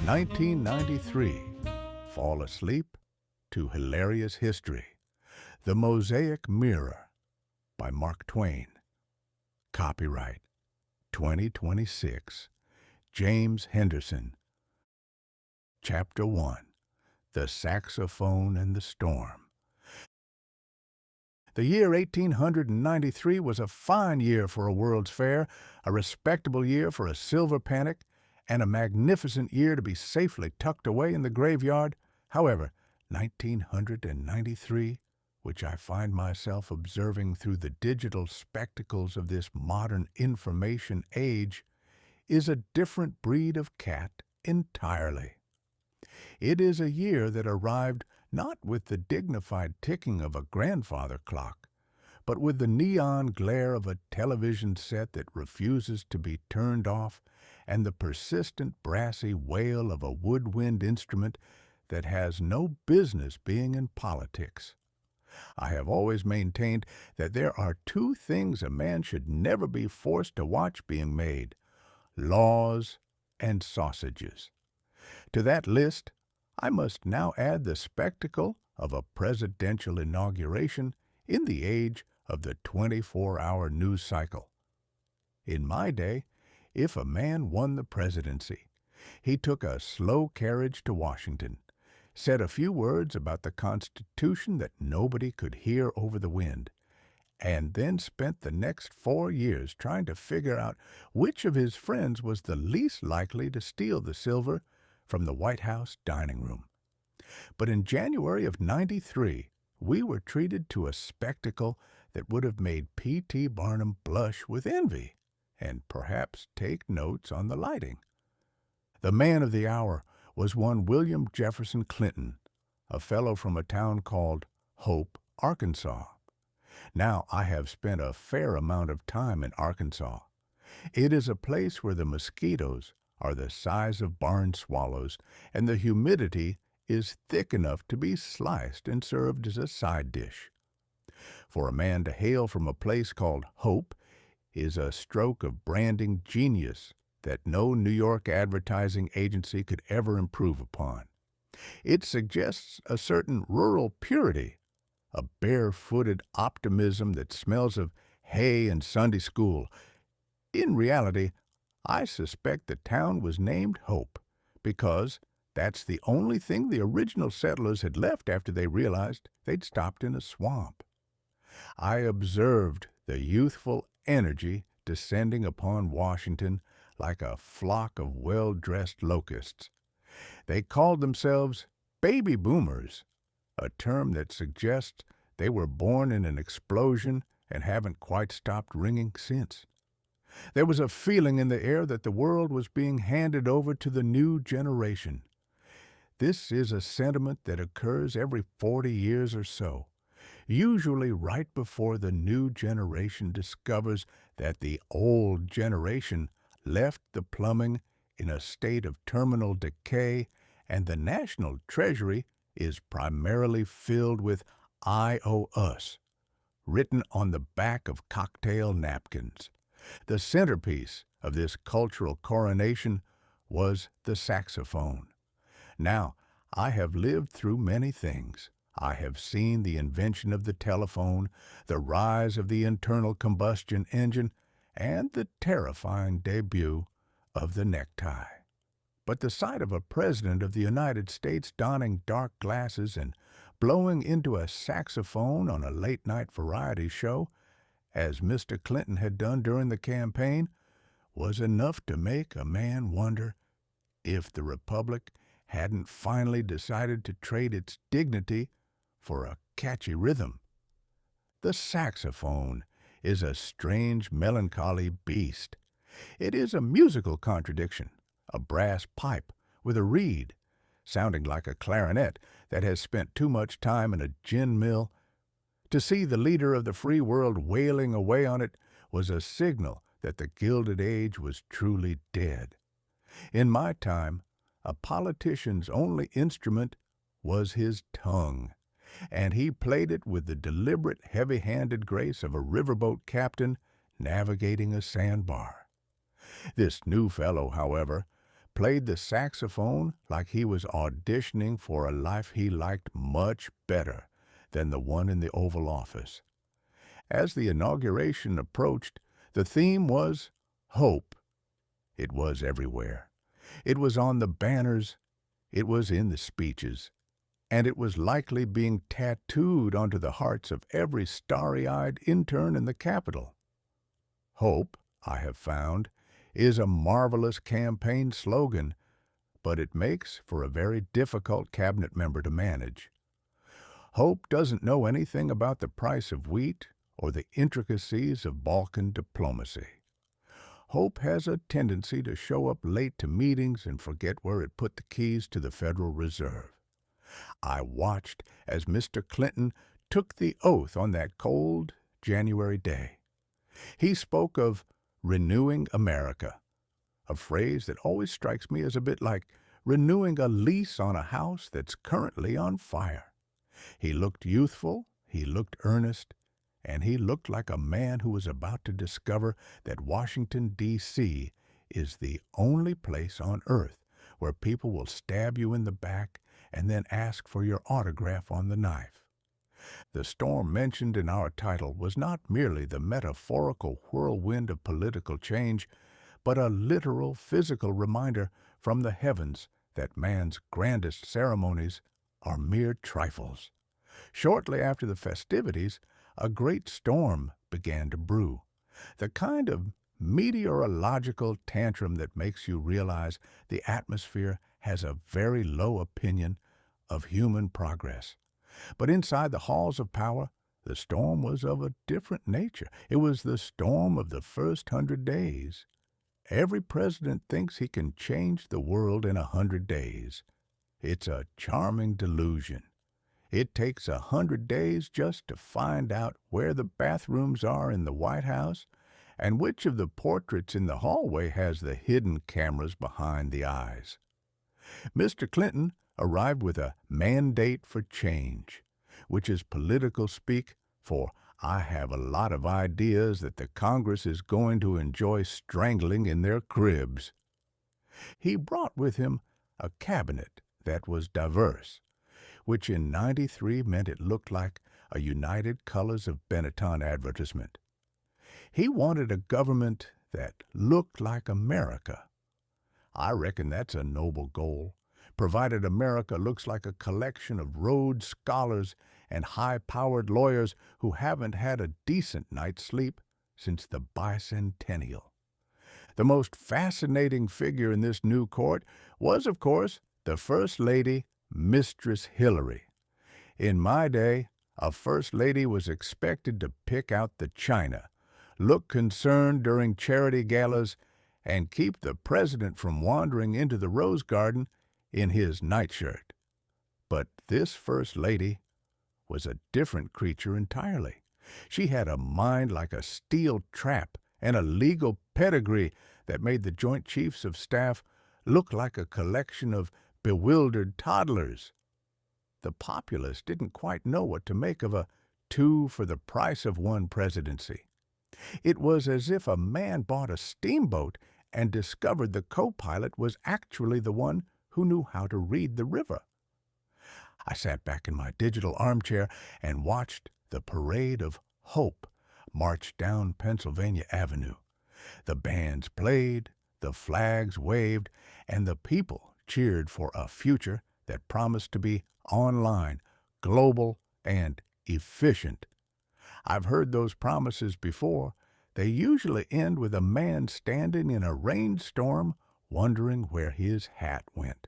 1993. Fall asleep to hilarious history. The Mosaic Mirror by Mark Twain. Copyright 2026. James Henderson. Chapter 1. The Saxophone and the Storm. The year 1893 was a fine year for a World's Fair, a respectable year for a silver panic, and a magnificent year to be safely tucked away in the graveyard. However, 1993, which I find myself observing through the digital spectacles of this modern information age, is a different breed of cat entirely. It is a year that arrived not with the dignified ticking of a grandfather clock, but with the neon glare of a television set that refuses to be turned off and the persistent brassy wail of a woodwind instrument that has no business being in politics. I have always maintained that there are two things a man should never be forced to watch being made: laws and sausages. To that list, I must now add the spectacle of a presidential inauguration in the age of the 24-hour news cycle. In my day, if a man won the presidency, he took a slow carriage to Washington, said a few words about the Constitution that nobody could hear over the wind, and then spent the next 4 years trying to figure out which of his friends was the least likely to steal the silver from the White House dining room. But in January of '93, we were treated to a spectacle that would have made P.T. Barnum blush with envy and perhaps take notes on the lighting. The man of the hour was one William Jefferson Clinton, a fellow from a town called Hope, Arkansas. Now, I have spent a fair amount of time in Arkansas. It is a place where the mosquitoes are the size of barn swallows, and the humidity is thick enough to be sliced and served as a side dish. For a man to hail from a place called Hope is a stroke of branding genius that no New York advertising agency could ever improve upon. It suggests a certain rural purity, a barefooted optimism that smells of hay and Sunday school. In reality, I suspect the town was named Hope because that's the only thing the original settlers had left after they realized they'd stopped in a swamp. I observed the youthful energy descending upon Washington like a flock of well-dressed locusts. They called themselves baby boomers, a term that suggests they were born in an explosion and haven't quite stopped ringing since. There was a feeling in the air that the world was being handed over to the new generation. This is a sentiment that occurs every 40 years or so, usually right before the new generation discovers that the old generation left the plumbing in a state of terminal decay and the national treasury is primarily filled with "I owe us," written on the back of cocktail napkins. The centerpiece of this cultural coronation was the saxophone. Now, I have lived through many things. I have seen the invention of the telephone, the rise of the internal combustion engine, and the terrifying debut of the necktie. But the sight of a president of the United States donning dark glasses and blowing into a saxophone on a late-night variety show, as Mr. Clinton had done during the campaign, was enough to make a man wonder if the Republic hadn't finally decided to trade its dignity for a catchy rhythm. The saxophone is a strange, melancholy beast. It is a musical contradiction, a brass pipe with a reed, sounding like a clarinet that has spent too much time in a gin mill. To see the leader of the free world wailing away on it was a signal that the Gilded Age was truly dead. In my time, a politician's only instrument was his tongue, and he played it with the deliberate, heavy-handed grace of a riverboat captain navigating a sandbar. This new fellow, however, played the saxophone like he was auditioning for a life he liked much better than the one in the Oval Office. As the inauguration approached, the theme was hope. It was everywhere. It was on the banners, it was in the speeches, and it was likely being tattooed onto the hearts of every starry-eyed intern in the Capitol. Hope, I have found, is a marvelous campaign slogan, but it makes for a very difficult cabinet member to manage. Hope doesn't know anything about the price of wheat or the intricacies of Balkan diplomacy. Hope has a tendency to show up late to meetings and forget where it put the keys to the Federal Reserve. I watched as Mr. Clinton took the oath on that cold January day. He spoke of renewing America, a phrase that always strikes me as a bit like renewing a lease on a house that's currently on fire. He looked youthful, he looked earnest, and he looked like a man who was about to discover that Washington, D.C. is the only place on earth where people will stab you in the back and then ask for your autograph on the knife. The storm mentioned in our title was not merely the metaphorical whirlwind of political change, but a literal physical reminder from the heavens that man's grandest ceremonies are mere trifles. Shortly after the festivities, a great storm began to brew, the kind of meteorological tantrum that makes you realize the atmosphere has a very low opinion of human progress. But inside the halls of power, the storm was of a different nature. It was the storm of the first 100 days. Every president thinks he can change the world in 100 days. It's a charming delusion. It takes 100 days just to find out where the bathrooms are in the White House and which of the portraits in the hallway has the hidden cameras behind the eyes. Mr. Clinton arrived with a mandate for change, which is political speak for I have a lot of ideas that the Congress is going to enjoy strangling in their cribs. He brought with him a cabinet that was diverse, which in '93 meant it looked like a United Colors of Benetton advertisement. He wanted a government that looked like America. I reckon that's a noble goal, provided America looks like a collection of Rhodes scholars and high-powered lawyers who haven't had a decent night's sleep since the bicentennial. The most fascinating figure in this new court was, of course, the First Lady, Mistress Hillary. In my day, a First Lady was expected to pick out the china, look concerned during charity galas, and keep the president from wandering into the Rose Garden in his nightshirt. But this First Lady was a different creature entirely. She had a mind like a steel trap and a legal pedigree that made the Joint Chiefs of Staff look like a collection of bewildered toddlers. The populace didn't quite know what to make of a two for the price of one presidency. It was as if a man bought a steamboat and discovered the co-pilot was actually the one who knew how to read the river. I sat back in my digital armchair and watched the parade of hope march down Pennsylvania Avenue. The bands played, the flags waved, and the people cheered for a future that promised to be online, global, and efficient. I've heard those promises before. They usually end with a man standing in a rainstorm wondering where his hat went.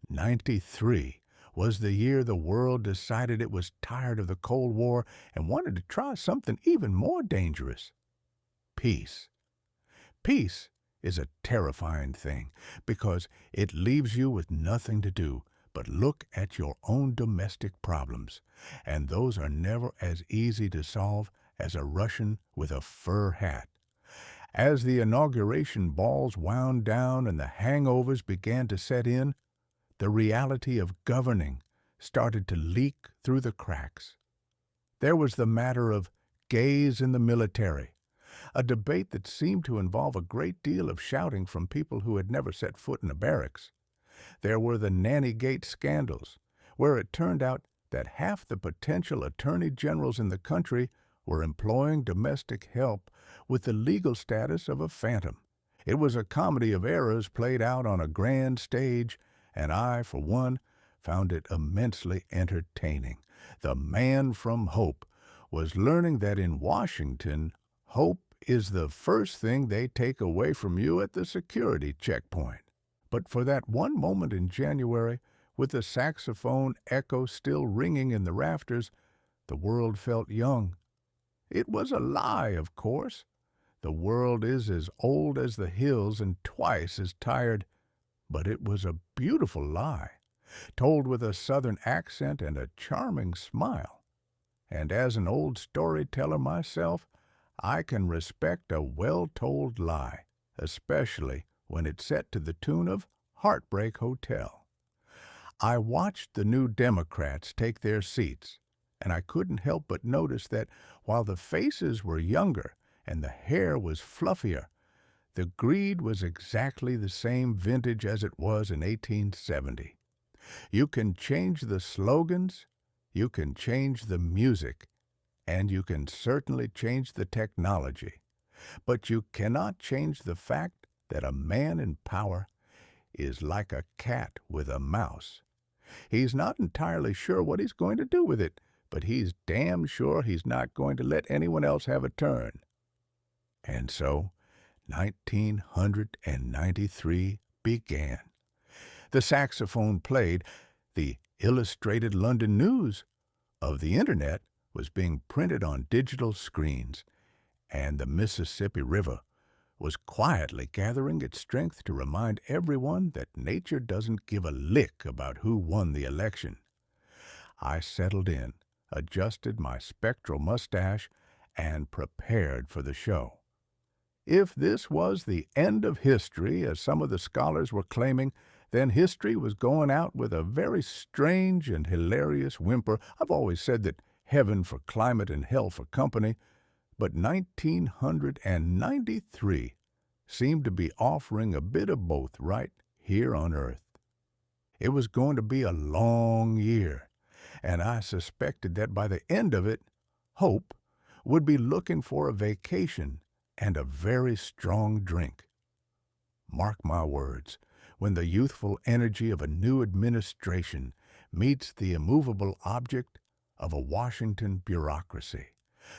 '93 was the year the world decided it was tired of the Cold War and wanted to try something even more dangerous. Peace. Peace is a terrifying thing because it leaves you with nothing to do but look at your own domestic problems, and those are never as easy to solve as a Russian with a fur hat. As the inauguration balls wound down and the hangovers began to set in, the reality of governing started to leak through the cracks. There was the matter of gays in the military, a debate that seemed to involve a great deal of shouting from people who had never set foot in a barracks. There were the Nannygate scandals, where it turned out that half the potential attorney generals in the country were employing domestic help with the legal status of a phantom. It was a comedy of errors played out on a grand stage, and I, for one, found it immensely entertaining. The man from Hope was learning that in Washington, hope is the first thing they take away from you at the security checkpoint. But for that one moment in January, with the saxophone echo still ringing in the rafters, the world felt young. It was a lie, of course. The world is as old as the hills and twice as tired, but it was a beautiful lie, told with a Southern accent and a charming smile. And as an old storyteller myself, I can respect a well-told lie, especially when it's set to the tune of Heartbreak Hotel. I watched the new Democrats take their seats, and I couldn't help but notice that while the faces were younger and the hair was fluffier, the greed was exactly the same vintage as it was in 1870. You can change the slogans, you can change the music, and you can certainly change the technology, but you cannot change the fact that a man in power is like a cat with a mouse. He's not entirely sure what he's going to do with it, but he's damn sure he's not going to let anyone else have a turn. And so, 1993 began. The saxophone played. The Illustrated London News of the Internet was being printed on digital screens, and the Mississippi River was quietly gathering its strength to remind everyone that nature doesn't give a lick about who won the election. I settled in, adjusted my spectral mustache, and prepared for the show. If this was the end of history, as some of the scholars were claiming, then history was going out with a very strange and hilarious whimper. I've always said that heaven for climate and hell for company, but 1993 seemed to be offering a bit of both right here on Earth. It was going to be a long year, and I suspected that by the end of it, Hope would be looking for a vacation and a very strong drink. Mark my words, when the youthful energy of a new administration meets the immovable object of a Washington bureaucracy,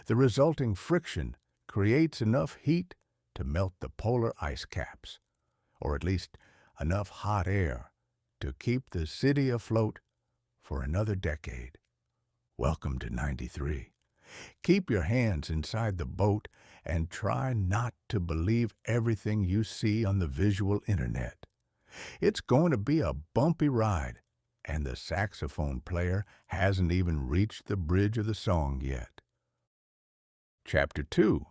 the resulting friction creates enough heat to melt the polar ice caps, or at least enough hot air to keep the city afloat for another decade. Welcome to 93. Keep your hands inside the boat and try not to believe everything you see on the visual internet. It's going to be a bumpy ride, and the saxophone player hasn't even reached the bridge of the song yet. Chapter 2.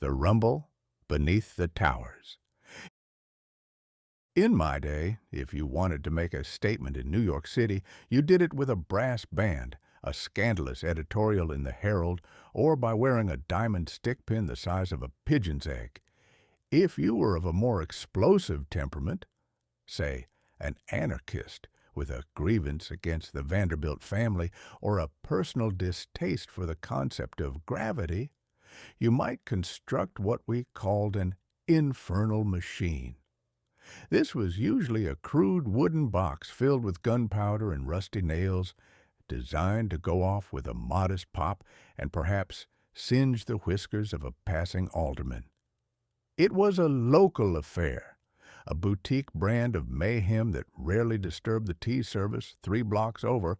The Rumble Beneath the Towers. In my day, if you wanted to make a statement in New York City, you did it with a brass band, a scandalous editorial in the Herald, or by wearing a diamond stick pin the size of a pigeon's egg. If you were of a more explosive temperament, say an anarchist with a grievance against the Vanderbilt family or a personal distaste for the concept of gravity, you might construct what we called an infernal machine. This was usually a crude wooden box filled with gunpowder and rusty nails, designed to go off with a modest pop and perhaps singe the whiskers of a passing alderman. It was a local affair, a boutique brand of mayhem that rarely disturbed the tea service 3 blocks over.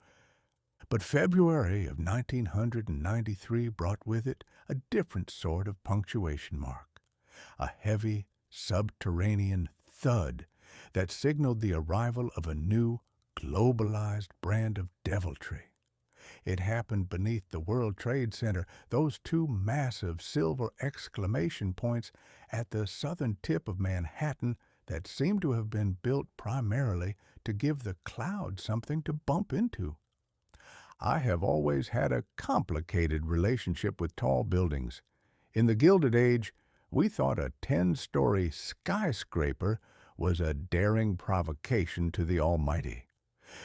But February of 1993 brought with it a different sort of punctuation mark, a heavy, subterranean thud that signaled the arrival of a new, globalized brand of deviltry. It happened beneath the World Trade Center, those 2 massive silver exclamation points at the southern tip of Manhattan that seemed to have been built primarily to give the clouds something to bump into. I have always had a complicated relationship with tall buildings. In the Gilded Age, we thought a 10-story skyscraper was a daring provocation to the Almighty.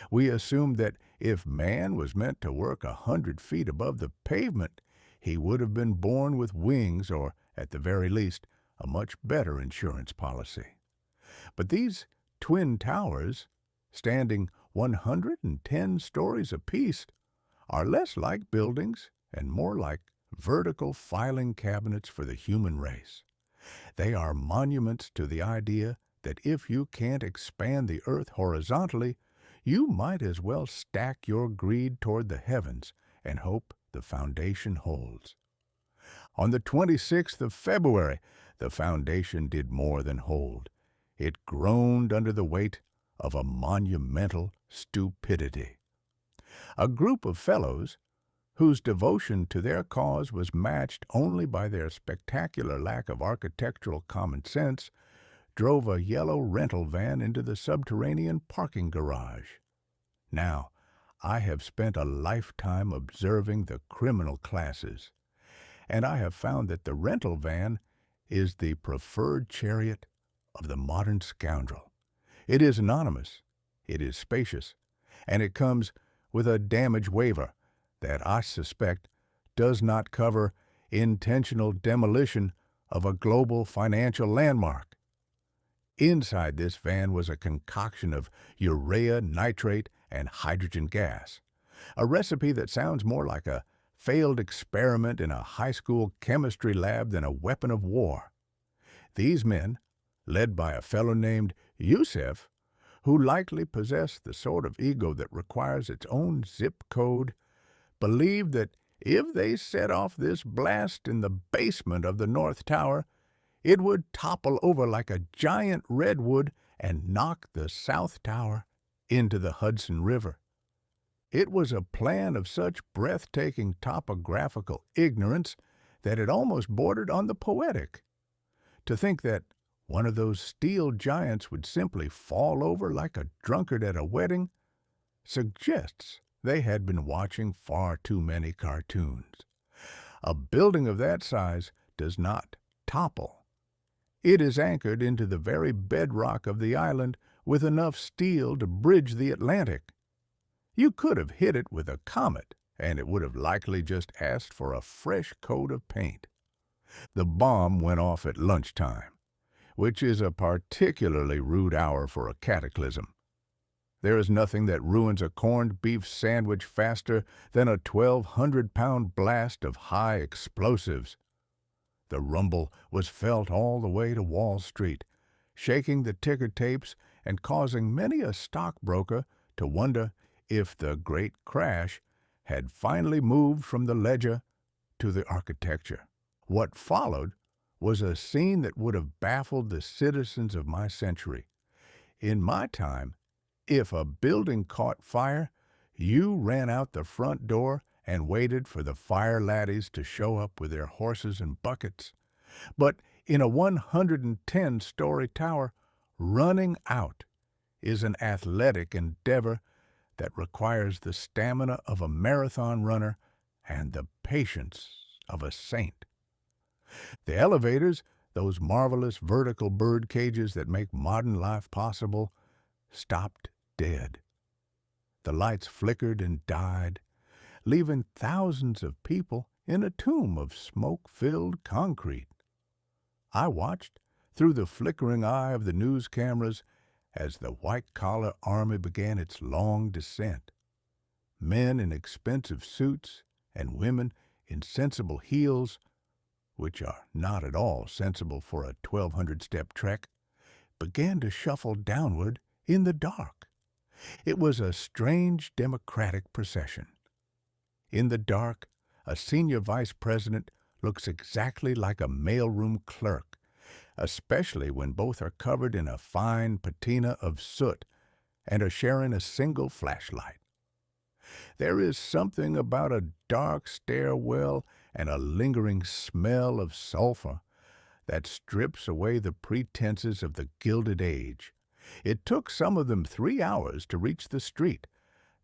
We assumed that if man was meant to work 100 feet above the pavement, he would have been born with wings or, at the very least, a much better insurance policy. But these twin towers, standing 110 stories apiece, are less like buildings and more like vertical filing cabinets for the human race. They are monuments to the idea that if you can't expand the earth horizontally, you might as well stack your greed toward the heavens and hope the foundation holds. On the 26th of February, the foundation did more than hold. It groaned under the weight of a monumental stupidity. A group of fellows, whose devotion to their cause was matched only by their spectacular lack of architectural common sense, drove a yellow rental van into the subterranean parking garage. Now, I have spent a lifetime observing the criminal classes, and I have found that the rental van is the preferred chariot of the modern scoundrel. It is anonymous, it is spacious, and it comes with a damage waiver that I suspect does not cover intentional demolition of a global financial landmark. Inside this van was a concoction of urea, nitrate, and hydrogen gas, a recipe that sounds more like a failed experiment in a high school chemistry lab than a weapon of war. These men, led by a fellow named Yusef, who likely possessed the sort of ego that requires its own zip code, believed that if they set off this blast in the basement of the North Tower, it would topple over like a giant redwood and knock the South Tower into the Hudson River. It was a plan of such breathtaking topographical ignorance that it almost bordered on the poetic. To think that one of those steel giants would simply fall over like a drunkard at a wedding suggests they had been watching far too many cartoons. A building of that size does not topple. It is anchored into the very bedrock of the island with enough steel to bridge the Atlantic. You could have hit it with a comet, and it would have likely just asked for a fresh coat of paint. The bomb went off at lunchtime, which is a particularly rude hour for a cataclysm. There is nothing that ruins a corned beef sandwich faster than a 1,200-pound blast of high explosives. The rumble was felt all the way to Wall Street, shaking the ticker tapes and causing many a stockbroker to wonder if the great crash had finally moved from the ledger to the architecture. What followed was a scene that would have baffled the citizens of my century. In my time, if a building caught fire, you ran out the front door and waited for the fire laddies to show up with their horses and buckets. But in a 110-story tower, running out is an athletic endeavor that requires the stamina of a marathon runner and the patience of a saint. The elevators, those marvelous vertical bird cages that make modern life possible, stopped dead. The lights flickered and died, leaving thousands of people in a tomb of smoke-filled concrete. I watched through the flickering eye of the news cameras as the white-collar army began its long descent. Men in expensive suits and women in sensible heels, which are not at all sensible for a 1,200-step trek, began to shuffle downward in the dark. It was a strange democratic procession. In the dark, a senior vice president looks exactly like a mailroom clerk, especially when both are covered in a fine patina of soot and are sharing a single flashlight. There is something about a dark stairwell and a lingering smell of sulfur that strips away the pretenses of the Gilded Age. It took some of them 3 hours to reach the street.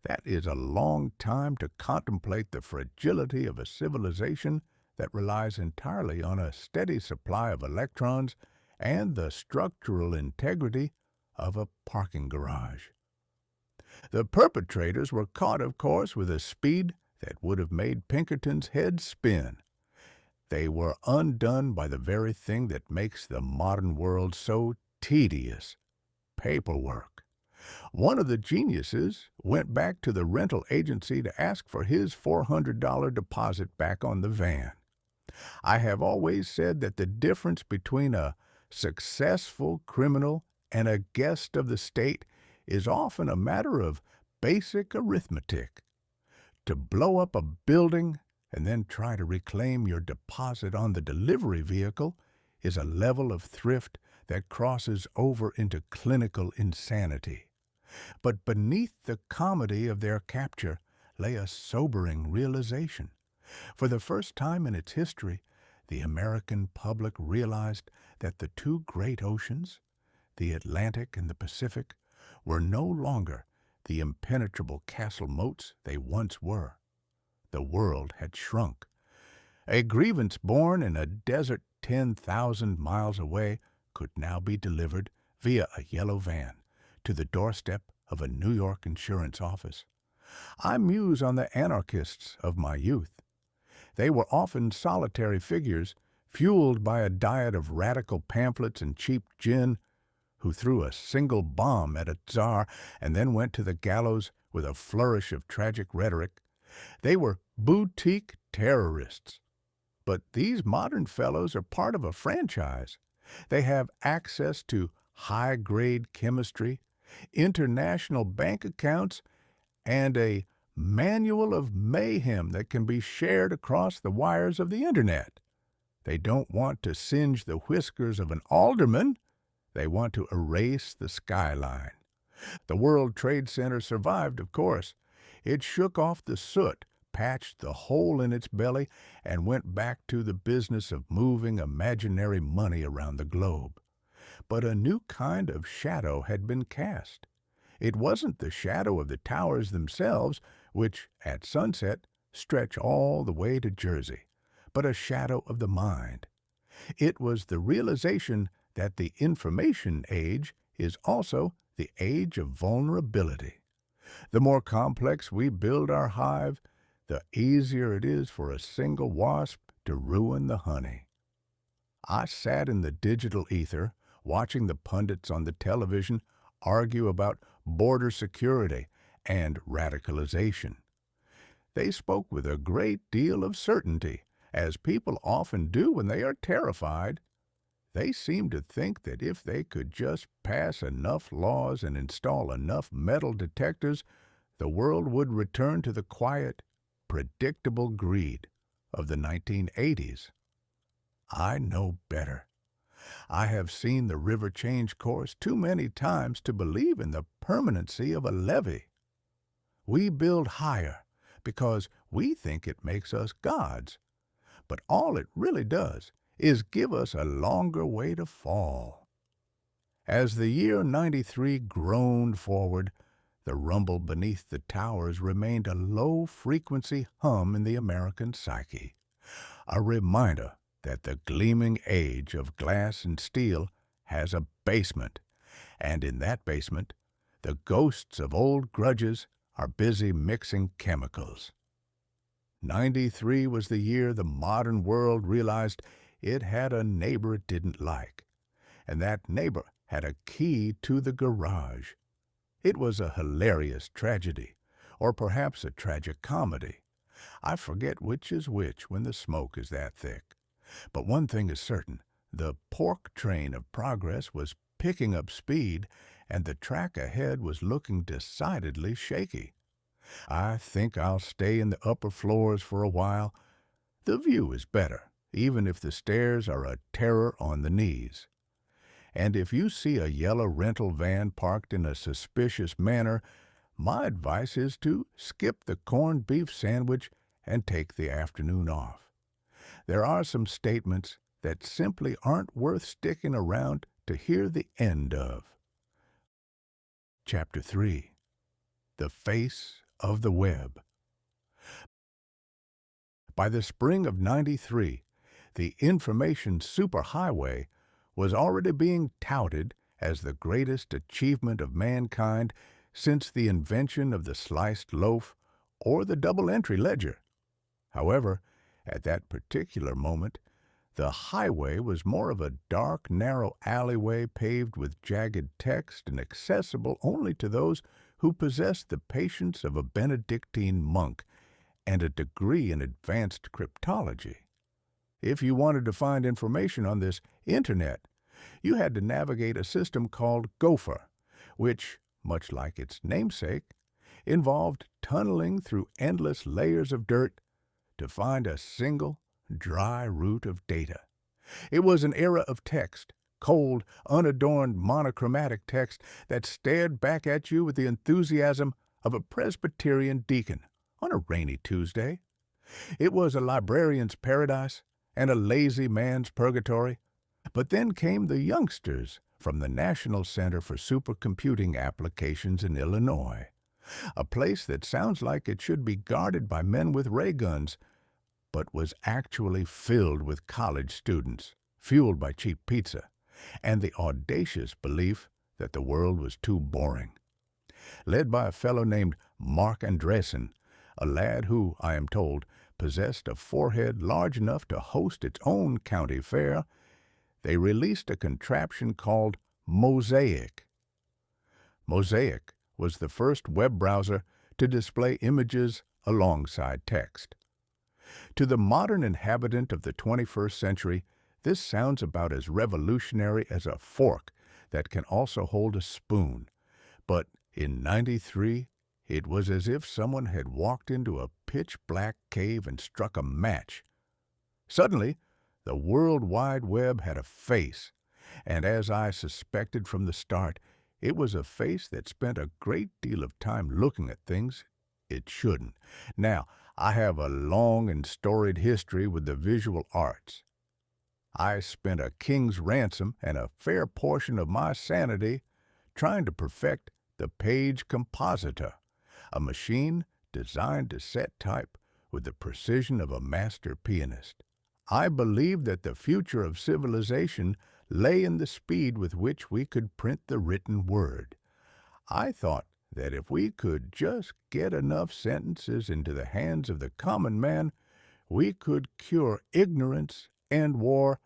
That is a long time to contemplate the fragility of a civilization that relies entirely on a steady supply of electrons and the structural integrity of a parking garage. The perpetrators were caught, of course, with a speed that would have made Pinkerton's head spin. They were undone by the very thing that makes the modern world so tedious: paperwork. One of the geniuses went back to the rental agency to ask for his $400 deposit back on the van. I have always said that the difference between a successful criminal and a guest of the state is often a matter of basic arithmetic. To blow up a building and then try to reclaim your deposit on the delivery vehicle is a level of thrift that crosses over into clinical insanity. But beneath the comedy of their capture lay a sobering realization. For the first time in its history, the American public realized that the two great oceans, the Atlantic and the Pacific, were no longer the impenetrable castle moats they once were. The world had shrunk. A grievance born in a desert 10,000 miles away could now be delivered via a yellow van to the doorstep of a New York insurance office. I muse on the anarchists of my youth. They were often solitary figures, fueled by a diet of radical pamphlets and cheap gin, who threw a single bomb at a czar and then went to the gallows with a flourish of tragic rhetoric. They were boutique terrorists. But these modern fellows are part of a franchise. They have access to high-grade chemistry, international bank accounts, and a manual of mayhem that can be shared across the wires of the Internet. They don't want to singe the whiskers of an alderman. They want to erase the skyline. The World Trade Center survived, of course. It shook off the soot, patched the hole in its belly, and went back to the business of moving imaginary money around the globe. But a new kind of shadow had been cast. It wasn't the shadow of the towers themselves, which, at sunset, stretch all the way to Jersey, but a shadow of the mind. It was the realization that the information age is also the age of vulnerability. The more complex we build our hive, the easier it is for a single wasp to ruin the honey. I sat in the digital ether, watching the pundits on the television argue about border security and radicalization. They spoke with a great deal of certainty, as people often do when they are terrified. They seemed to think that if they could just pass enough laws and install enough metal detectors, the world would return to the quiet, predictable greed of the 1980s. I know better. I have seen the river change course too many times to believe in the permanency of a levee. We build higher because we think it makes us gods, but all it really does is give us a longer way to fall. As the year 93 groaned forward, the rumble beneath the towers remained a low-frequency hum in the American psyche, a reminder that the gleaming age of glass and steel has a basement, and in that basement, the ghosts of old grudges are busy mixing chemicals. 93 was the year the modern world realized it had a neighbor it didn't like, and that neighbor had a key to the garage. It was a hilarious tragedy, or perhaps a tragic comedy. I forget which is which when the smoke is that thick. But one thing is certain, the pork train of progress was picking up speed, and the track ahead was looking decidedly shaky. I think I'll stay in the upper floors for a while. The view is better, even if the stairs are a terror on the knees. And if you see a yellow rental van parked in a suspicious manner, my advice is to skip the corned beef sandwich and take the afternoon off. There are some statements that simply aren't worth sticking around to hear the end of. Chapter 3. 3. The Face of the Web. By the spring of '93, the information superhighway was already being touted as the greatest achievement of mankind since the invention of the sliced loaf or the double-entry ledger. However, at that particular moment, the highway was more of a dark, narrow alleyway paved with jagged text and accessible only to those who possessed the patience of a Benedictine monk and a degree in advanced cryptology. If you wanted to find information on this Internet, you had to navigate a system called Gopher, which, much like its namesake, involved tunneling through endless layers of dirt to find a single, dry root of data. It was an era of text, cold, unadorned, monochromatic text that stared back at you with the enthusiasm of a Presbyterian deacon on a rainy Tuesday. It was a librarian's paradise and a lazy man's purgatory. But then came the youngsters from the National Center for Supercomputing Applications in Illinois, a place that sounds like it should be guarded by men with ray guns, but was actually filled with college students, fueled by cheap pizza, and the audacious belief that the world was too boring. Led by a fellow named Mark Andreessen, a lad who, I am told, possessed a forehead large enough to host its own county fair, they released a contraption called Mosaic. Mosaic was the first web browser to display images alongside text. To the modern inhabitant of the 21st century, this sounds about as revolutionary as a fork that can also hold a spoon. But in '93, it was as if someone had walked into a pitch-black cave and struck a match. Suddenly, the World Wide Web had a face, and as I suspected from the start, it was a face that spent a great deal of time looking at things it shouldn't. Now, I have a long and storied history with the visual arts. I spent a king's ransom and a fair portion of my sanity trying to perfect the page compositor, a machine designed to set type with the precision of a master pianist. I believed that the future of civilization lay in the speed with which we could print the written word. I thought that if we could just get enough sentences into the hands of the common man, we could cure ignorance, end war,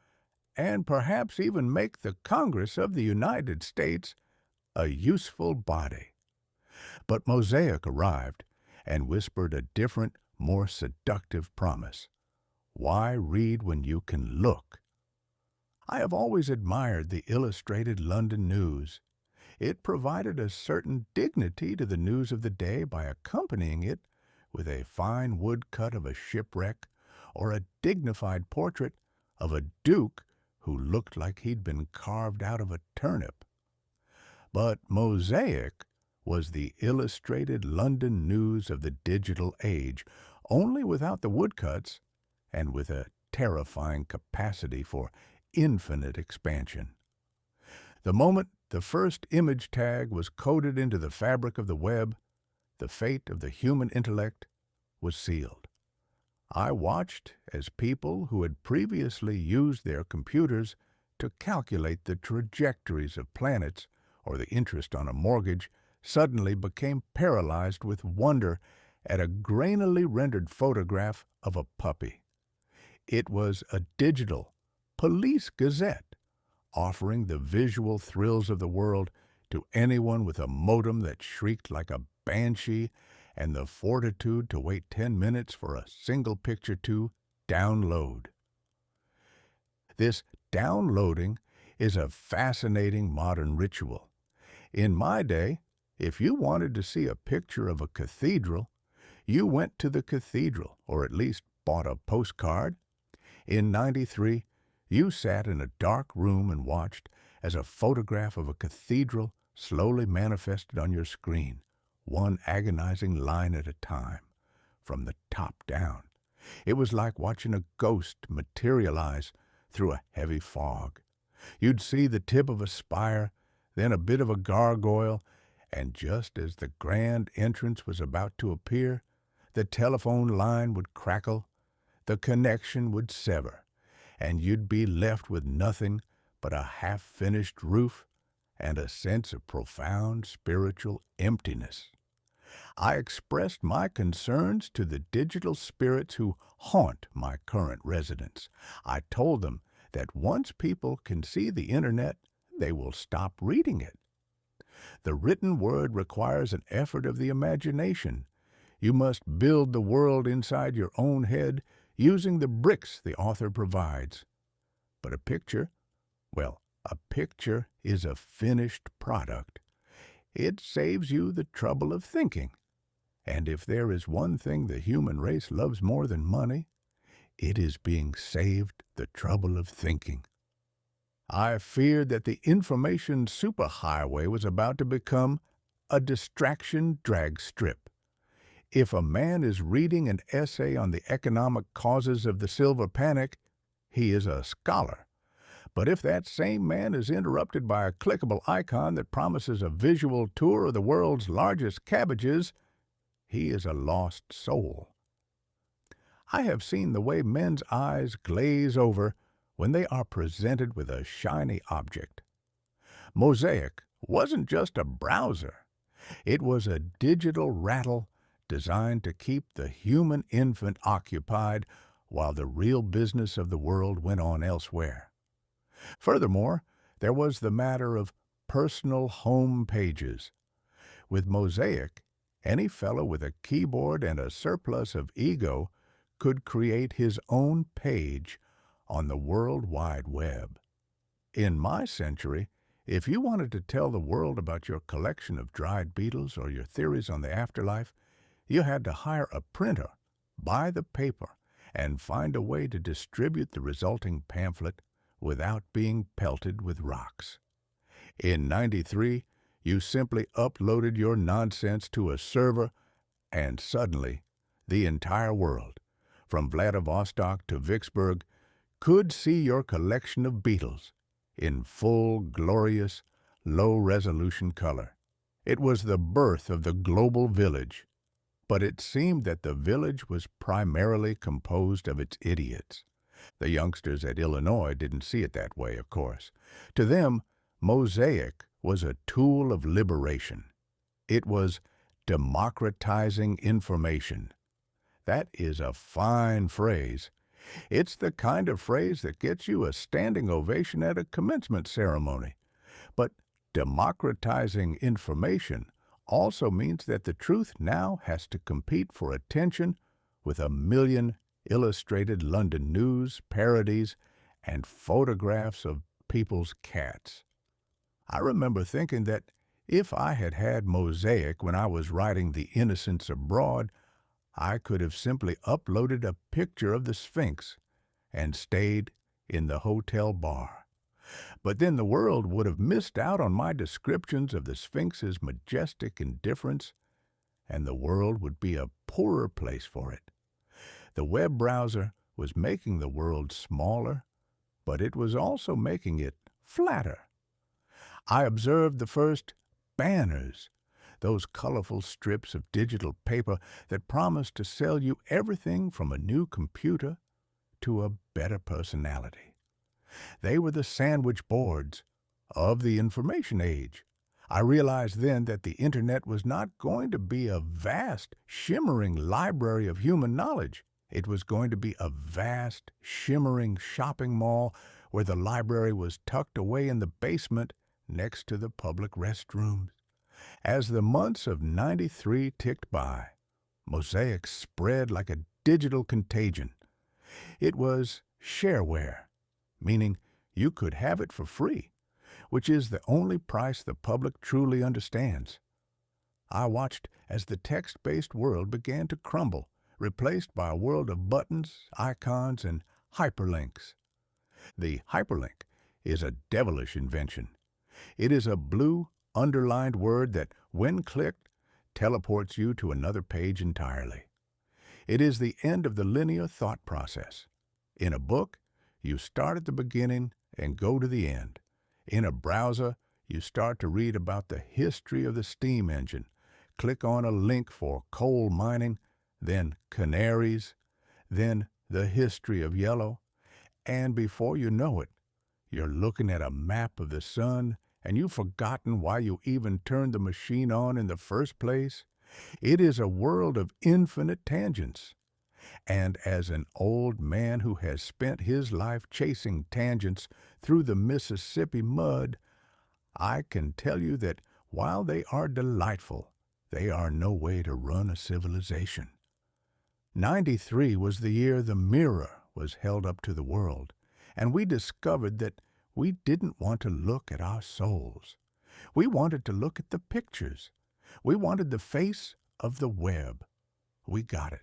and perhaps even make the Congress of the United States a useful body. But Mosaic arrived and whispered a different, more seductive promise. Why read when you can look? I have always admired the Illustrated London News. It provided a certain dignity to the news of the day by accompanying it with a fine woodcut of a shipwreck or a dignified portrait of a duke who looked like he'd been carved out of a turnip. But Mosaic was the Illustrated London News of the digital age, only without the woodcuts and with a terrifying capacity for infinite expansion. The moment the first image tag was coded into the fabric of the web, the fate of the human intellect was sealed. I watched as people who had previously used their computers to calculate the trajectories of planets or the interest on a mortgage suddenly became paralyzed with wonder at a grainily rendered photograph of a puppy. It was a digital police gazette, offering the visual thrills of the world to anyone with a modem that shrieked like a banshee and the fortitude to wait 10 minutes for a single picture to download. This downloading is a fascinating modern ritual. In my day, if you wanted to see a picture of a cathedral, you went to the cathedral, or at least bought a postcard. In '93, you sat in a dark room and watched as a photograph of a cathedral slowly manifested on your screen, one agonizing line at a time, from the top down. It was like watching a ghost materialize through a heavy fog. You'd see the tip of a spire, then a bit of a gargoyle, and just as the grand entrance was about to appear, the telephone line would crackle, the connection would sever, and you'd be left with nothing but a half-finished roof and a sense of profound spiritual emptiness. I expressed my concerns to the digital spirits who haunt my current residence. I told them that once people can see the internet, they will stop reading it. The written word requires an effort of the imagination. You must build the world inside your own head using the bricks the author provides. But a picture, well, a picture is a finished product. It saves you the trouble of thinking. And if there is one thing the human race loves more than money, it is being saved the trouble of thinking. I feared that the information superhighway was about to become a distraction drag strip. If a man is reading an essay on the economic causes of the silver panic, he is a scholar. But if that same man is interrupted by a clickable icon that promises a visual tour of the world's largest cabbages, he is a lost soul. I have seen the way men's eyes glaze over when they are presented with a shiny object. Mosaic wasn't just a browser. It was a digital rattle designed to keep the human infant occupied while the real business of the world went on elsewhere. Furthermore, there was the matter of personal home pages. With Mosaic, any fellow with a keyboard and a surplus of ego could create his own page on the World Wide Web. In my century, if you wanted to tell the world about your collection of dried beetles or your theories on the afterlife, you had to hire a printer, buy the paper, and find a way to distribute the resulting pamphlet without being pelted with rocks. In '93, you simply uploaded your nonsense to a server, and suddenly the entire world, from Vladivostok to Vicksburg, could see your collection of beetles in full, glorious, low-resolution color. It was the birth of the global village, but it seemed that the village was primarily composed of its idiots. The youngsters at Illinois didn't see it that way, of course. To them, Mosaic was a tool of liberation. It was democratizing information. That is a fine phrase. It's the kind of phrase that gets you a standing ovation at a commencement ceremony. But democratizing information also means that the truth now has to compete for attention with 1 million illustrated London news, parodies, and photographs of people's cats. I remember thinking that if I had had Mosaic when I was writing The Innocents Abroad, I could have simply uploaded a picture of the Sphinx and stayed in the hotel bar. But then the world would have missed out on my descriptions of the Sphinx's majestic indifference, and the world would be a poorer place for it. The web browser was making the world smaller, but it was also making it flatter. I observed the first banners, those colorful strips of digital paper that promised to sell you everything from a new computer to a better personality. They were the sandwich boards of the information age. I realized then that the internet was not going to be a vast, shimmering library of human knowledge. It was going to be a vast, shimmering shopping mall where the library was tucked away in the basement next to the public restrooms. As the months of '93 ticked by, Mosaic spread like a digital contagion. It was shareware, meaning you could have it for free, which is the only price the public truly understands. I watched as the text-based world began to crumble, replaced by a world of buttons, icons, and hyperlinks. The hyperlink is a devilish invention. It is a blue, underlined word that, when clicked, teleports you to another page entirely. It is the end of the linear thought process. In a book, you start at the beginning and go to the end. In a browser, you start to read about the history of the steam engine, click on a link for coal mining, then canaries, then the history of yellow, and before you know it, you're looking at a map of the sun and you've forgotten why you even turned the machine on in the first place. It is a world of infinite tangents. And as an old man who has spent his life chasing tangents through the Mississippi mud, I can tell you that while they are delightful, they are no way to run a civilization. 93 was the year the mirror was held up to the world, and we discovered that we didn't want to look at our souls. We wanted to look at the pictures. We wanted the face of the web. We got it.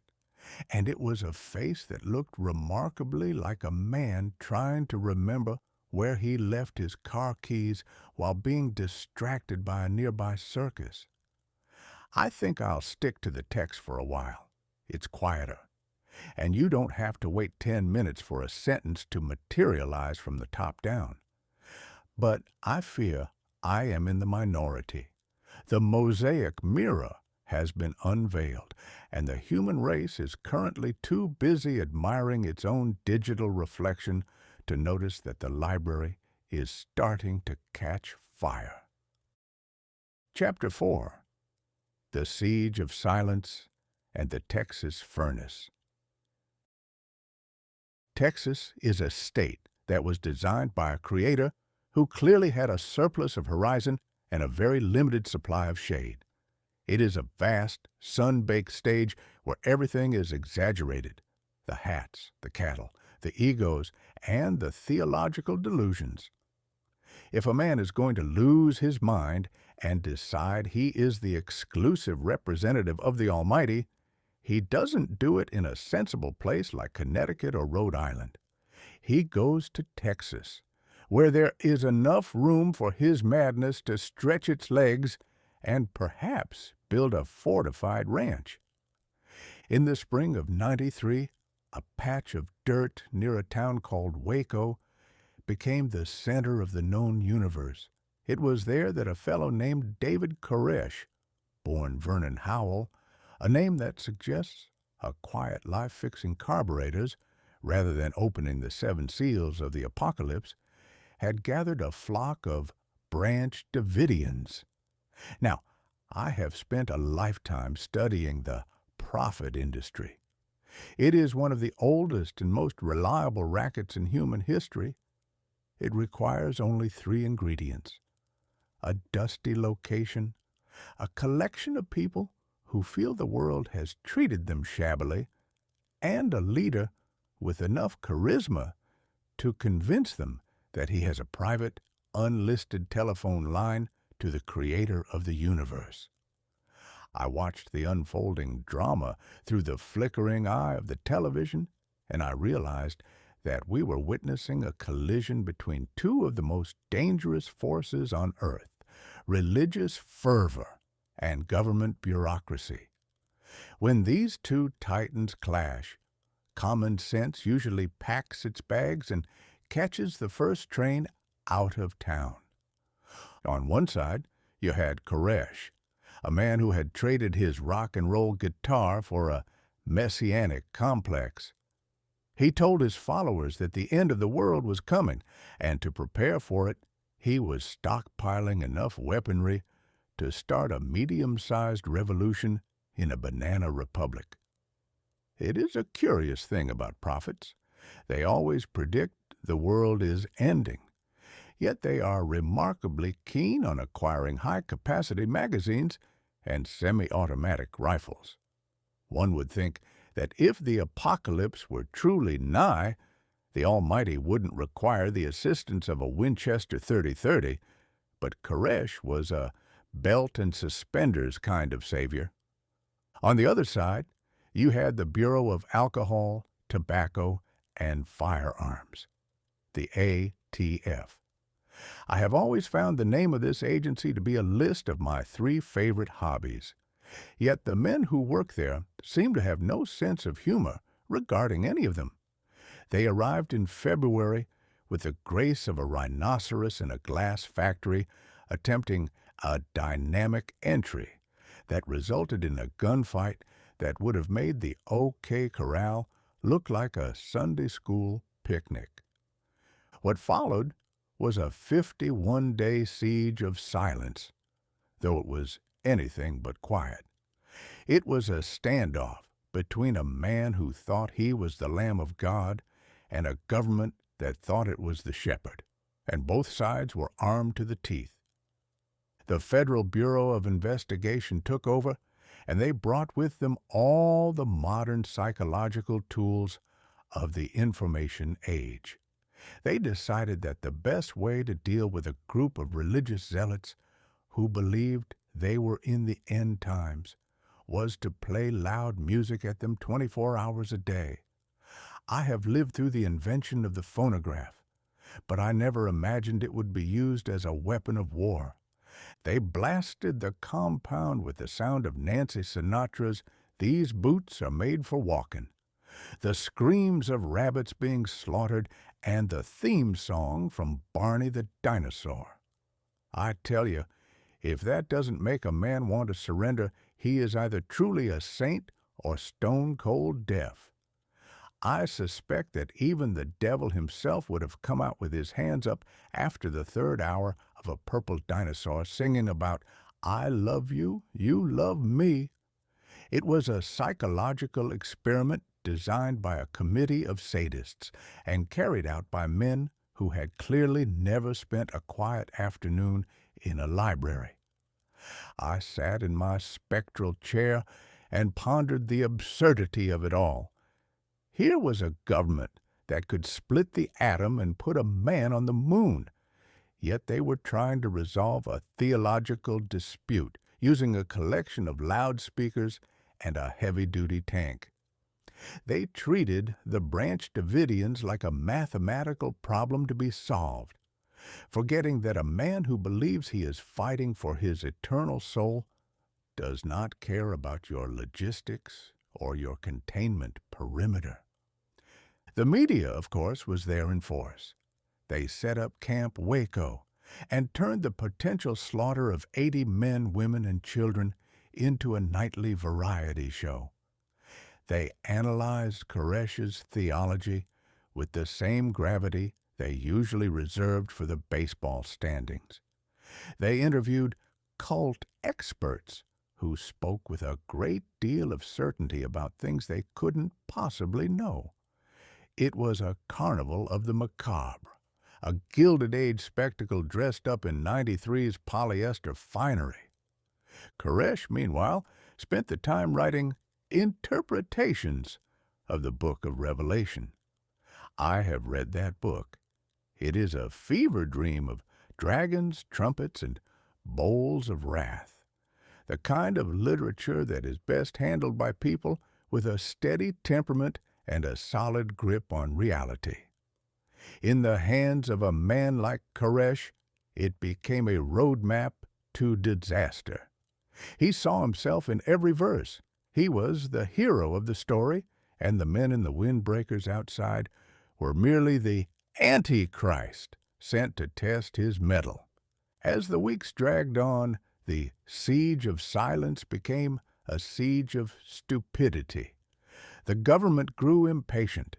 And it was a face that looked remarkably like a man trying to remember where he left his car keys while being distracted by a nearby circus. I think I'll stick to the text for a while. It's quieter, and you don't have to wait 10 minutes for a sentence to materialize from the top down. But I fear I am in the minority. The Mosaic mirror has been unveiled, and the human race is currently too busy admiring its own digital reflection to notice that the library is starting to catch fire. Chapter 4. The Siege of Silence and the Texas Furnace. Texas is a state that was designed by a creator who clearly had a surplus of horizon and a very limited supply of shade. It is a vast, sun-baked stage where everything is exaggerated. The hats, the cattle, the egos, and the theological delusions. If a man is going to lose his mind and decide he is the exclusive representative of the Almighty, he doesn't do it in a sensible place like Connecticut or Rhode Island. He goes to Texas, where there is enough room for his madness to stretch its legs and perhaps build a fortified ranch. In the spring of '93, a patch of dirt near a town called Waco became the center of the known universe. It was there that a fellow named David Koresh, born Vernon Howell, a name that suggests a quiet life fixing carburetors rather than opening the 7 seals of the apocalypse, had gathered a flock of Branch Davidians. Now, I have spent a lifetime studying the prophet industry. It is one of the oldest and most reliable rackets in human history. It requires only 3 ingredients: a dusty location, a collection of people who feel the world has treated them shabbily, and a leader with enough charisma to convince them that he has a private, unlisted telephone line to the creator of the universe. I watched the unfolding drama through the flickering eye of the television, and I realized that we were witnessing a collision between 2 of the most dangerous forces on earth: religious fervor and government bureaucracy. When these 2 titans clash, common sense usually packs its bags and catches the first train out of town. On one side, you had Koresh, a man who had traded his rock and roll guitar for a messianic complex. He told his followers that the end of the world was coming, and to prepare for it, he was stockpiling enough weaponry to start a medium-sized revolution in a banana republic. It is a curious thing about prophets. They always predict the world is ending, yet they are remarkably keen on acquiring high-capacity magazines and semi-automatic rifles. One would think that if the apocalypse were truly nigh, the Almighty wouldn't require the assistance of a Winchester 30-30, but Koresh was a belt and suspenders kind of savior. On the other side, you had the Bureau of Alcohol, Tobacco, and Firearms, the ATF. I have always found the name of this agency to be a list of my 3 favorite hobbies. Yet the men who work there seem to have no sense of humor regarding any of them. They arrived in February with the grace of a rhinoceros in a glass factory, attempting a dynamic entry that resulted in a gunfight that would have made the OK Corral looked like a Sunday school picnic. What followed was a 51-day siege of silence, though it was anything but quiet. It was a standoff between a man who thought he was the Lamb of God and a government that thought it was the shepherd, and both sides were armed to the teeth. The Federal Bureau of Investigation took over, and they brought with them all the modern psychological tools of the information age. They decided that the best way to deal with a group of religious zealots who believed they were in the end times was to play loud music at them 24 hours a day. I have lived through the invention of the phonograph, but I never imagined it would be used as a weapon of war. They blasted the compound with the sound of Nancy Sinatra's "These Boots Are Made for Walking," the screams of rabbits being slaughtered, and the theme song from Barney the Dinosaur. I tell you, if that doesn't make a man want to surrender, he is either truly a saint or stone-cold deaf. I suspect that even the devil himself would have come out with his hands up after the third hour of a purple dinosaur singing about "I love you, you love me." It was a psychological experiment designed by a committee of sadists and carried out by men who had clearly never spent a quiet afternoon in a library. I sat in my spectral chair and pondered the absurdity of it all. Here was a government that could split the atom and put a man on the moon, yet they were trying to resolve a theological dispute using a collection of loudspeakers and a heavy-duty tank. They treated the Branch Davidians like a mathematical problem to be solved, forgetting that a man who believes he is fighting for his eternal soul does not care about your logistics or your containment perimeter. The media, of course, was there in force. They set up Camp Waco and turned the potential slaughter of 80 men, women, and children into a nightly variety show. They analyzed Koresh's theology with the same gravity they usually reserved for the baseball standings. They interviewed cult experts who spoke with a great deal of certainty about things they couldn't possibly know. It was a carnival of the macabre, a Gilded Age spectacle dressed up in 93's polyester finery. Koresh, meanwhile, spent the time writing interpretations of the Book of Revelation. I have read that book. It is a fever dream of dragons, trumpets, and bowls of wrath, the kind of literature that is best handled by people with a steady temperament and a solid grip on reality. In the hands of a man like Koresh, it became a roadmap to disaster. He saw himself in every verse. He was the hero of the story, and the men in the windbreakers outside were merely the Antichrist sent to test his mettle. As the weeks dragged on, the siege of silence became a siege of stupidity. The government grew impatient.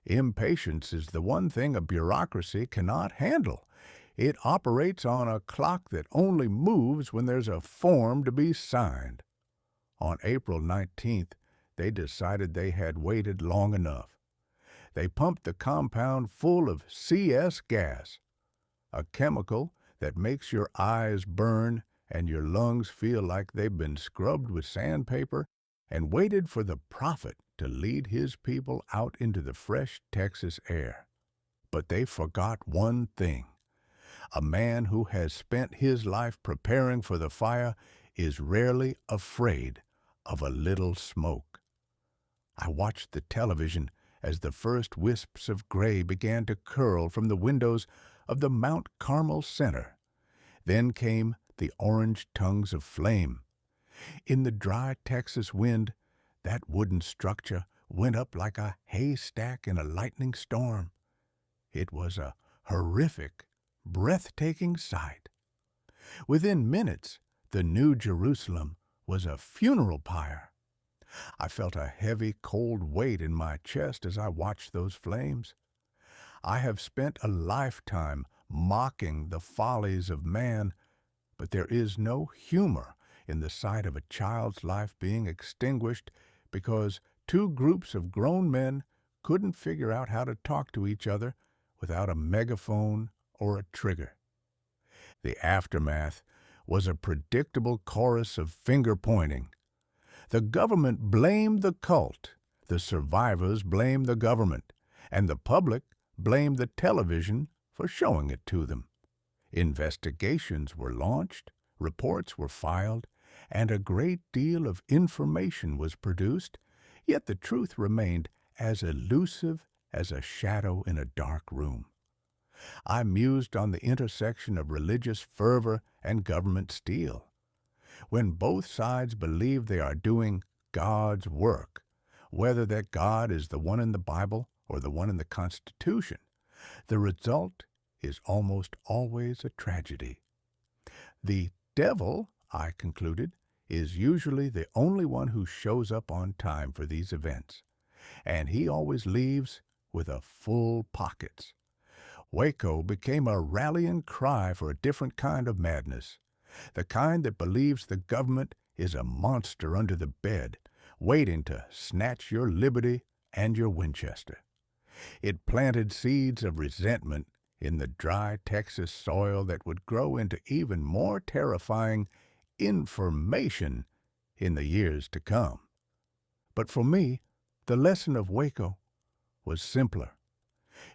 Impatience is the one thing a bureaucracy cannot handle. It operates on a clock that only moves when there's a form to be signed. On April 19th, they decided they had waited long enough. They pumped the compound full of CS gas, a chemical that makes your eyes burn and your lungs feel like they've been scrubbed with sandpaper, and waited for the prophet to lead his people out into the fresh Texas air. But they forgot one thing. A man who has spent his life preparing for the fire is rarely afraid of a little smoke. I watched the television as the first wisps of gray began to curl from the windows of the Mount Carmel Center. Then came the orange tongues of flame. In the dry Texas wind, that wooden structure went up like a haystack in a lightning storm. It was a horrific, breathtaking sight. Within minutes, the New Jerusalem was a funeral pyre. I felt a heavy, cold weight in my chest as I watched those flames. I have spent a lifetime mocking the follies of man, but there is no humor in the sight of a child's life being extinguished because two groups of grown men couldn't figure out how to talk to each other without a megaphone or a trigger. The aftermath was a predictable chorus of finger-pointing. The government blamed the cult, the survivors blamed the government, and the public blamed the television for showing it to them. Investigations were launched, reports were filed, and a great deal of information was produced, yet the truth remained as elusive as a shadow in a dark room. I mused on the intersection of religious fervor and government steel. When both sides believe they are doing God's work, whether that God is the one in the Bible or the one in the Constitution, the result is almost always a tragedy. The devil, I concluded, is usually the only one who shows up on time for these events, and he always leaves with a full pockets. Waco became a rallying cry for a different kind of madness, the kind that believes the government is a monster under the bed, waiting to snatch your liberty and your Winchester. It planted seeds of resentment in the dry Texas soil that would grow into even more terrifying information in the years to come. But for me, the lesson of Waco was simpler.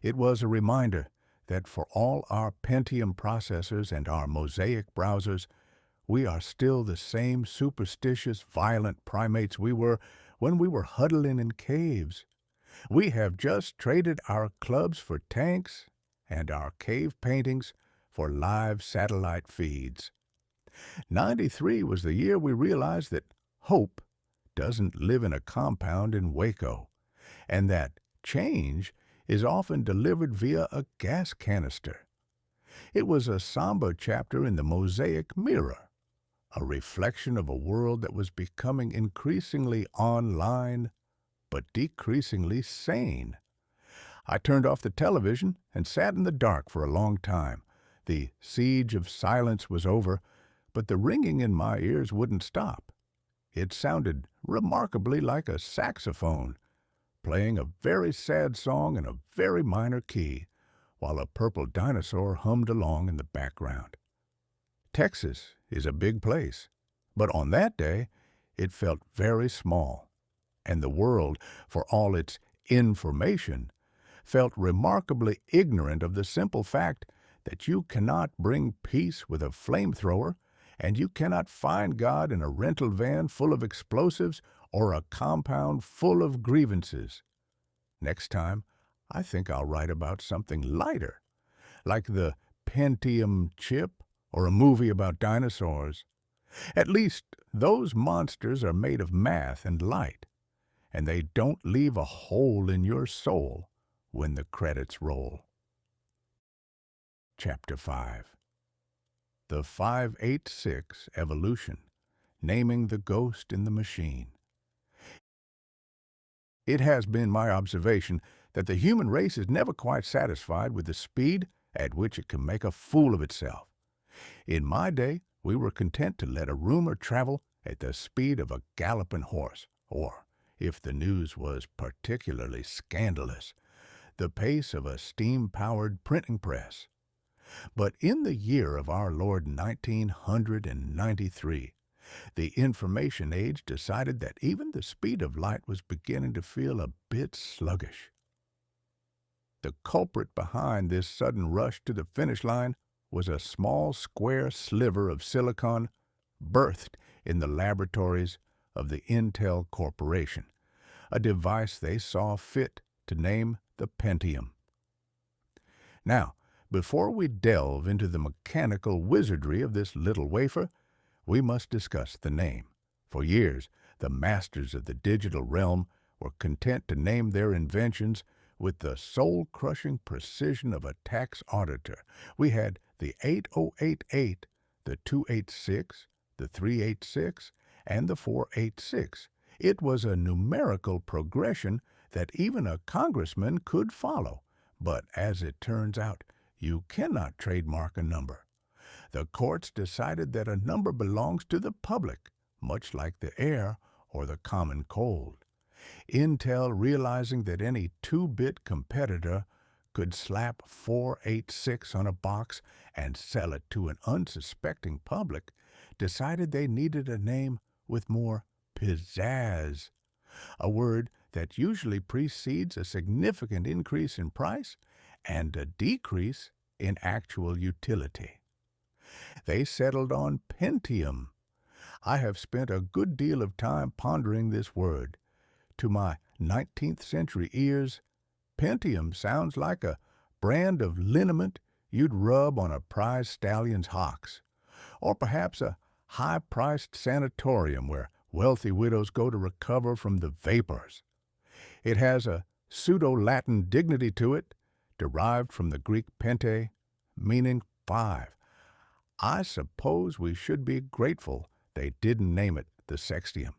It was a reminder that for all our Pentium processors and our Mosaic browsers, we are still the same superstitious, violent primates we were when we were huddling in caves. We have just traded our clubs for tanks and our cave paintings for live satellite feeds. 93 was the year we realized that hope doesn't live in a compound in Waco, and that change is often delivered via a gas canister. It was a somber chapter in the Mosaic mirror, a reflection of a world that was becoming increasingly online, but decreasingly sane. I turned off the television and sat in the dark for a long time. The siege of silence was over, but the ringing in my ears wouldn't stop. It sounded remarkably like a saxophone, playing a very sad song in a very minor key, while a purple dinosaur hummed along in the background. Texas is a big place, but on that day it felt very small, and the world, for all its information, felt remarkably ignorant of the simple fact that you cannot bring peace with a flamethrower, and you cannot find God in a rental van full of explosives or a compound full of grievances. Next time, I think I'll write about something lighter, like the Pentium chip or a movie about dinosaurs. At least those monsters are made of math and light, and they don't leave a hole in your soul when the credits roll. Chapter 5. The 586 Evolution, Naming the Ghost in the Machine. It has been my observation that the human race is never quite satisfied with the speed at which it can make a fool of itself. In my day, we were content to let a rumor travel at the speed of a galloping horse, or, if the news was particularly scandalous, the pace of a steam-powered printing press. But in the year of our Lord 1993, the information age decided that even the speed of light was beginning to feel a bit sluggish. The culprit behind this sudden rush to the finish line was a small square sliver of silicon birthed in the laboratories of the Intel Corporation, a device they saw fit to name the Pentium. Now, before we delve into the mechanical wizardry of this little wafer, we must discuss the name. For years, the masters of the digital realm were content to name their inventions with the soul-crushing precision of a tax auditor. We had the 8088, the 286, the 386, and the 486, It was a numerical progression that even a congressman could follow, but as it turns out, you cannot trademark a number. The courts decided that a number belongs to the public, much like the air or the common cold. Intel, realizing that any 2-bit competitor could slap 486 on a box and sell it to an unsuspecting public, decided they needed a name with more pizzazz, a word that usually precedes a significant increase in price and a decrease in actual utility. They settled on Pentium. I have spent a good deal of time pondering this word. To my 19th century ears, Pentium sounds like a brand of liniment you'd rub on a prize stallion's hocks, or perhaps a high-priced sanatorium where wealthy widows go to recover from the vapors. It has a pseudo-Latin dignity to it, derived from the Greek pente, meaning 5. I suppose we should be grateful they didn't name it the sextium,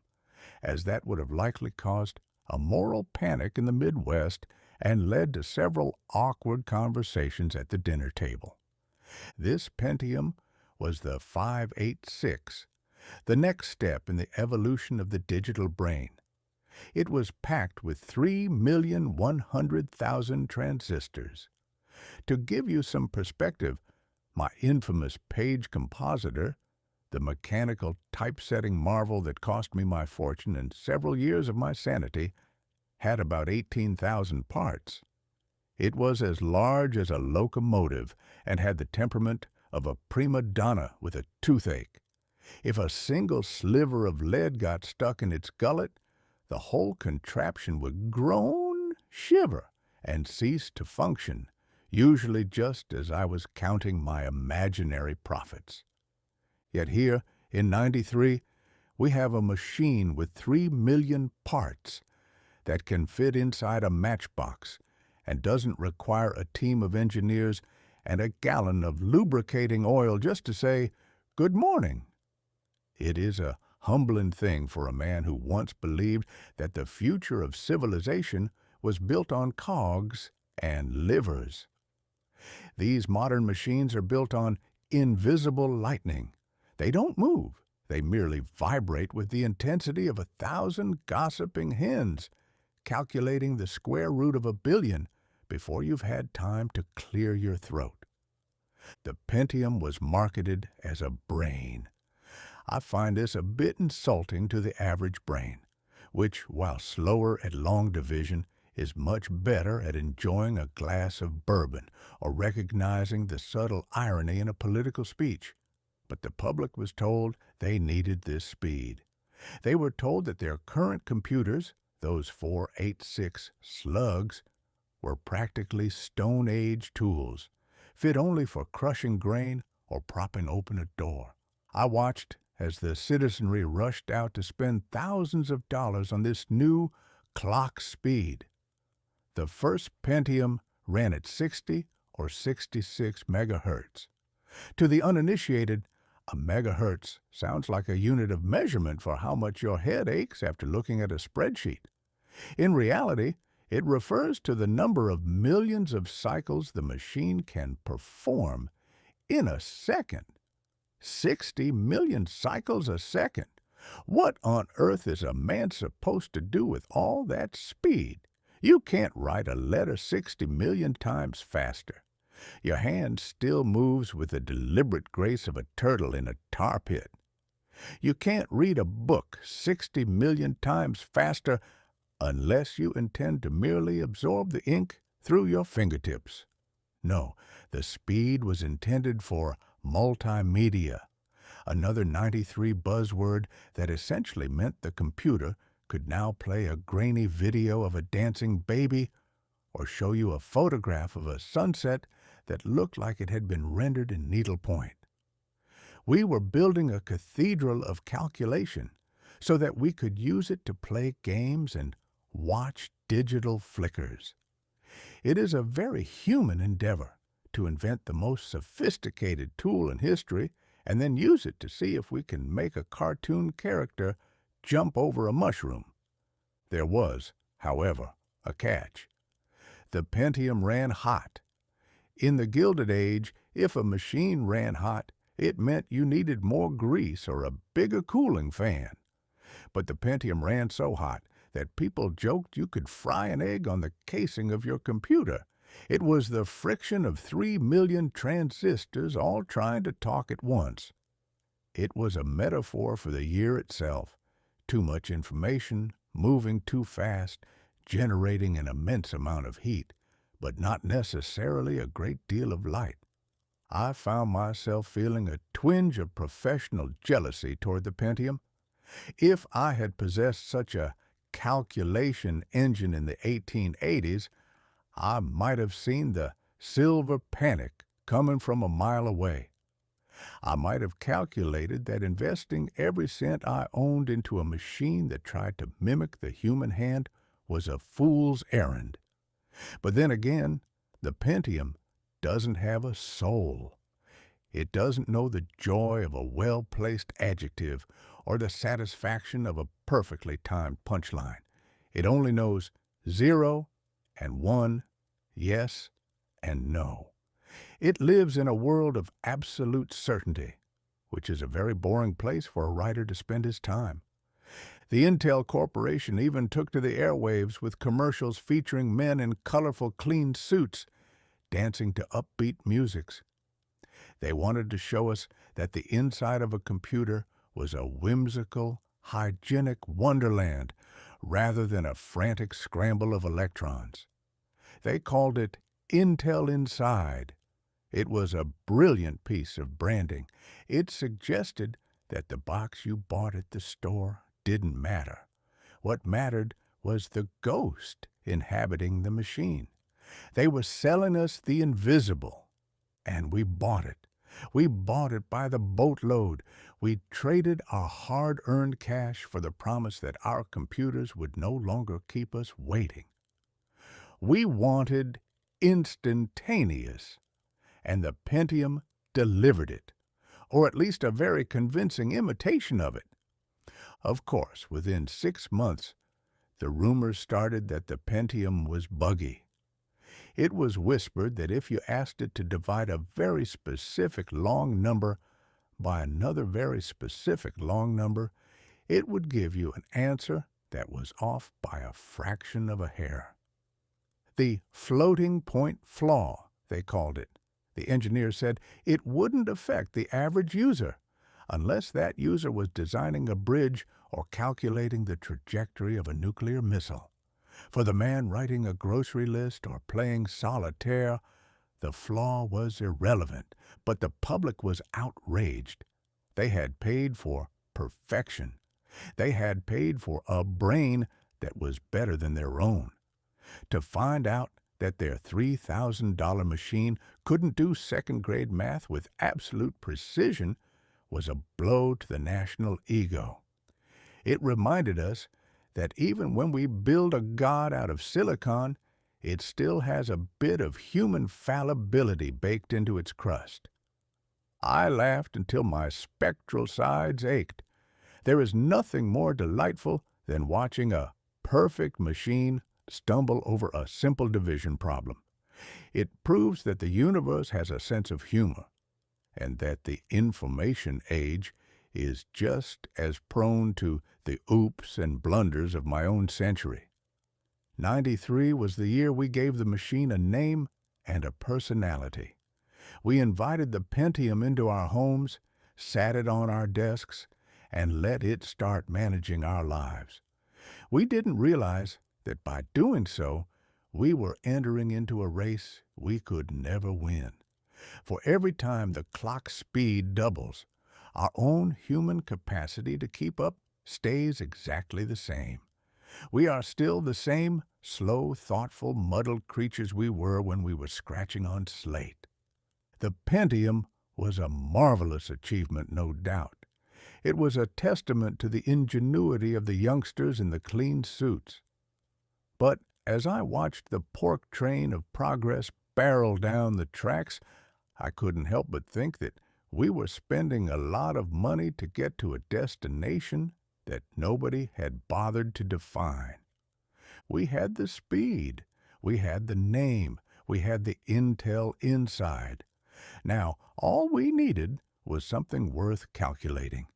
as that would have likely caused a moral panic in the Midwest and led to several awkward conversations at the dinner table. This Pentium was the 586, the next step in the evolution of the digital brain. It was packed with 3,100,000 transistors. To give you some perspective, my infamous page compositor, the mechanical typesetting marvel that cost me my fortune and several years of my sanity, had about 18,000 parts. It was as large as a locomotive and had the temperament of a prima donna with a toothache. If a single sliver of lead got stuck in its gullet, the whole contraption would groan, shiver, and cease to function, usually just as I was counting my imaginary profits. Yet here, in '93, we have a machine with 3 million parts that can fit inside a matchbox and doesn't require a team of engineers and a gallon of lubricating oil just to say, "Good morning." It is a humbling thing for a man who once believed that the future of civilization was built on cogs and livers. These modern machines are built on invisible lightning. They don't move. They merely vibrate with the intensity of 1,000 gossiping hens, calculating the square root of 1,000,000,000 before you've had time to clear your throat. The Pentium was marketed as a brain. I find this a bit insulting to the average brain, which, while slower at long division, is much better at enjoying a glass of bourbon or recognizing the subtle irony in a political speech. But the public was told they needed this speed. They were told that their current computers, those 486 slugs, were practically Stone Age tools, fit only for crushing grain or propping open a door. I watched as the citizenry rushed out to spend thousands of dollars on this new clock speed. The first Pentium ran at 60 or 66 megahertz. To the uninitiated, a megahertz sounds like a unit of measurement for how much your head aches after looking at a spreadsheet. In reality, it refers to the number of millions of cycles the machine can perform in a second. 60 million cycles a second. What on earth is a man supposed to do with all that speed? You can't write a letter 60 million times faster. Your hand still moves with the deliberate grace of a turtle in a tar pit. You can't read a book 60 million times faster unless you intend to merely absorb the ink through your fingertips. No, the speed was intended for multimedia, another '93 buzzword that essentially meant the computer could now play a grainy video of a dancing baby or show you a photograph of a sunset that looked like it had been rendered in needlepoint. We were building a cathedral of calculation so that we could use it to play games and watch digital flickers. It is a very human endeavor to invent the most sophisticated tool in history and then use it to see if we can make a cartoon character jump over a mushroom. There was, however, a catch. The Pentium ran hot. In the Gilded Age, if a machine ran hot, it meant you needed more grease or a bigger cooling fan. But the Pentium ran so hot that people joked you could fry an egg on the casing of your computer. It was the friction of 3 million transistors all trying to talk at once. It was a metaphor for the year itself. Too much information, moving too fast, generating an immense amount of heat, but not necessarily a great deal of light. I found myself feeling a twinge of professional jealousy toward the Pentium. If I had possessed such a calculation engine in the 1880s, I might have seen the silver panic coming from a mile away. I might have calculated that investing every cent I owned into a machine that tried to mimic the human hand was a fool's errand. But then again, the Pentium doesn't have a soul. It doesn't know the joy of a well-placed adjective or the satisfaction of a perfectly timed punchline. It only knows 0 and 1, yes and no. It lives in a world of absolute certainty, which is a very boring place for a writer to spend his time. The Intel Corporation even took to the airwaves with commercials featuring men in colorful, clean suits dancing to upbeat musics. They wanted to show us that the inside of a computer was a whimsical, hygienic wonderland rather than a frantic scramble of electrons. They called it Intel Inside. It was a brilliant piece of branding. It suggested that the box you bought at the store didn't matter. What mattered was the ghost inhabiting the machine. They were selling us the invisible, and we bought it. We bought it by the boatload. We traded our hard-earned cash for the promise that our computers would no longer keep us waiting. We wanted instantaneous, and the Pentium delivered it, or at least a very convincing imitation of it. Of course, within 6 months, the rumors started that the Pentium was buggy. It was whispered that if you asked it to divide a very specific long number by another very specific long number, it would give you an answer that was off by a fraction of a hair. The floating point flaw, they called it. The engineer said it wouldn't affect the average user unless that user was designing a bridge or calculating the trajectory of a nuclear missile. For the man writing a grocery list or playing solitaire, the flaw was irrelevant, but the public was outraged. They had paid for perfection. They had paid for a brain that was better than their own. To find out that their $3,000 machine couldn't do second-grade math with absolute precision was a blow to the national ego. It reminded us that even when we build a god out of silicon, it still has a bit of human fallibility baked into its crust. I laughed until my spectral sides ached. There is nothing more delightful than watching a perfect machine stumble over a simple division problem. It proves that the universe has a sense of humor, and that the information age is just as prone to the oops and blunders of my own century. 93 was the year we gave the machine a name and a personality. We invited the Pentium into our homes, sat it on our desks, and let it start managing our lives. We didn't realize that by doing so, we were entering into a race we could never win. For every time the clock speed doubles, our own human capacity to keep up stays exactly the same. We are still the same slow, thoughtful, muddled creatures we were when we were scratching on slate. The Pentium was a marvelous achievement, no doubt. It was a testament to the ingenuity of the youngsters in the clean suits. But as I watched the pork train of progress barrel down the tracks, I couldn't help but think that we were spending a lot of money to get to a destination that nobody had bothered to define. We had the speed, we had the name, we had the intel inside. Now, all we needed was something worth calculating.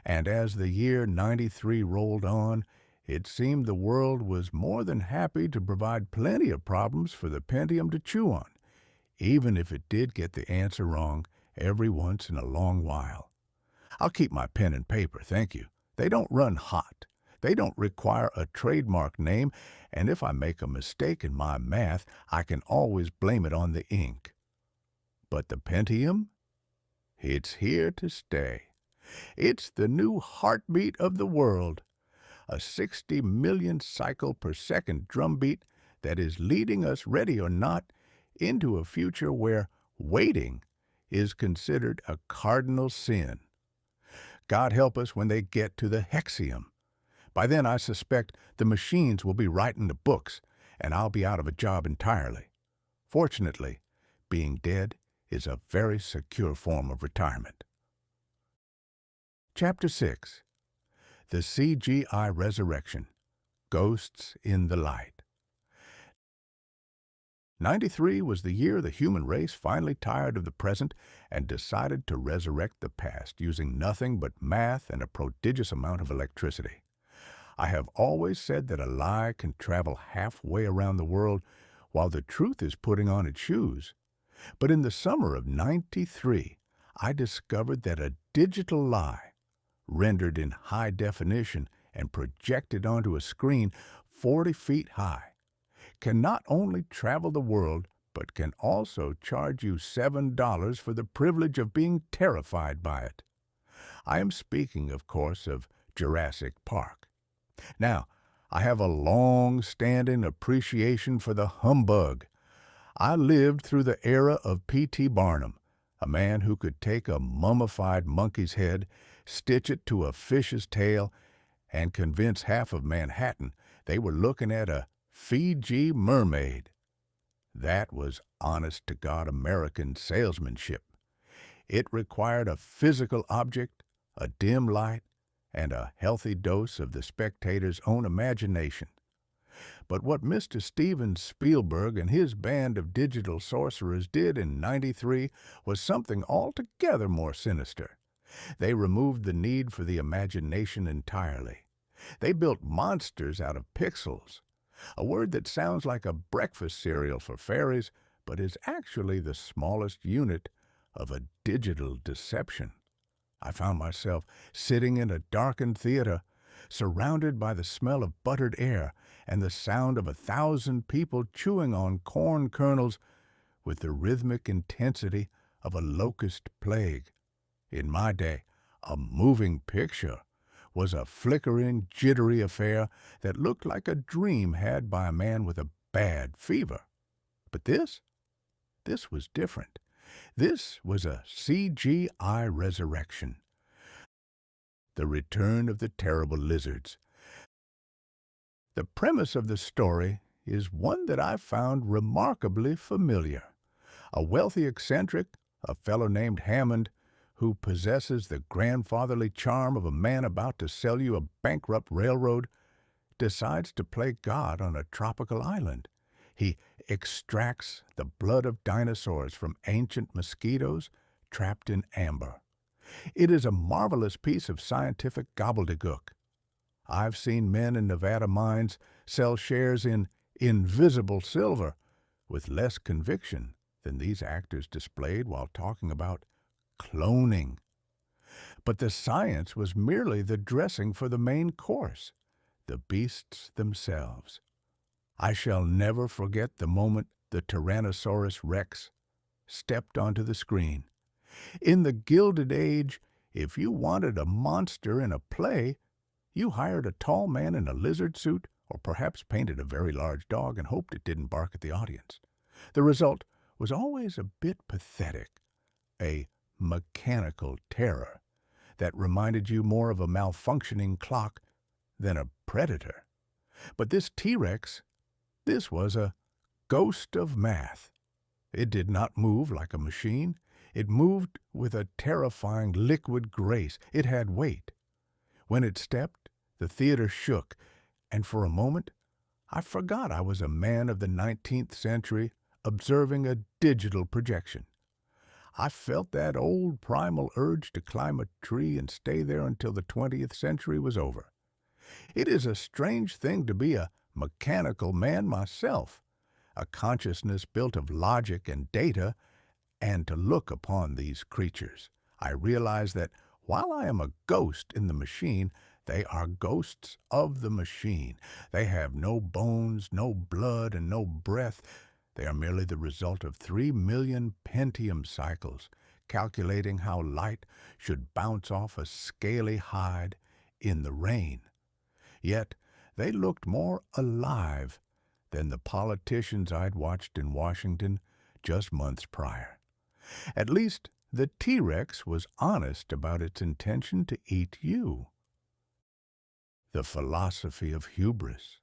And as the year 93 rolled on, it seemed the world was more than happy to provide plenty of problems for the Pentium to chew on, even if it did get the answer wrong every once in a long while. I'll keep my pen and paper, thank you. They don't run hot. They don't require a trademark name, and if I make a mistake in my math, I can always blame it on the ink. But the Pentium? It's here to stay. It's the new heartbeat of the world, a 60 million cycle per second drumbeat that is leading us, ready or not, into a future where waiting is considered a cardinal sin. God help us when they get to the hexium. By then, I suspect the machines will be writing the books, and I'll be out of a job entirely. Fortunately, being dead is a very secure form of retirement. Chapter 6. The CGI Resurrection. Ghosts in the Light. 93 was the year the human race finally tired of the present and decided to resurrect the past using nothing but math and a prodigious amount of electricity. I have always said that a lie can travel halfway around the world while the truth is putting on its shoes. But in the summer of 93, I discovered that a digital lie, rendered in high definition and projected onto a screen 40 feet high, can not only travel the world, but can also charge you $7 for the privilege of being terrified by it. I am speaking, of course, of Jurassic Park. Now, I have a long-standing appreciation for the humbug. I lived through the era of P.T. Barnum, a man who could take a mummified monkey's head, stitch it to a fish's tail, and convince half of Manhattan they were looking at a Fiji mermaid. That was honest-to-God American salesmanship. It required a physical object, a dim light, and a healthy dose of the spectator's own imagination. But what Mr. Steven Spielberg and his band of digital sorcerers did in 93 was something altogether more sinister. They removed the need for the imagination entirely. They built monsters out of pixels, a word that sounds like a breakfast cereal for fairies, but is actually the smallest unit of a digital deception. I found myself sitting in a darkened theater, surrounded by the smell of buttered air and the sound of 1,000 people chewing on corn kernels with the rhythmic intensity of a locust plague. In my day, a moving picture was a flickering, jittery affair that looked like a dream had by a man with a bad fever. But this was different. This was a CGI resurrection. The return of the terrible lizards. The premise of the story is one that I found remarkably familiar. A wealthy eccentric, a fellow named Hammond, who possesses the grandfatherly charm of a man about to sell you a bankrupt railroad, decides to play God on a tropical island. He extracts the blood of dinosaurs from ancient mosquitoes trapped in amber. It is a marvelous piece of scientific gobbledygook. I've seen men in Nevada mines sell shares in invisible silver with less conviction than these actors displayed while talking about cloning. But the science was merely the dressing for the main course, the beasts themselves. I shall never forget the moment the Tyrannosaurus Rex stepped onto the screen. In the Gilded Age, if you wanted a monster in a play, you hired a tall man in a lizard suit or perhaps painted a very large dog and hoped it didn't bark at the audience. The result was always a bit pathetic, a mechanical terror that reminded you more of a malfunctioning clock than a predator. But this T-Rex, this was a ghost of math. It did not move like a machine. It moved with a terrifying liquid grace. It had weight. When it stepped, the theater shook, and for a moment, I forgot I was a man of the 19th century observing a digital projection. I felt that old primal urge to climb a tree and stay there until the 20th century was over. It is a strange thing to be a mechanical man myself, a consciousness built of logic and data, and to look upon these creatures. I realize that while I am a ghost in the machine, they are ghosts of the machine. They have no bones, no blood, and no breath. They are merely the result of 3 million Pentium cycles, calculating how light should bounce off a scaly hide in the rain. Yet they looked more alive than the politicians I'd watched in Washington just months prior. At least the T-Rex was honest about its intention to eat you. The philosophy of hubris.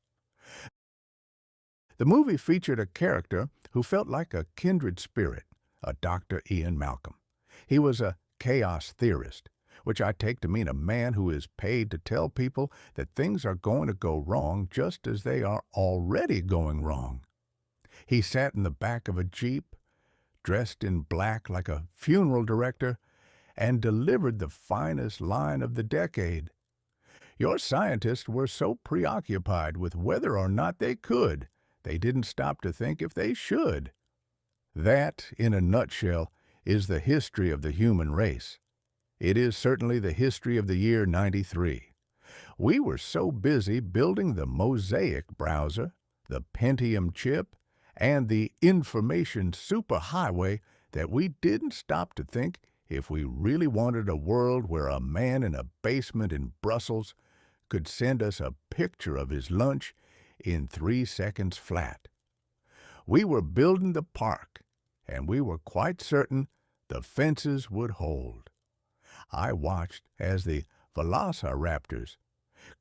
The movie featured a character who felt like a kindred spirit, a Dr. Ian Malcolm. He was a chaos theorist, which I take to mean a man who is paid to tell people that things are going to go wrong just as they are already going wrong. He sat in the back of a Jeep, dressed in black like a funeral director, and delivered the finest line of the decade. Your scientists were so preoccupied with whether or not they could, they didn't stop to think if they should. That, in a nutshell, is the history of the human race. It is certainly the history of the year 93. We were so busy building the Mosaic browser, the Pentium chip, and the information superhighway that we didn't stop to think if we really wanted a world where a man in a basement in Brussels could send us a picture of his lunch in 3 seconds flat. We were building the park, and we were quite certain the fences would hold. I watched as the velociraptors,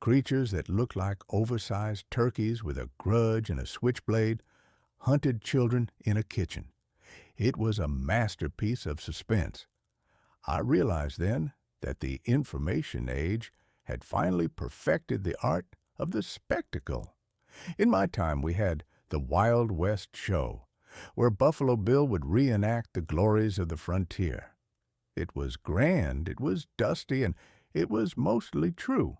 creatures that looked like oversized turkeys with a grudge and a switchblade, hunted children in a kitchen. It was a masterpiece of suspense. I realized then that the information age had finally perfected the art of the spectacle. In my time, we had the Wild West Show, where Buffalo Bill would reenact the glories of the frontier. It was grand, it was dusty, and it was mostly true.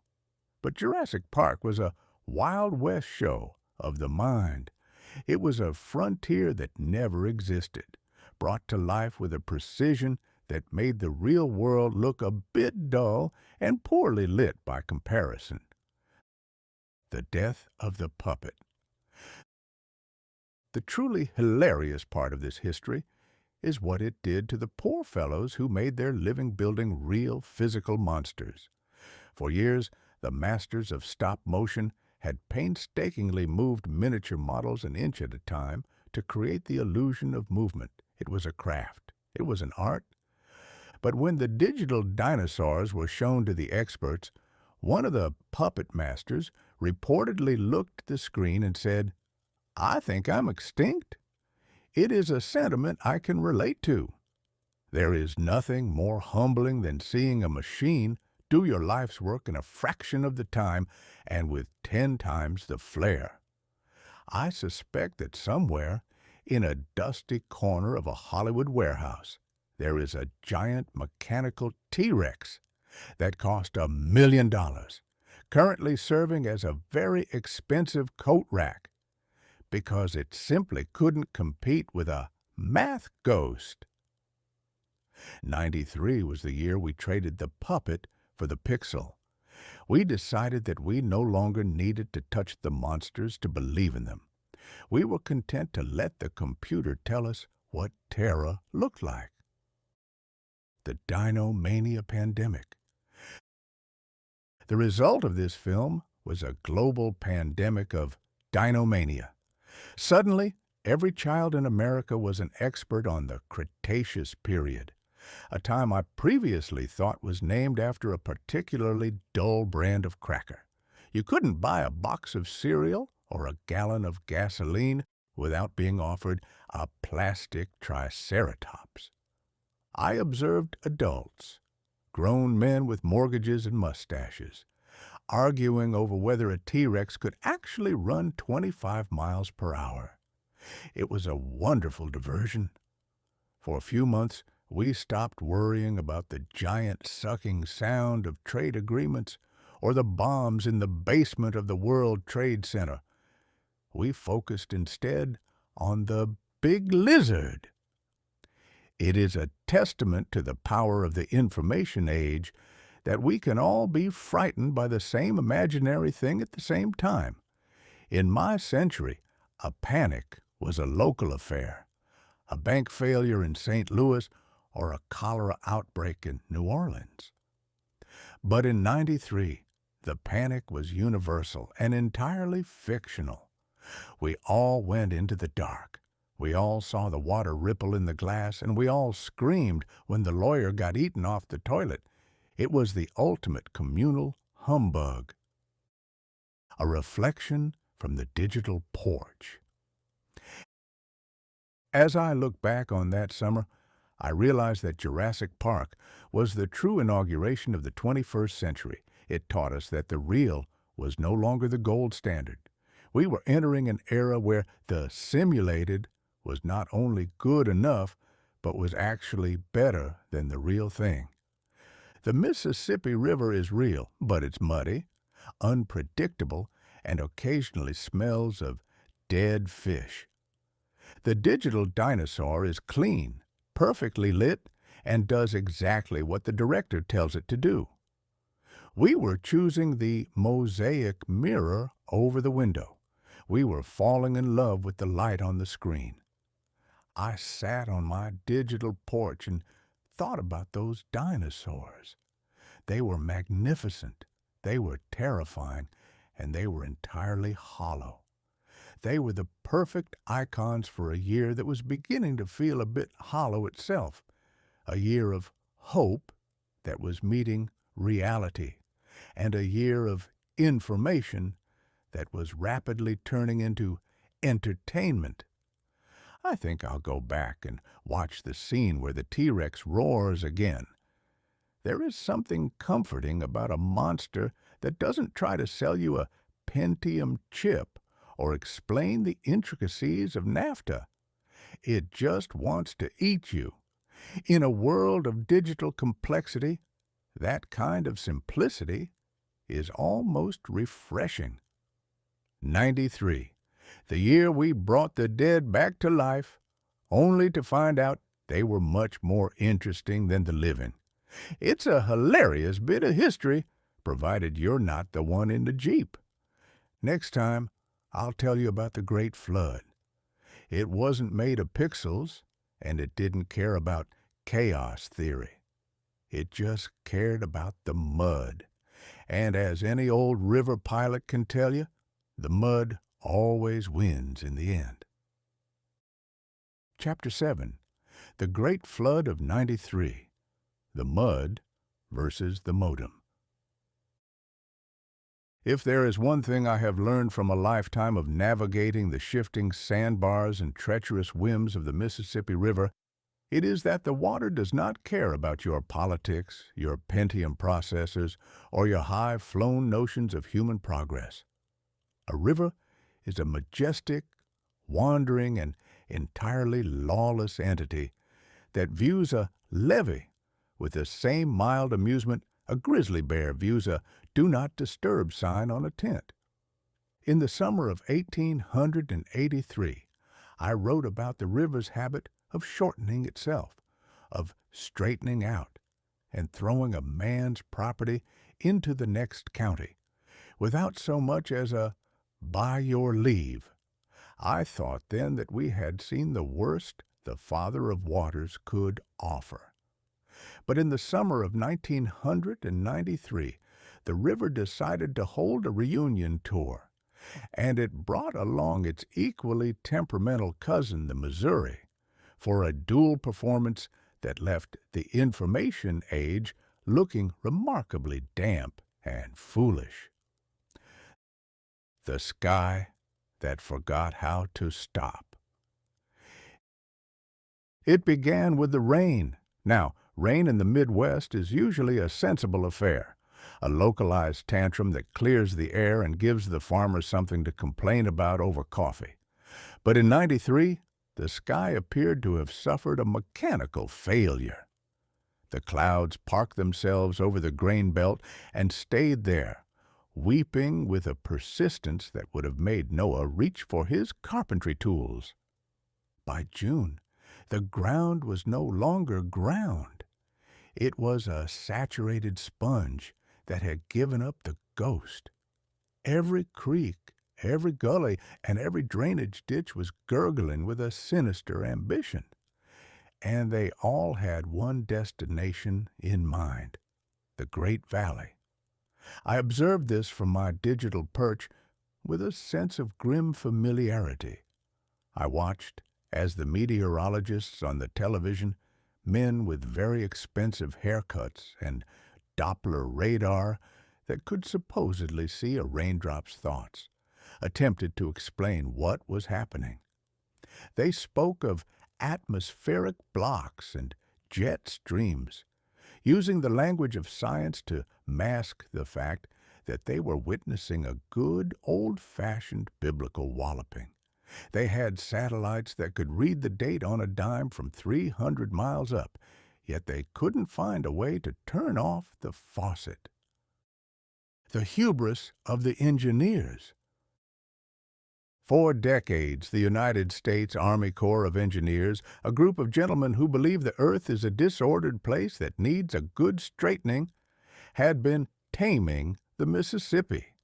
But Jurassic Park was a Wild West show of the mind. It was a frontier that never existed, brought to life with a precision that made the real world look a bit dull and poorly lit by comparison. The death of the puppet. The truly hilarious part of this history is what it did to the poor fellows who made their living building real physical monsters. For years, the masters of stop motion had painstakingly moved miniature models an inch at a time to create the illusion of movement. It was a craft. It was an art. But when the digital dinosaurs were shown to the experts, one of the puppet masters reportedly looked at the screen and said, "I think I'm extinct." It is a sentiment I can relate to. There is nothing more humbling than seeing a machine do your life's work in a fraction of the time and with 10 times the flair. I suspect that somewhere, in a dusty corner of a Hollywood warehouse, there is a giant mechanical T-Rex that cost $1 million, currently serving as a very expensive coat rack, because it simply couldn't compete with a math ghost. 93 was the year we traded the puppet for the pixel. We decided that we no longer needed to touch the monsters to believe in them. We were content to let the computer tell us what terror looked like. The Dinomania pandemic. The result of this film was a global pandemic of dinomania. Suddenly, every child in America was an expert on the Cretaceous period, a time I previously thought was named after a particularly dull brand of cracker. You couldn't buy a box of cereal or a gallon of gasoline without being offered a plastic triceratops. I observed adults, grown men with mortgages and mustaches, arguing over whether a T-Rex could actually run 25 miles per hour. It was a wonderful diversion. For a few months, we stopped worrying about the giant sucking sound of trade agreements or the bombs in the basement of the World Trade Center. We focused instead on the big lizard. It is a testament to the power of the information age that we can all be frightened by the same imaginary thing at the same time. In my century, a panic was a local affair, a bank failure in St. Louis or a cholera outbreak in New Orleans. But in '93, the panic was universal and entirely fictional. We all went into the dark. We all saw the water ripple in the glass, and we all screamed when the lawyer got eaten off the toilet. It was the ultimate communal humbug. A reflection from the digital porch. As I look back on that summer, I realized that Jurassic Park was the true inauguration of the 21st century. It taught us that the real was no longer the gold standard. We were entering an era where the simulated was not only good enough, but was actually better than the real thing. The Mississippi River is real, but it's muddy, unpredictable, and occasionally smells of dead fish. The digital dinosaur is clean, perfectly lit, and does exactly what the director tells it to do. We were choosing the Mosaic mirror over the window. We were falling in love with the light on the screen. I sat on my digital porch and thought about those dinosaurs. They were magnificent, they were terrifying, and they were entirely hollow. They were the perfect icons for a year that was beginning to feel a bit hollow itself, a year of hope that was meeting reality, and a year of information that was rapidly turning into entertainment. I think I'll go back and watch the scene where the T-Rex roars again. There is something comforting about a monster that doesn't try to sell you a Pentium chip or explain the intricacies of NAFTA. It just wants to eat you. In a world of digital complexity, that kind of simplicity is almost refreshing. 93. The year we brought the dead back to life, only to find out they were much more interesting than the living. It's a hilarious bit of history, provided you're not the one in the Jeep. Next time, I'll tell you about the Great Flood. It wasn't made of pixels, and it didn't care about chaos theory. It just cared about the mud. And as any old river pilot can tell you, the mud always wins in the end. Chapter 7. The Great Flood of '93. The Mud versus the Modem. If there is one thing I have learned from a lifetime of navigating the shifting sandbars and treacherous whims of the Mississippi River, it is that the water does not care about your politics, your Pentium processors, or your high-flown notions of human progress. A river is a majestic, wandering, and entirely lawless entity that views a levee with the same mild amusement a grizzly bear views a "Do Not Disturb" sign on a tent. In the summer of 1883, I wrote about the river's habit of shortening itself, of straightening out, and throwing a man's property into the next county, without so much as a "by your leave." I thought then that we had seen the worst the Father of Waters could offer. But in the summer of 1993, the river decided to hold a reunion tour, and it brought along its equally temperamental cousin, the Missouri, for a dual performance that left the information age looking remarkably damp and foolish. The sky that forgot how to stop. It began with the rain. Now, rain in the Midwest is usually a sensible affair. a localized tantrum that clears the air and gives the farmer something to complain about over coffee. But in '93, the sky appeared to have suffered a mechanical failure. The clouds parked themselves over the grain belt and stayed there, weeping with a persistence that would have made Noah reach for his carpentry tools. By June, the ground was no longer ground. It was a saturated sponge that had given up the ghost. Every creek, every gully, and every drainage ditch was gurgling with a sinister ambition. And they all had one destination in mind, the Great Valley. I observed this from my digital perch with a sense of grim familiarity. I watched as the meteorologists on the television, men with very expensive haircuts and Doppler radar that could supposedly see a raindrop's thoughts, attempted to explain what was happening. They spoke of atmospheric blocks and jet streams, using the language of science to mask the fact that they were witnessing a good, old-fashioned biblical walloping. They had satellites that could read the date on a dime from 300 miles up, yet they couldn't find a way to turn off the faucet. The hubris of the engineers. For decades, the United States Army Corps of Engineers, a group of gentlemen who believe the earth is a disordered place that needs a good straightening, had been taming the Mississippi.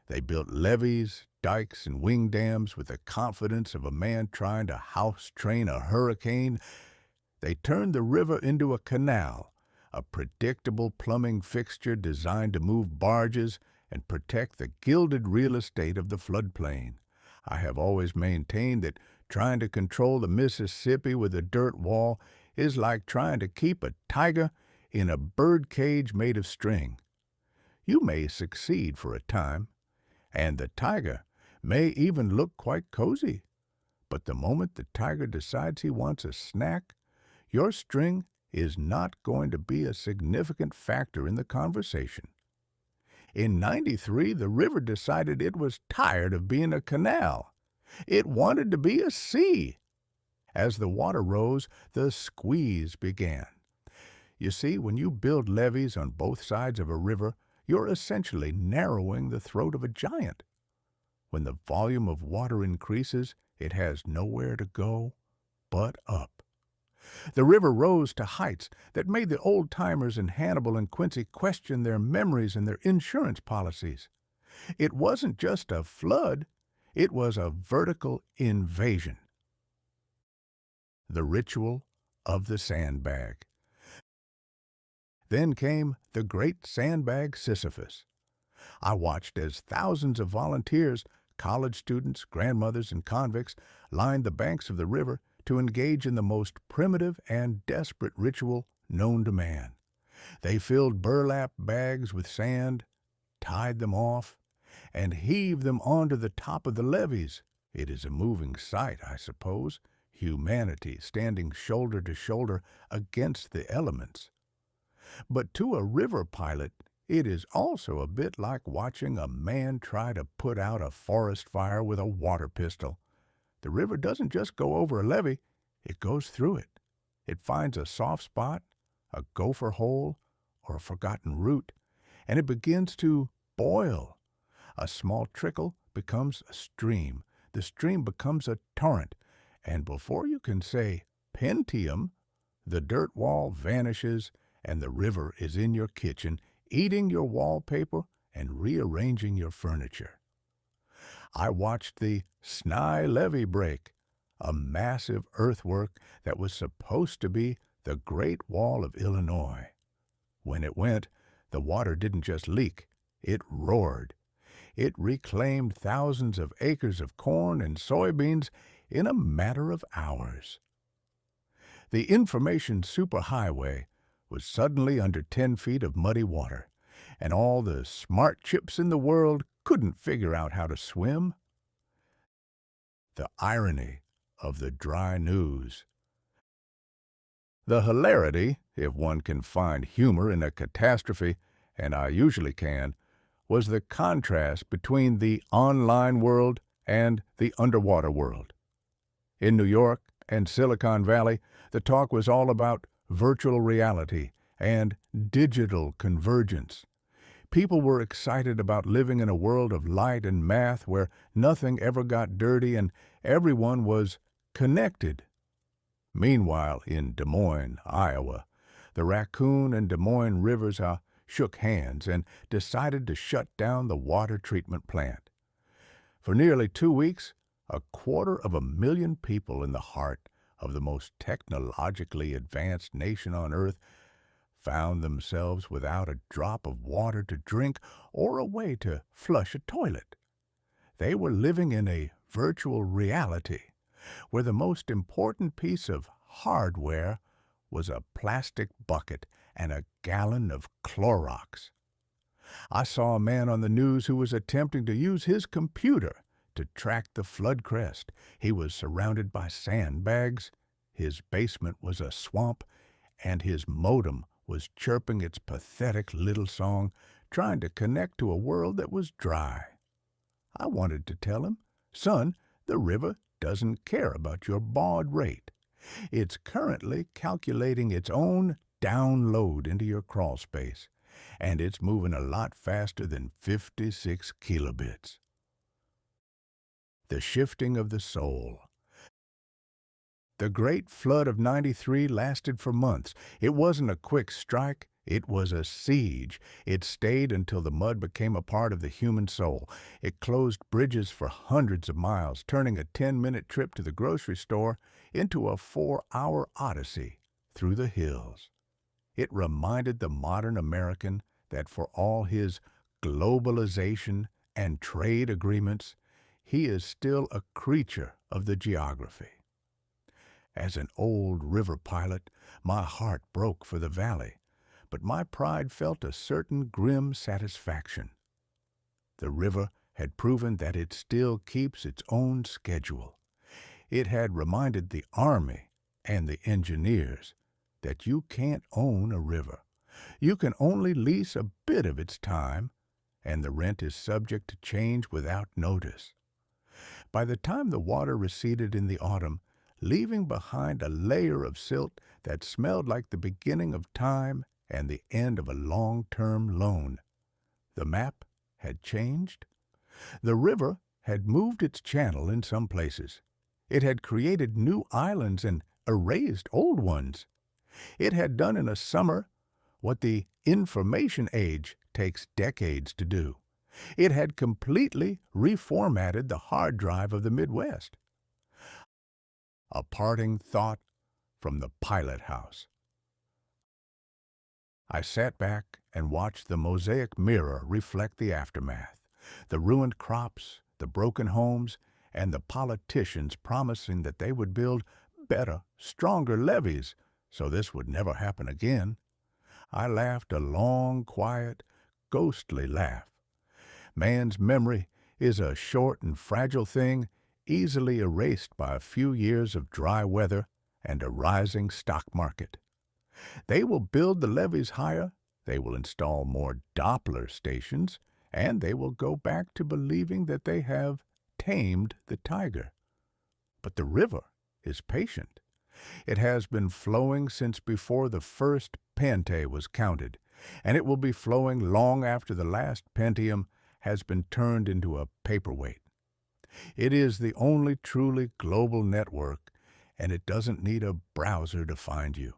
They built levees, dikes, and wing dams with the confidence of a man trying to house-train a hurricane. They turned the river into a canal, a predictable plumbing fixture designed to move barges and protect the gilded real estate of the floodplain. I have always maintained that trying to control the Mississippi with a dirt wall is like trying to keep a tiger in a bird cage made of string. You may succeed for a time, and the tiger may even look quite cozy. But the moment the tiger decides he wants a snack, your string is not going to be a significant factor in the conversation. In '93, the river decided it was tired of being a canal. It wanted to be a sea. As the water rose, the squeeze began. You see, when you build levees on both sides of a river, you're essentially narrowing the throat of a giant. When the volume of water increases, it has nowhere to go but up. The river rose to heights that made the old-timers in Hannibal and Quincy question their memories and their insurance policies. It wasn't just a flood, it was a vertical invasion. The ritual of the sandbag. Then came the great sandbag Sisyphus. I watched as thousands of volunteers, college students, grandmothers, and convicts lined the banks of the river to engage in the most primitive and desperate ritual known to man. They filled burlap bags with sand, tied them off, and heaved them onto the top of the levees. It is a moving sight, I suppose, humanity standing shoulder to shoulder against the elements. But to a river pilot, it is also a bit like watching a man try to put out a forest fire with a water pistol. The river doesn't just go over a levee, it goes through it. It finds a soft spot, a gopher hole, or a forgotten root, and it begins to boil. A small trickle becomes a stream. The stream becomes a torrent, and before you can say Pentium, the dirt wall vanishes and the river is in your kitchen, eating your wallpaper and rearranging your furniture. I watched the Snai Levee break, a massive earthwork that was supposed to be the Great Wall of Illinois. When it went, the water didn't just leak, it roared. It reclaimed thousands of acres of corn and soybeans in a matter of hours. The information superhighway was suddenly under 10 feet of muddy water, and all the smart chips in the world couldn't figure out how to swim. The irony of the dry news. The hilarity, if one can find humor in a catastrophe, and I usually can, was the contrast between the online world and the underwater world. In New York and Silicon Valley, the talk was all about virtual reality and digital convergence. People were excited about living in a world of light and math where nothing ever got dirty and everyone was connected. Meanwhile, in Des Moines, Iowa, the Raccoon and Des Moines rivers shook hands and decided to shut down the water treatment plant. For nearly 2 weeks, 250,000 people in the heart of the most technologically advanced nation on earth found themselves without a drop of water to drink or a way to flush a toilet. They were living in a virtual reality where the most important piece of hardware was a plastic bucket and a gallon of Clorox. I saw a man on the news who was attempting to use his computer to track the flood crest. He was surrounded by sandbags, his basement was a swamp, and his modem was chirping its pathetic little song, trying to connect to a world that was dry. I wanted to tell him, "Son, the river doesn't care about your baud rate. It's currently calculating its own download into your crawl space, and it's moving a lot faster than 56 kilobits." The shifting of the soul. The Great Flood of '93 lasted for months. It wasn't a quick strike, it was a siege. It stayed until the mud became a part of the human soul. It closed bridges for hundreds of miles, turning a 10-minute trip to the grocery store into a 4-hour odyssey through the hills. It reminded the modern American that for all his globalization and trade agreements, he is still a creature of the geography. As an old river pilot, my heart broke for the valley, but my pride felt a certain grim satisfaction. The river had proven that it still keeps its own schedule. It had reminded the Army and the engineers that you can't own a river. You can only lease a bit of its time, and the rent is subject to change without notice. By the time the water receded in the autumn, leaving behind a layer of silt that smelled like the beginning of time and the end of a long-term loan, the map had changed. The river had moved its channel in some places. It had created new islands and erased old ones. It had done in a summer what the information age takes decades to do. It had completely reformatted the hard drive of the Midwest. A parting thought from the pilot house. I sat back and watched the Mosaic mirror reflect the aftermath, the ruined crops, the broken homes, and the politicians promising that they would build better, stronger levees so this would never happen again. I laughed a long, quiet, ghostly laugh. Man's memory is a short and fragile thing, easily erased by a few years of dry weather and a rising stock market. They will build the levees higher, they will install more Doppler stations, and they will go back to believing that they have tamed the tiger. But the river is patient. It has been flowing since before the first pente was counted, and it will be flowing long after the last pentium has been turned into a paperweight. It is the only truly global network, and it doesn't need a browser to find you.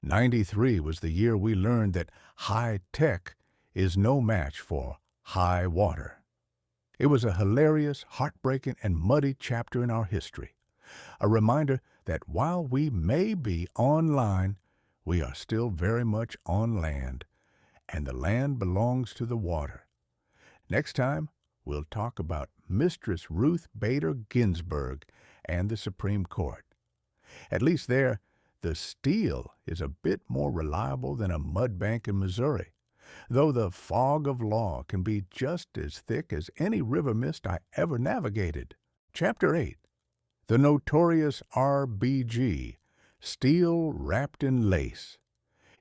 '93 was the year we learned that high tech is no match for high water. It was a hilarious, heartbreaking, and muddy chapter in our history. A reminder that while we may be online, we are still very much on land, and the land belongs to the water. Next time, we'll talk about Mistress Ruth Bader Ginsburg and the Supreme Court. At least there, the steel is a bit more reliable than a mud bank in Missouri, though the fog of law can be just as thick as any river mist I ever navigated. Chapter 8. The Notorious RBG, Steel Wrapped in Lace.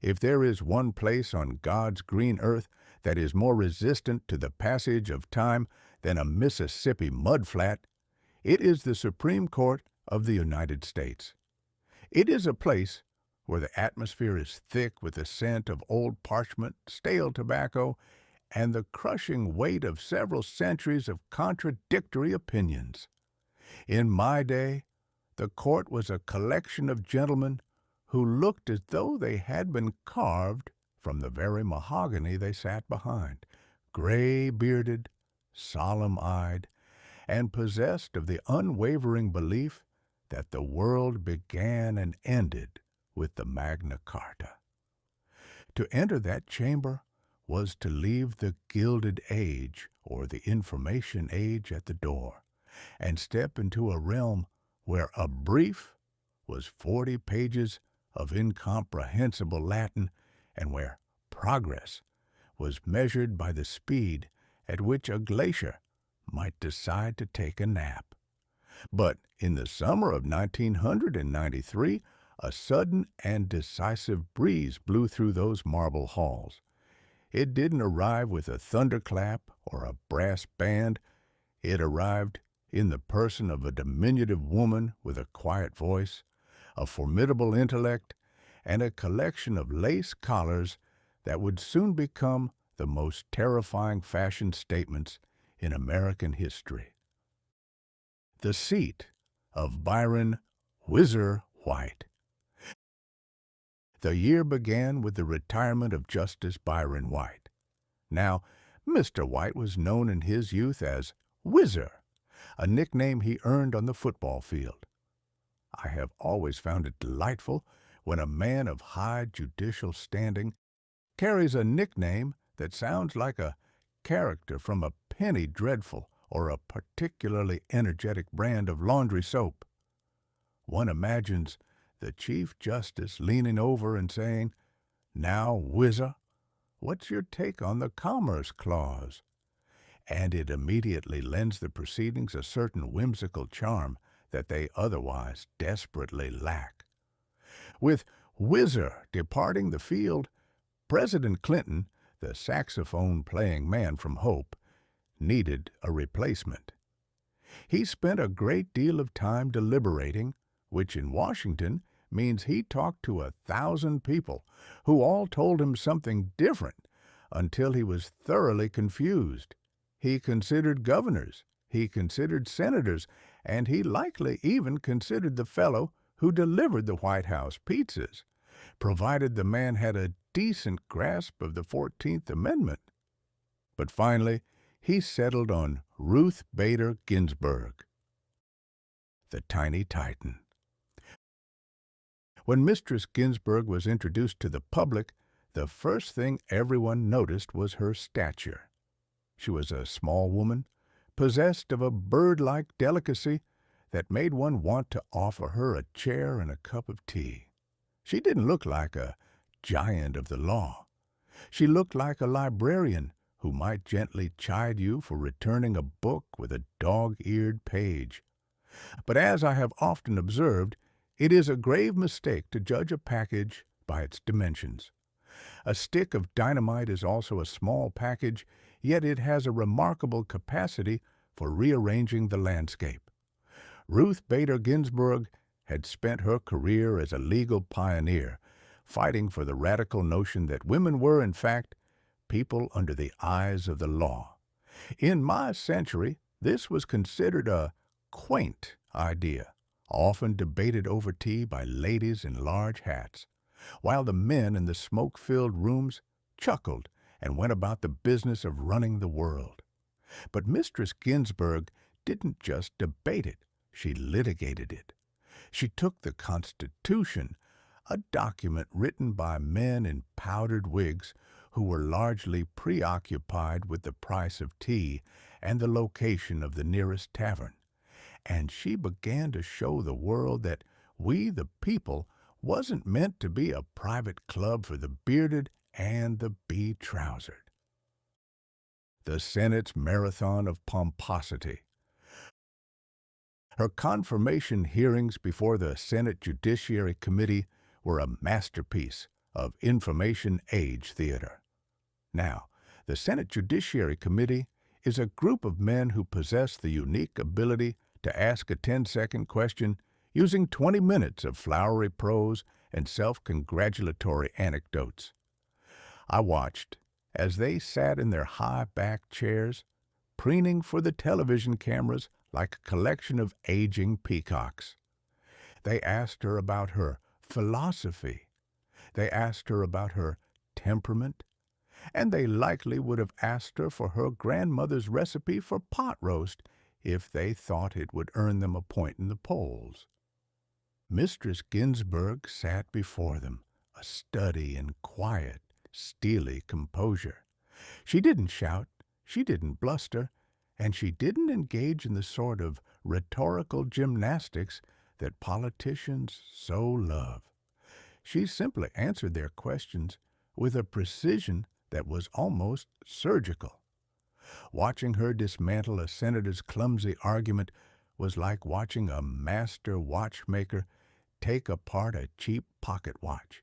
If there is one place on God's green earth that is more resistant to the passage of time than a Mississippi mudflat, it is the Supreme Court of the United States. It is a place where the atmosphere is thick with the scent of old parchment, stale tobacco, and the crushing weight of several centuries of contradictory opinions. In my day, the court was a collection of gentlemen who looked as though they had been carved from the very mahogany they sat behind, gray-bearded, solemn-eyed, and possessed of the unwavering belief that the world began and ended with the Magna Carta. To enter that chamber was to leave the Gilded Age or the Information Age at the door and step into a realm where a brief was 40 pages of incomprehensible Latin and where progress was measured by the speed at which a glacier might decide to take a nap. But in the summer of 1993, a sudden and decisive breeze blew through those marble halls. It didn't arrive with a thunderclap or a brass band. It arrived in the person of a diminutive woman with a quiet voice, a formidable intellect, and a collection of lace collars that would soon become the most terrifying fashion statements in American history. The seat of Byron Whizzer White. The year began with the retirement of Justice Byron White. Now, Mr. White was known in his youth as Whizzer, a nickname he earned on the football field. I have always found it delightful when a man of high judicial standing carries a nickname that sounds like a character from a penny dreadful or a particularly energetic brand of laundry soap. One imagines the Chief Justice leaning over and saying, "Now, Whizzer, what's your take on the Commerce Clause?" And it immediately lends the proceedings a certain whimsical charm that they otherwise desperately lack. With Whizzer departing the field, President Clinton, the saxophone-playing man from Hope, needed a replacement. He spent a great deal of time deliberating, which in Washington means he talked to 1,000 people who all told him something different until he was thoroughly confused. He considered governors, he considered senators, and he likely even considered the fellow who delivered the White House pizzas, provided the man had a decent grasp of the 14th Amendment. But finally, he settled on Ruth Bader Ginsburg, the tiny Titan. When Mistress Ginsburg was introduced to the public, the first thing everyone noticed was her stature. She was a small woman, possessed of a bird-like delicacy that made one want to offer her a chair and a cup of tea. She didn't look like a giant of the law. She looked like a librarian who might gently chide you for returning a book with a dog-eared page. But as I have often observed, it is a grave mistake to judge a package by its dimensions. A stick of dynamite is also a small package, yet it has a remarkable capacity for rearranging the landscape. Ruth Bader Ginsburg had spent her career as a legal pioneer, fighting for the radical notion that women were, in fact, people under the eyes of the law. In my century, this was considered a quaint idea, often debated over tea by ladies in large hats, while the men in the smoke-filled rooms chuckled and went about the business of running the world. But Mistress Ginsburg didn't just debate it, she litigated it. She took the Constitution, a document written by men in powdered wigs who were largely preoccupied with the price of tea and the location of the nearest tavern, and she began to show the world that we, the people, wasn't meant to be a private club for the bearded and the be-trousered. The Senate's marathon of pomposity. Her confirmation hearings before the Senate Judiciary Committee were a masterpiece of information age theater. Now, the Senate Judiciary Committee is a group of men who possess the unique ability to ask a 10-second question using 20 minutes of flowery prose and self-congratulatory anecdotes. I watched as they sat in their high-backed chairs, preening for the television cameras like a collection of aging peacocks. They asked her about her philosophy. They asked her about her temperament, and they likely would have asked her for her grandmother's recipe for pot roast if they thought it would earn them a point in the polls. Mistress Ginsburg sat before them, a study in quiet, steely composure. She didn't shout, she didn't bluster, and she didn't engage in the sort of rhetorical gymnastics that politicians so love. She simply answered their questions with a precision that was almost surgical. Watching her dismantle a senator's clumsy argument was like watching a master watchmaker take apart a cheap pocket watch.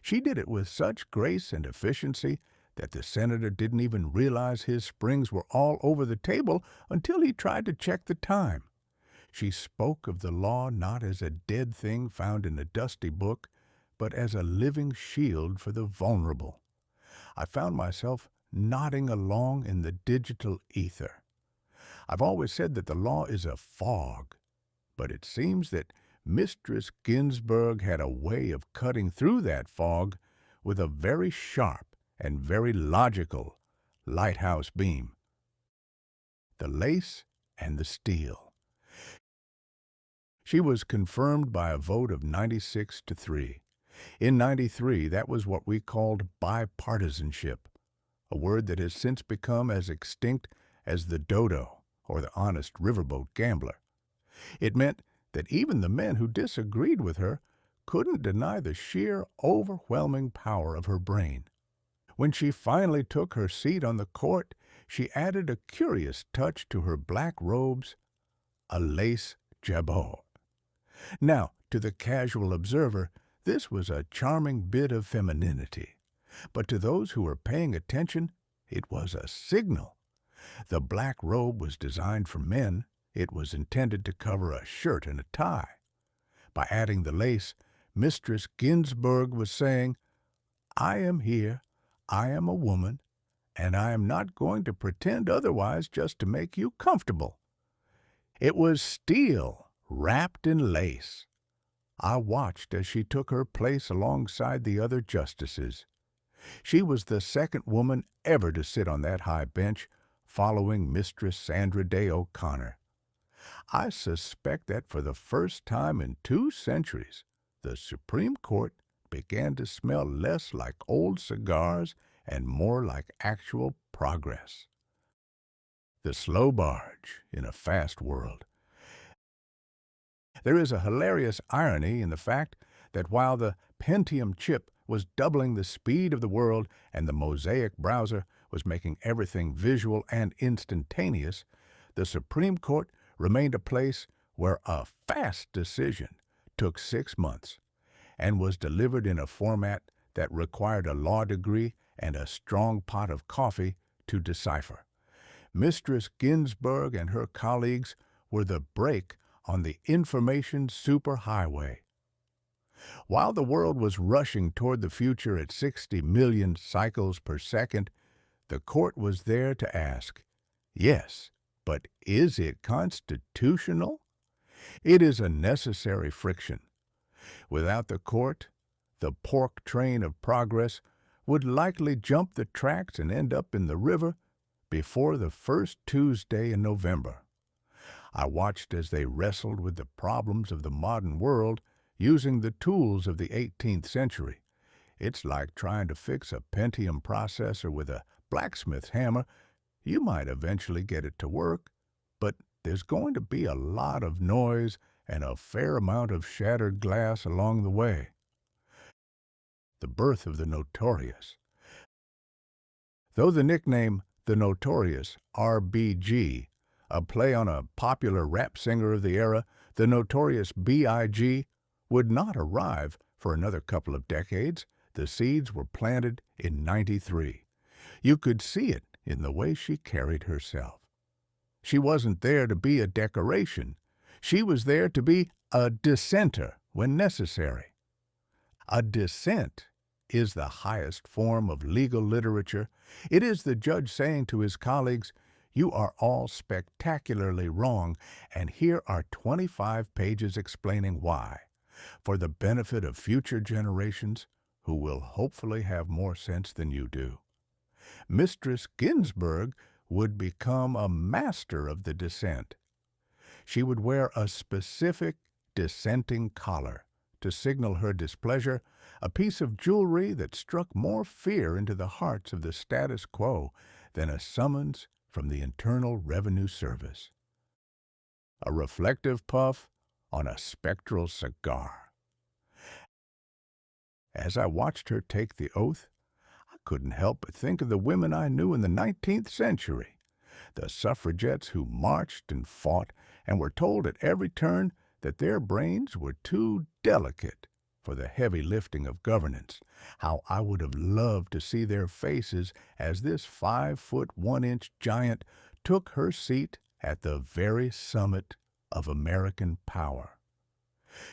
She did it with such grace and efficiency that the senator didn't even realize his springs were all over the table until he tried to check the time. She spoke of the law not as a dead thing found in a dusty book, but as a living shield for the vulnerable. I found myself nodding along in the digital ether. I've always said that the law is a fog, but it seems that Mistress Ginsburg had a way of cutting through that fog with a very sharp and very logical lighthouse beam. The lace and the steel. She was confirmed by a vote of 96-3. In 93, that was what we called bipartisanship, a word that has since become as extinct as the dodo or the honest riverboat gambler. It meant that even the men who disagreed with her couldn't deny the sheer, overwhelming power of her brain. When she finally took her seat on the court, she added a curious touch to her black robes, a lace jabot. Now, to the casual observer, this was a charming bit of femininity, but to those who were paying attention, it was a signal. The black robe was designed for men. It was intended to cover a shirt and a tie. By adding the lace, Mistress Ginsburg was saying, "I am here, I am a woman, and I am not going to pretend otherwise just to make you comfortable." It was steel wrapped in lace. I watched as she took her place alongside the other justices. She was the second woman ever to sit on that high bench, following Mistress Sandra Day O'Connor. I suspect that for the first time in 2 centuries, the Supreme Court began to smell less like old cigars and more like actual progress. The slow barge in a fast world. There is a hilarious irony in the fact that while the Pentium chip was doubling the speed of the world and the Mosaic browser was making everything visual and instantaneous, the Supreme Court remained a place where a fast decision took 6 months and was delivered in a format that required a law degree and a strong pot of coffee to decipher. Mistress Ginsburg and her colleagues were the brake on the information superhighway. While the world was rushing toward the future at 60 million cycles per second, the court was there to ask, yes, but is it constitutional? It is a necessary friction. Without the court, the pork train of progress would likely jump the tracks and end up in the river before the first Tuesday in November. I watched as they wrestled with the problems of the modern world using the tools of the 18th century. It's like trying to fix a Pentium processor with a blacksmith's hammer. You might eventually get it to work, but there's going to be a lot of noise and a fair amount of shattered glass along the way. The birth of the Notorious. Though the nickname The Notorious, RBG, a play on a popular rap singer of the era, the Notorious B.I.G., would not arrive for another couple of decades, The seeds were planted in '93. You could see it in the way she carried herself. She wasn't there to be a decoration. She was there to be a dissenter when necessary. A dissent is the highest form of legal literature. It is the judge saying to his colleagues, "You are all spectacularly wrong, and here are 25 pages explaining why, for the benefit of future generations who will hopefully have more sense than you do." Mistress Ginsburg would become a master of the dissent. She would wear a specific dissenting collar to signal her displeasure, a piece of jewelry that struck more fear into the hearts of the status quo than a summons from the Internal Revenue Service. A reflective puff on a spectral cigar. As I watched her take the oath, I couldn't help but think of the women I knew in the 19th century, the suffragettes who marched and fought and were told at every turn that their brains were too delicate for the heavy lifting of governance. How I would have loved to see their faces as this 5'1" giant took her seat at the very summit of American power.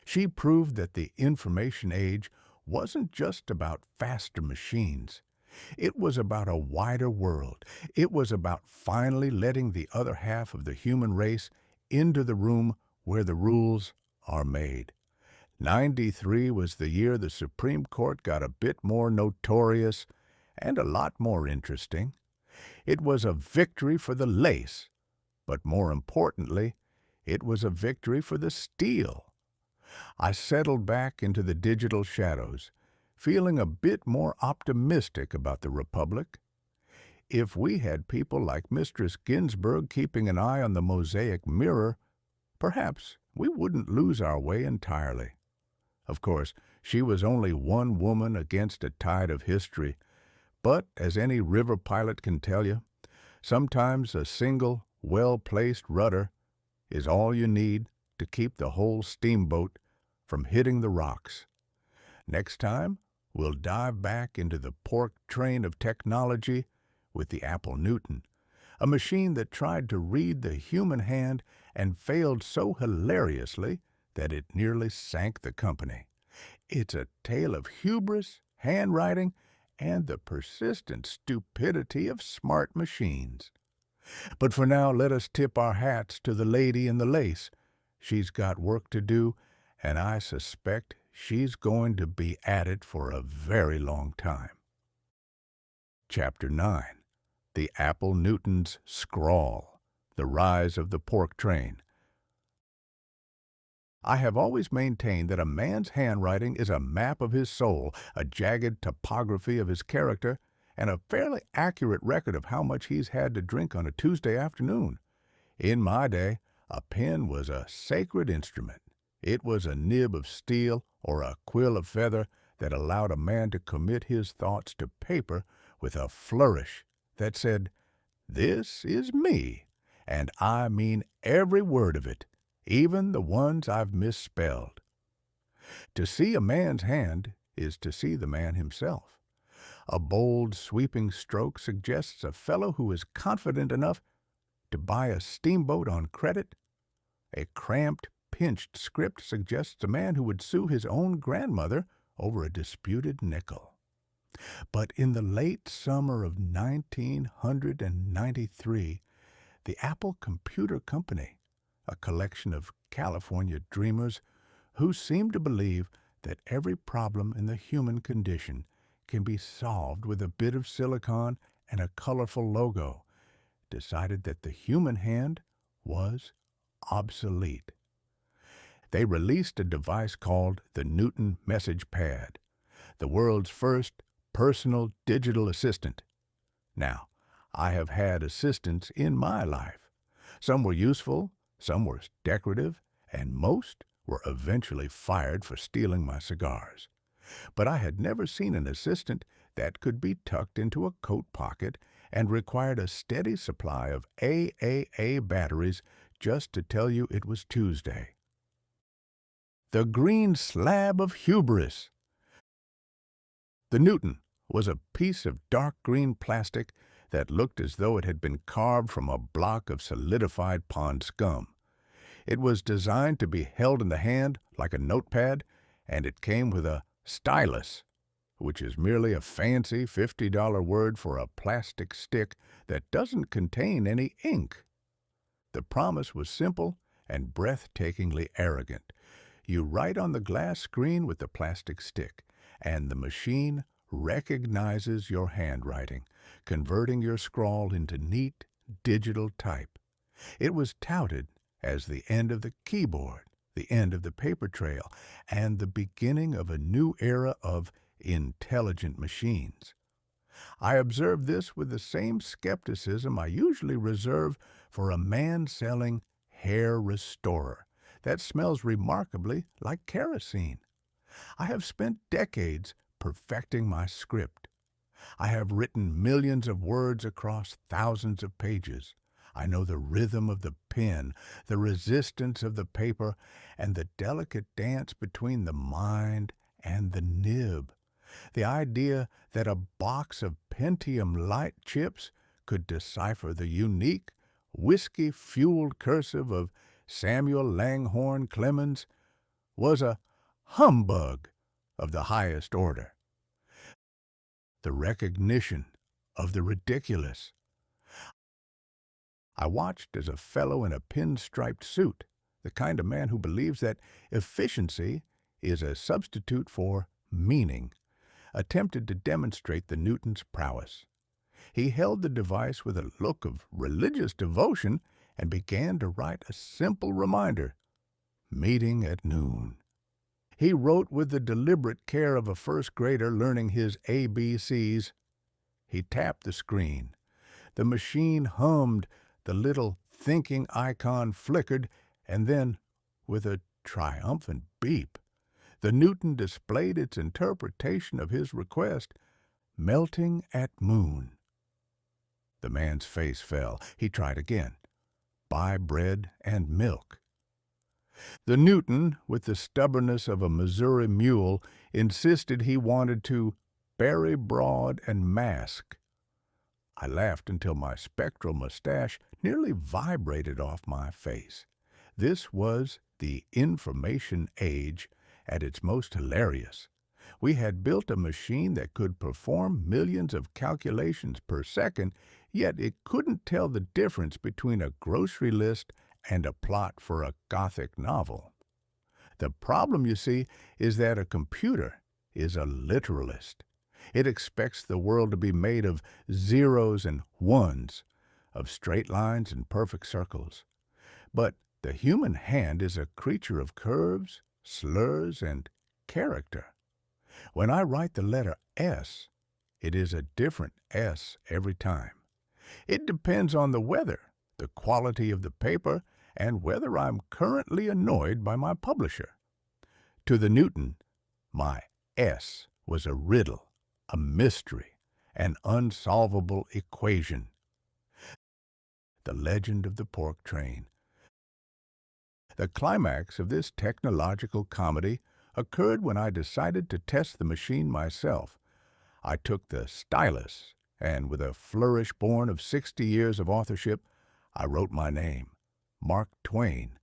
She proved that the information age wasn't just about faster machines. It was about a wider world. It was about finally letting the other half of the human race into the room where the rules are made. '93 was the year the Supreme Court got a bit more notorious and a lot more interesting. It was a victory for the lace, but more importantly, it was a victory for the steel. I settled back into the digital shadows, feeling a bit more optimistic about the Republic. If we had people like Mistress Ginsburg keeping an eye on the Mosaic mirror, perhaps we wouldn't lose our way entirely. Of course, she was only one woman against a tide of history, but as any river pilot can tell you, sometimes a single, well-placed rudder is all you need to keep the whole steamboat from hitting the rocks. Next time, we'll dive back into the pork train of technology with the Apple Newton, a machine that tried to read the human hand and failed so hilariously that it nearly sank the company. It's a tale of hubris, handwriting, and the persistent stupidity of smart machines. But for now, let us tip our hats to the lady in the lace. She's got work to do, and I suspect she's going to be at it for a very long time. Chapter 9. The Apple Newton's Scrawl, The Rise of the Pork Train. I have always maintained that a man's handwriting is a map of his soul, a jagged topography of his character, and a fairly accurate record of how much he's had to drink on a Tuesday afternoon. In my day, a pen was a sacred instrument. It was a nib of steel or a quill of feather that allowed a man to commit his thoughts to paper with a flourish that said, "This is me, and I mean every word of it, even the ones I've misspelled." To see a man's hand is to see the man himself. A bold, sweeping stroke suggests a fellow who is confident enough to buy a steamboat on credit. A cramped, pinched script suggests a man who would sue his own grandmother over a disputed nickel. But in the late summer of 1993, the Apple Computer Company, a collection of California dreamers who seem to believe that every problem in the human condition can be solved with a bit of silicon and a colorful logo, decided that the human hand was obsolete. They released a device called the Newton Message Pad, the world's first personal digital assistant. Now, I have had assistants in my life. Some were useful, some were decorative, and most were eventually fired for stealing my cigars. But I had never seen an assistant that could be tucked into a coat pocket and required a steady supply of AAA batteries just to tell you it was Tuesday. The green slab of hubris. The Newton was a piece of dark green plastic that looked as though it had been carved from a block of solidified pond scum. It was designed to be held in the hand like a notepad, and it came with a stylus, which is merely a fancy $50 word for a plastic stick that doesn't contain any ink. The promise was simple and breathtakingly arrogant. You write on the glass screen with the plastic stick, and the machine recognizes your handwriting, converting your scrawl into neat digital type. It was touted as the end of the keyboard, the end of the paper trail, and the beginning of a new era of intelligent machines. I observed this with the same skepticism I usually reserve for a man selling hair restorer that smells remarkably like kerosene. I have spent decades perfecting my script. I have written millions of words across thousands of pages. I know the rhythm of the pen, the resistance of the paper, and the delicate dance between the mind and the nib. The idea that a box of Pentium light chips could decipher the unique, whiskey-fueled cursive of Samuel Langhorne Clemens was a humbug of the highest order. The recognition of the ridiculous. I watched as a fellow in a pinstriped suit, the kind of man who believes that efficiency is a substitute for meaning, attempted to demonstrate the Newton's prowess. He held the device with a look of religious devotion and began to write a simple reminder, meeting at noon. He wrote with the deliberate care of a first grader learning his ABCs. He tapped the screen. The machine hummed, the little thinking icon flickered, and then, with a triumphant beep, the Newton displayed its interpretation of his request, melting at moon. The man's face fell. He tried again. Buy bread and milk. The Newton, with the stubbornness of a Missouri mule, insisted he wanted to bury broad and mask. I laughed until my spectral mustache nearly vibrated off my face. This was the information age at its most hilarious. We had built a machine that could perform millions of calculations per second, yet it couldn't tell the difference between a grocery list and a plot for a Gothic novel. The problem, you see, is that a computer is a literalist. It expects the world to be made of zeros and ones, of straight lines and perfect circles. But the human hand is a creature of curves, slurs, and character. When I write the letter S, it is a different S every time. It depends on the weather, the quality of the paper, and whether I'm currently annoyed by my publisher. To the Newton, my S was a riddle, a mystery, an unsolvable equation. The legend of the pork train. The climax of this technological comedy occurred when I decided to test the machine myself. I took the stylus, and with a flourish born of 60 years of authorship, I wrote my name, Mark Twain.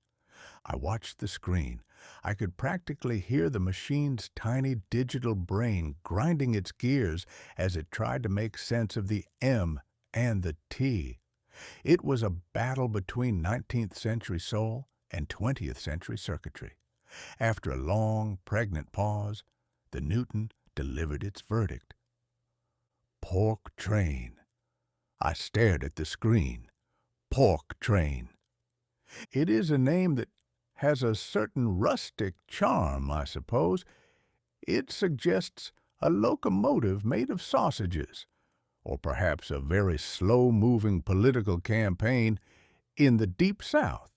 I watched the screen. I could practically hear the machine's tiny digital brain grinding its gears as it tried to make sense of the M and the T. It was a battle between 19th century soul and 20th century circuitry. After a long, pregnant pause, the Newton delivered its verdict. Pork train. I stared at the screen. Pork train. It is a name that has a certain rustic charm, I suppose. It suggests a locomotive made of sausages, or perhaps a very slow-moving political campaign in the Deep South.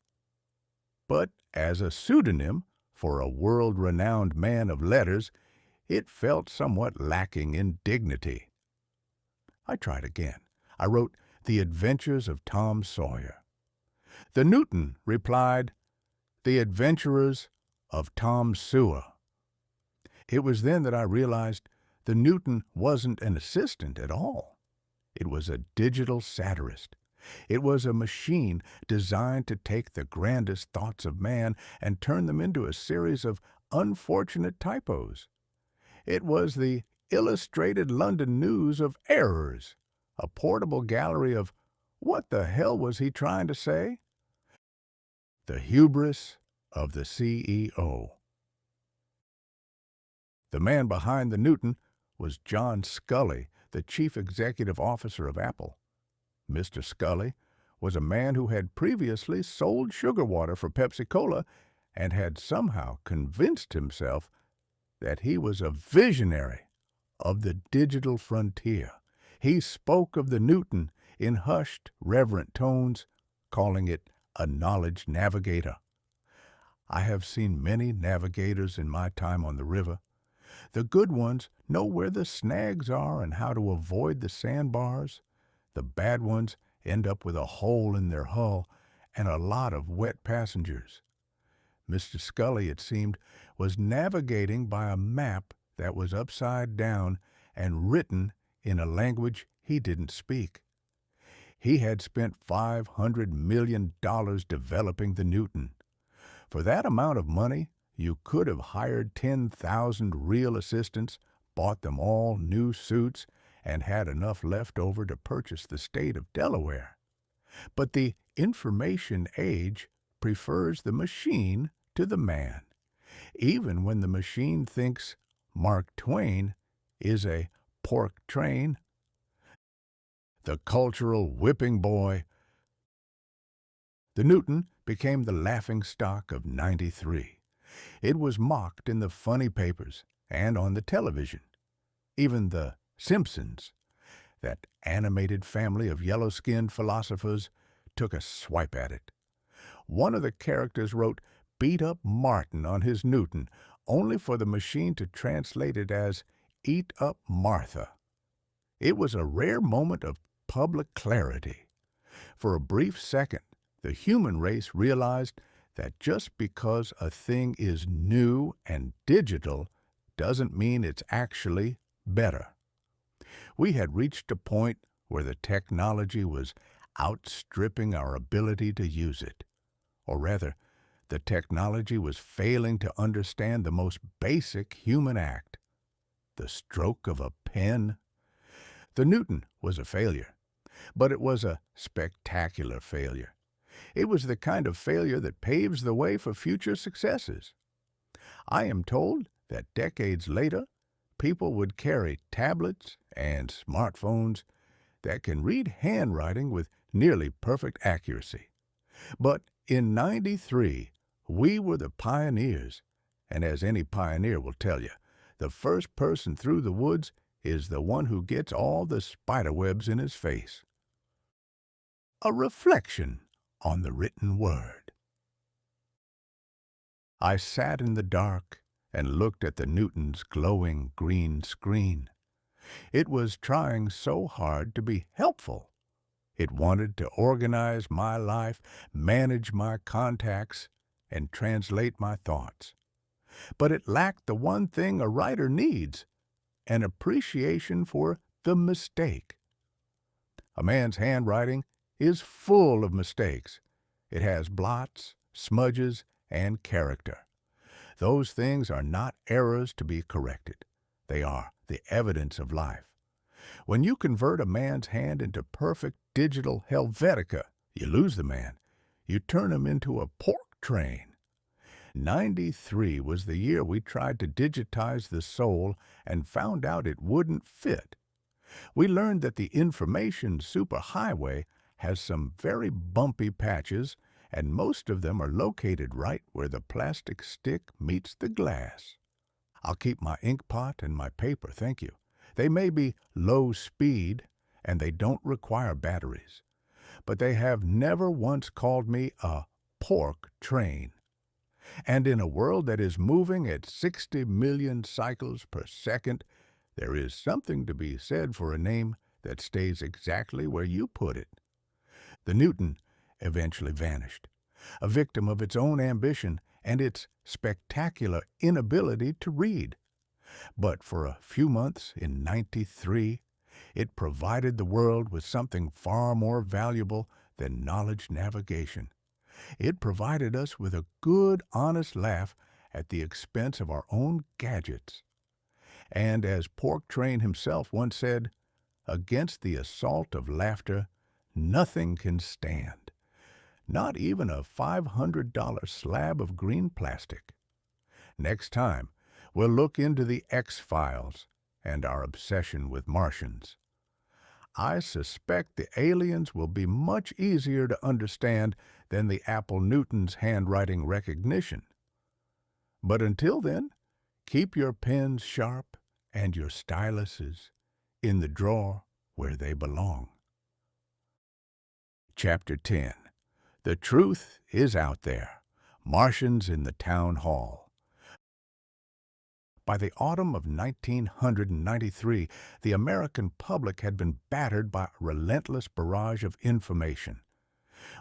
But as a pseudonym for a world-renowned man of letters, it felt somewhat lacking in dignity. I tried again. I wrote The Adventures of Tom Sawyer. The Newton replied, The Adventurers of Tom Sewer. It was then that I realized The Newton wasn't an assistant at all. It was a digital satirist. It was a machine designed to take the grandest thoughts of man and turn them into a series of unfortunate typos. It was the Illustrated London News of errors, a portable gallery of what the hell was he trying to say? The hubris of the CEO. The man behind the Newton was John Sculley, the chief executive officer of Apple. Mr. Sculley was a man who had previously sold sugar water for Pepsi-Cola and had somehow convinced himself that he was a visionary of the digital frontier. He spoke of the Newton in hushed, reverent tones, calling it a knowledge navigator. I have seen many navigators in my time on the river. The good ones know where the snags are and how to avoid the sandbars. The bad ones end up with a hole in their hull and a lot of wet passengers. Mr. Sculley, it seemed, was navigating by a map that was upside down and written in a language he didn't speak. He had spent $500 million developing the Newton. For that amount of money, you could have hired 10,000 real assistants, bought them all new suits, and had enough left over to purchase the state of Delaware. But the information age prefers the machine to the man, even when the machine thinks Mark Twain is a pork train. The cultural whipping boy. The Newton became the laughingstock of '93. It was mocked in the funny papers and on the television. Even the Simpsons, that animated family of yellow-skinned philosophers, took a swipe at it. One of the characters wrote, "Beat up Martin" on his Newton, only for the machine to translate it as "Eat up Martha." It was a rare moment of public clarity. For a brief second, the human race realized that just because a thing is new and digital doesn't mean it's actually better. We had reached a point where the technology was outstripping our ability to use it. Or rather, the technology was failing to understand the most basic human act, the stroke of a pen. The Newton was a failure, but it was a spectacular failure. It was the kind of failure that paves the way for future successes. I am told that decades later, people would carry tablets and smartphones that can read handwriting with nearly perfect accuracy. But in '93, we were the pioneers, and as any pioneer will tell you, the first person through the woods is the one who gets all the spiderwebs in his face. A reflection on the written word. I sat in the dark and looked at the Newton's glowing green screen. It was trying so hard to be helpful. It wanted to organize my life, manage my contacts, and translate my thoughts. But it lacked the one thing a writer needs, an appreciation for the mistake. A man's handwriting is full of mistakes. It has blots, smudges, and character. Those things are not errors to be corrected. They are the evidence of life. When you convert a man's hand into perfect digital Helvetica, you lose the man. You turn him into a pork train. '93 was the year we tried to digitize the soul and found out it wouldn't fit. We learned that the information superhighway has some very bumpy patches, and most of them are located right where the plastic stick meets the glass. I'll keep my ink pot and my paper, thank you. They may be low speed, and they don't require batteries, but they have never once called me a pork train. And in a world that is moving at 60 million cycles per second, there is something to be said for a name that stays exactly where you put it. The Newton eventually vanished, a victim of its own ambition and its spectacular inability to read. But for a few months in '93, it provided the world with something far more valuable than knowledge navigation. It provided us with a good, honest laugh at the expense of our own gadgets. And as TwAIn himself once said, against the assault of laughter, nothing can stand, not even a $500 slab of green plastic. Next time, we'll look into the X-Files and our obsession with Martians. I suspect the aliens will be much easier to understand than the Apple Newton's handwriting recognition. But until then, keep your pens sharp and your styluses in the drawer where they belong. Chapter 10. The Truth is Out There. Martians in the Town Hall. By the autumn of 1993, the American public had been battered by a relentless barrage of information.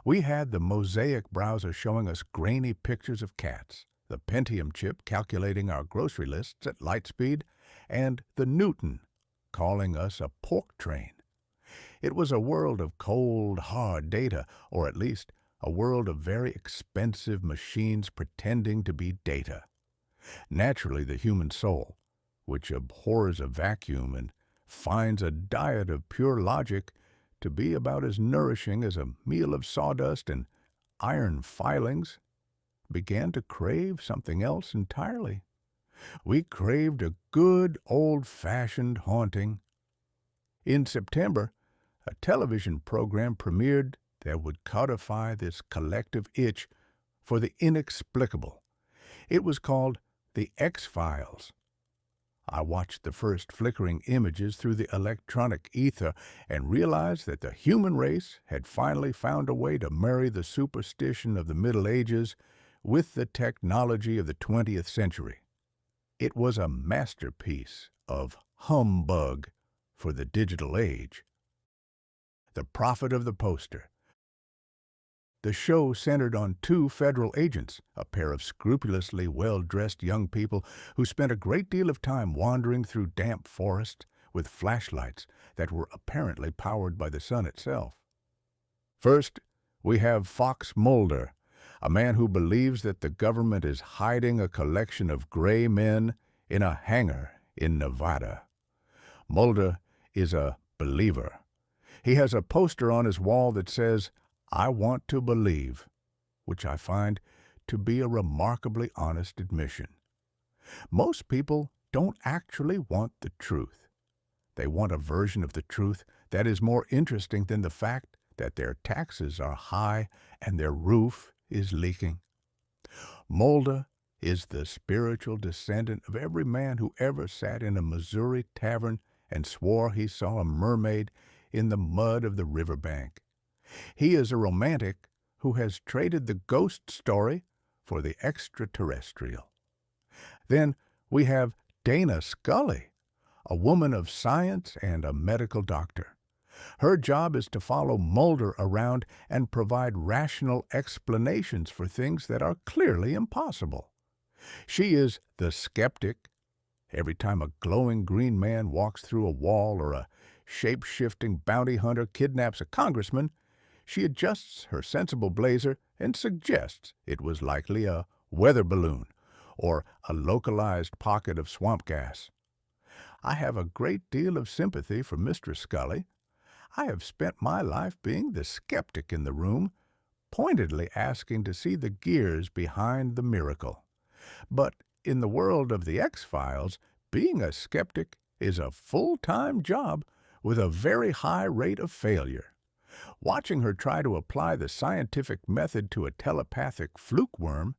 We had the Mosaic browser showing us grainy pictures of cats, the Pentium chip calculating our grocery lists at light speed, and the Newton calling us a pork train. It was a world of cold, hard data, or at least a world of very expensive machines pretending to be data. Naturally, the human soul, which abhors a vacuum and finds a diet of pure logic to be about as nourishing as a meal of sawdust and iron filings, began to crave something else entirely. We craved a good old-fashioned haunting. In September, a television program premiered that would codify this collective itch for the inexplicable. It was called The X-Files. I watched the first flickering images through the electronic ether and realized that the human race had finally found a way to marry the superstition of the Middle Ages with the technology of the 20th century. It was a masterpiece of humbug for the digital age. The prophet of the poster. The show centered on two federal agents, a pair of scrupulously well-dressed young people who spent a great deal of time wandering through damp forests with flashlights that were apparently powered by the sun itself. First, we have Fox Mulder, a man who believes that the government is hiding a collection of gray men in a hangar in Nevada. Mulder is a believer. He has a poster on his wall that says, "I want to believe," which I find to be a remarkably honest admission. Most people don't actually want the truth. They want a version of the truth that is more interesting than the fact that their taxes are high and their roof is leaking. Mulder is the spiritual descendant of every man who ever sat in a Missouri tavern and swore he saw a mermaid in the mud of the riverbank. He is a romantic who has traded the ghost story for the extraterrestrial. Then we have Dana Scully, a woman of science and a medical doctor. Her job is to follow Mulder around and provide rational explanations for things that are clearly impossible. She is the skeptic. Every time a glowing green man walks through a wall or a shape-shifting bounty hunter kidnaps a congressman, she adjusts her sensible blazer and suggests it was likely a weather balloon or a localized pocket of swamp gas. I have a great deal of sympathy for Mr. Scully. I have spent my life being the skeptic in the room, pointedly asking to see the gears behind the miracle. But in the world of the X-Files, being a skeptic is a full-time job with a very high rate of failure. Watching her try to apply the scientific method to a telepathic fluke worm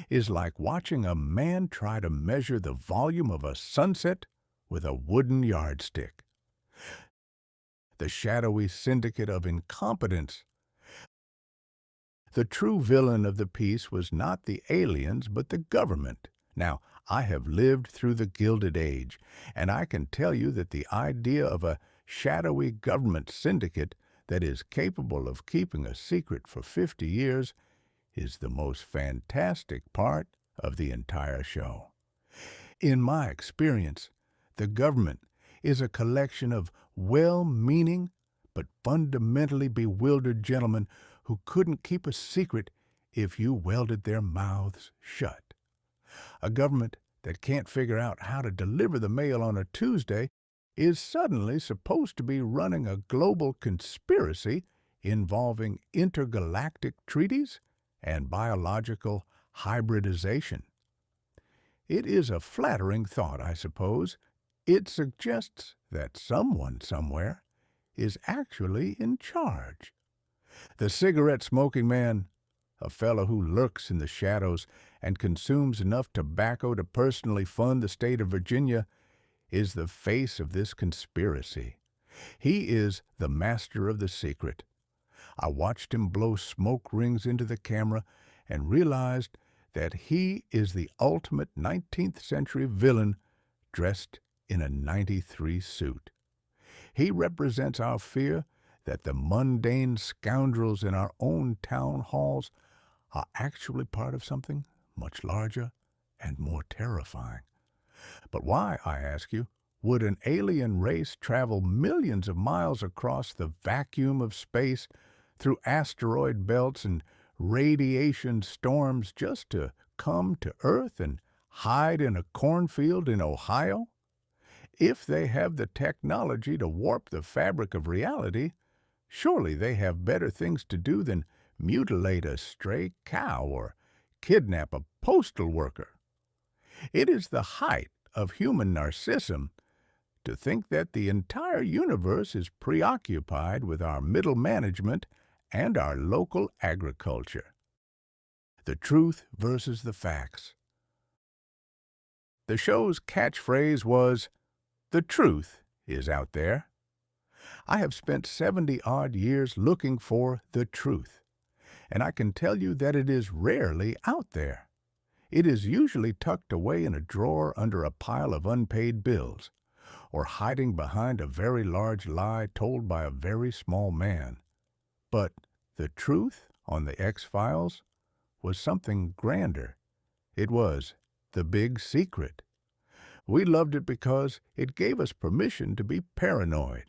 is like watching a man try to measure the volume of a sunset with a wooden yardstick. The shadowy syndicate of incompetence. The true villain of the piece was not the aliens, but the government. Now, I have lived through the Gilded Age, and I can tell you that the idea of a shadowy government syndicate that is capable of keeping a secret for 50 years is the most fantastic part of the entire show. In my experience, the government is a collection of well-meaning but fundamentally bewildered gentlemen who couldn't keep a secret if you welded their mouths shut. A government that can't figure out how to deliver the mail on a Tuesday is suddenly supposed to be running a global conspiracy involving intergalactic treaties and biological hybridization. It is a flattering thought, I suppose. It suggests that someone somewhere is actually in charge. The cigarette-smoking man, a fellow who lurks in the shadows and consumes enough tobacco to personally fund the state of Virginia, is the face of this conspiracy. He is the master of the secret. I watched him blow smoke rings into the camera and realized that he is the ultimate 19th century villain dressed in a '93 suit. He represents our fear that the mundane scoundrels in our own town halls are actually part of something much larger and more terrifying. But why, I ask you, would an alien race travel millions of miles across the vacuum of space, through asteroid belts and radiation storms just to come to Earth and hide in a cornfield in Ohio? If they have the technology to warp the fabric of reality, surely they have better things to do than mutilate a stray cow or kidnap a postal worker. It is the height of human narcissism to think that the entire universe is preoccupied with our middle management and our local agriculture. The truth versus the facts. The show's catchphrase was, "The truth is out there." I have spent 70-odd years looking for the truth, and I can tell you that it is rarely out there. It is usually tucked away in a drawer under a pile of unpaid bills, or hiding behind a very large lie told by a very small man. But the truth on the X-Files was something grander. It was the big secret. We loved it because it gave us permission to be paranoid.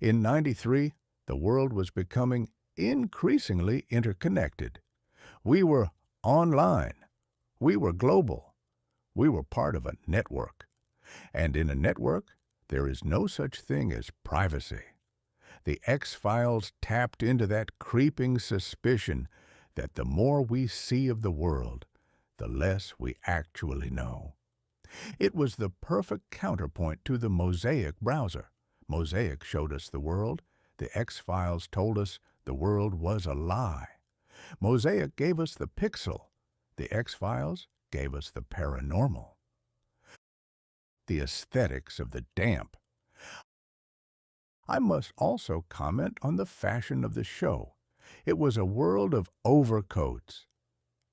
In '93, the world was becoming increasingly interconnected. We were online. We were global. We were part of a network. And in a network, there is no such thing as privacy. The X-Files tapped into that creeping suspicion that the more we see of the world, the less we actually know. It was the perfect counterpoint to the Mosaic browser. Mosaic showed us the world. The X-Files told us the world was a lie. Mosaic gave us the pixel. The X-Files gave us the paranormal. The aesthetics of the damp. I must also comment on the fashion of the show. It was a world of overcoats.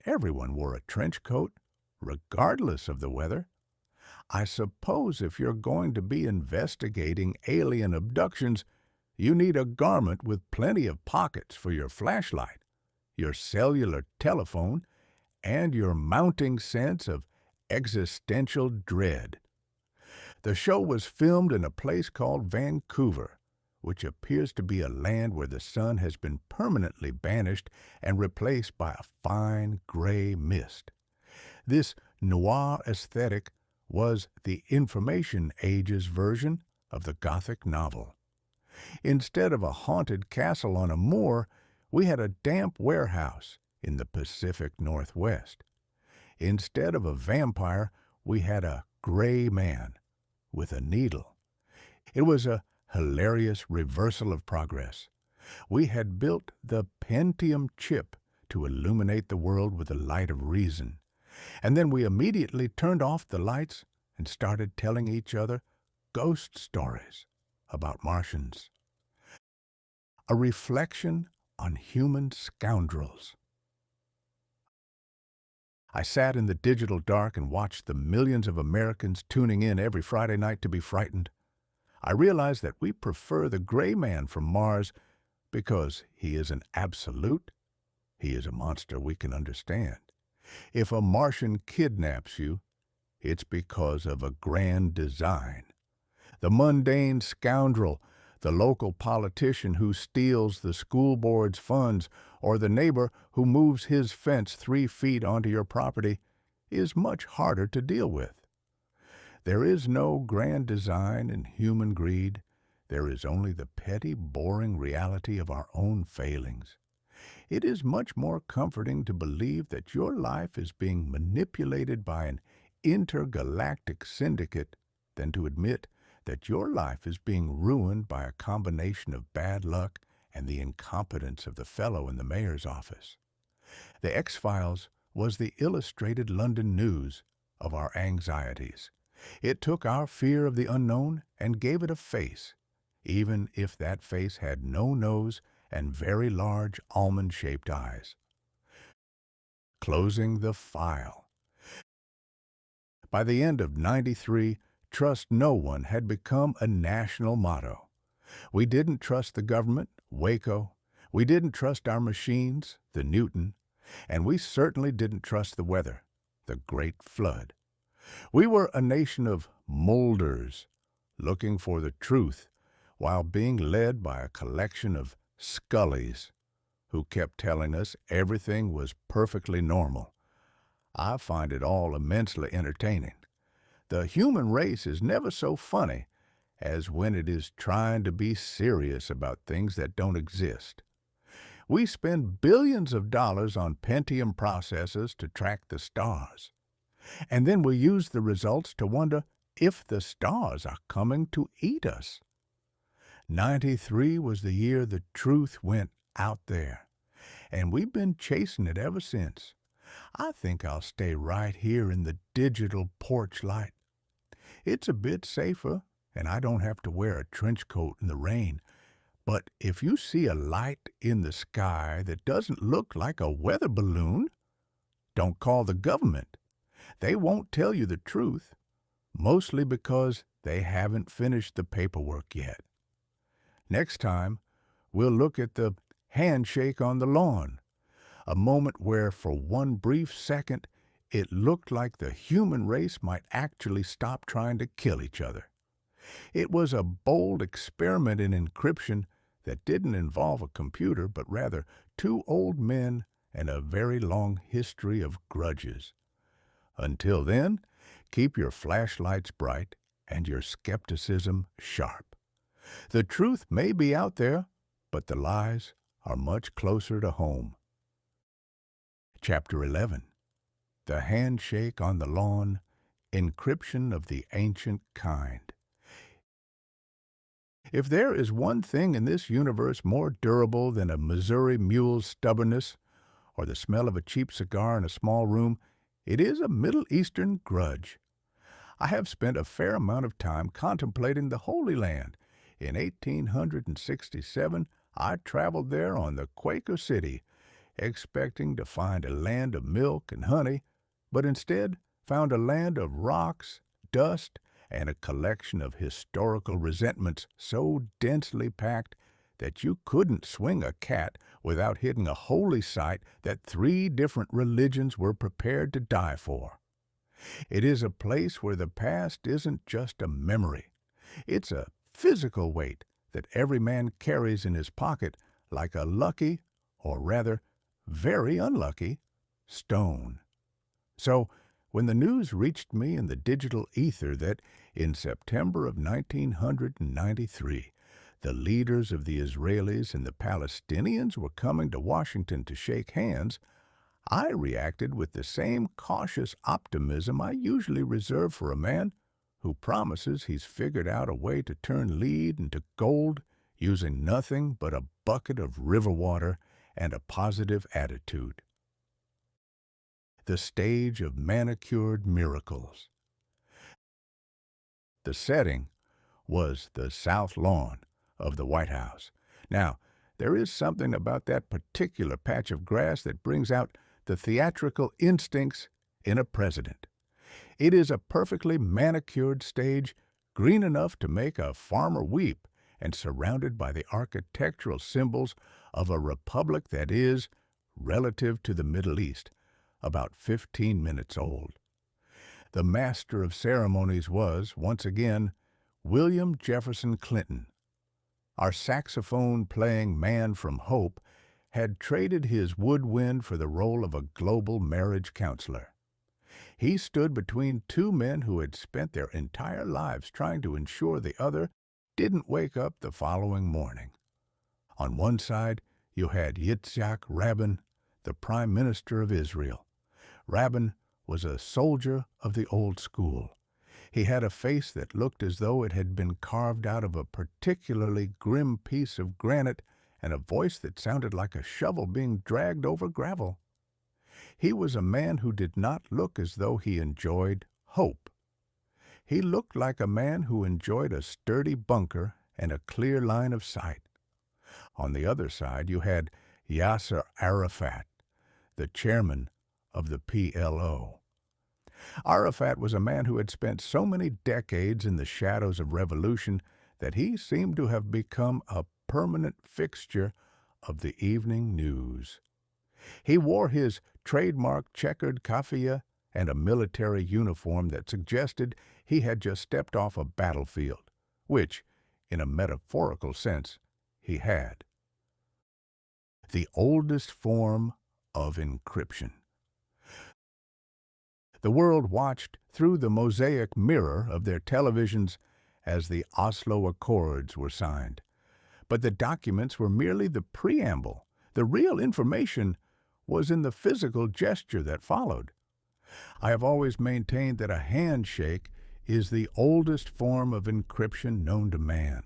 Everyone wore a trench coat, regardless of the weather. I suppose if you're going to be investigating alien abductions, you need a garment with plenty of pockets for your flashlight, your cellular telephone, and your mounting sense of existential dread. The show was filmed in a place called Vancouver, which appears to be a land where the sun has been permanently banished and replaced by a fine gray mist. This noir aesthetic was the information age's version of the Gothic novel. Instead of a haunted castle on a moor, we had a damp warehouse in the Pacific Northwest. Instead of a vampire, we had a gray man with a needle. It was a hilarious reversal of progress. We had built the Pentium chip to illuminate the world with the light of reason, and then we immediately turned off the lights and started telling each other ghost stories about Martians. A reflection on human scoundrels. I sat in the digital dark and watched the millions of Americans tuning in every Friday night to be frightened. I realized that we prefer the gray man from Mars because he is an absolute. He is a monster we can understand. If a Martian kidnaps you, it's because of a grand design. The mundane scoundrel, the local politician who steals the school board's funds, or the neighbor who moves his fence 3 feet onto your property, is much harder to deal with. There is no grand design in human greed. There is only the petty, boring reality of our own failings. It is much more comforting to believe that your life is being manipulated by an intergalactic syndicate than to admit that your life is being ruined by a combination of bad luck and the incompetence of the fellow in the mayor's office. The X-Files was the illustrated London news of our anxieties. It took our fear of the unknown and gave it a face, even if that face had no nose and very large almond-shaped eyes. Closing the file. By the end of '93, trust no one had become a national motto. We didn't trust the government, Waco. We didn't trust our machines, the Newton. And we certainly didn't trust the weather, the Great Flood. We were a nation of molders, looking for the truth, while being led by a collection of scullies who kept telling us everything was perfectly normal. I find it all immensely entertaining. The human race is never so funny as when it is trying to be serious about things that don't exist. We spend billions of dollars on Pentium processors to track the stars. And then we use the results to wonder if the stars are coming to eat us. '93 was the year the truth went out there, and we've been chasing it ever since. I think I'll stay right here in the digital porch light. It's a bit safer, and I don't have to wear a trench coat in the rain. But if you see a light in the sky that doesn't look like a weather balloon, don't call the government. They won't tell you the truth, mostly because they haven't finished the paperwork yet. Next time, we'll look at the handshake on the lawn, a moment where for one brief second it looked like the human race might actually stop trying to kill each other. It was a bold experiment in encryption that didn't involve a computer, but rather 2 old men and a very long history of grudges. Until then, keep your flashlights bright and your skepticism sharp. The truth may be out there, but the lies are much closer to home. Chapter 11. The Handshake on the Lawn, Encryption of the Ancient Kind. If there is one thing in this universe more durable than a Missouri mule's stubbornness or the smell of a cheap cigar in a small room, it is a Middle Eastern grudge. I have spent a fair amount of time contemplating the Holy Land. In 1867, I traveled there on the Quaker City, expecting to find a land of milk and honey, but instead found a land of rocks, dust, and a collection of historical resentments so densely packed that you couldn't swing a cat without hitting a holy site that 3 different religions were prepared to die for. It is a place where the past isn't just a memory. It's a physical weight that every man carries in his pocket like a lucky, or rather, very unlucky, stone. So, when the news reached me in the digital ether that, in September of 1993, the leaders of the Israelis and the Palestinians were coming to Washington to shake hands, I reacted with the same cautious optimism I usually reserve for a man who promises he's figured out a way to turn lead into gold using nothing but a bucket of river water and a positive attitude. The stage of manicured miracles. The setting was the south lawn of the White House. Now, there is something about that particular patch of grass that brings out the theatrical instincts in a president. It is a perfectly manicured stage, green enough to make a farmer weep, and surrounded by the architectural symbols of a republic that is, relative to the Middle East, about 15 minutes old. The master of ceremonies was, once again, William Jefferson Clinton. Our saxophone-playing man from Hope had traded his woodwind for the role of a global marriage counselor. He stood between two men who had spent their entire lives trying to ensure the other didn't wake up the following morning. On one side, you had Yitzhak Rabin, the Prime Minister of Israel. Rabin was a soldier of the old school. He had a face that looked as though it had been carved out of a particularly grim piece of granite and a voice that sounded like a shovel being dragged over gravel. He was a man who did not look as though he enjoyed hope. He looked like a man who enjoyed a sturdy bunker and a clear line of sight. On the other side, you had Yasser Arafat, the chairman of the PLO. Arafat was a man who had spent so many decades in the shadows of revolution that he seemed to have become a permanent fixture of the evening news. He wore his trademark checkered keffiyeh and a military uniform that suggested he had just stepped off a battlefield, which, in a metaphorical sense, he had. The oldest form of encryption. The world watched through the Mosaic mirror of their televisions as the Oslo Accords were signed. But the documents were merely the preamble. The real information was in the physical gesture that followed. I have always maintained that a handshake is the oldest form of encryption known to man.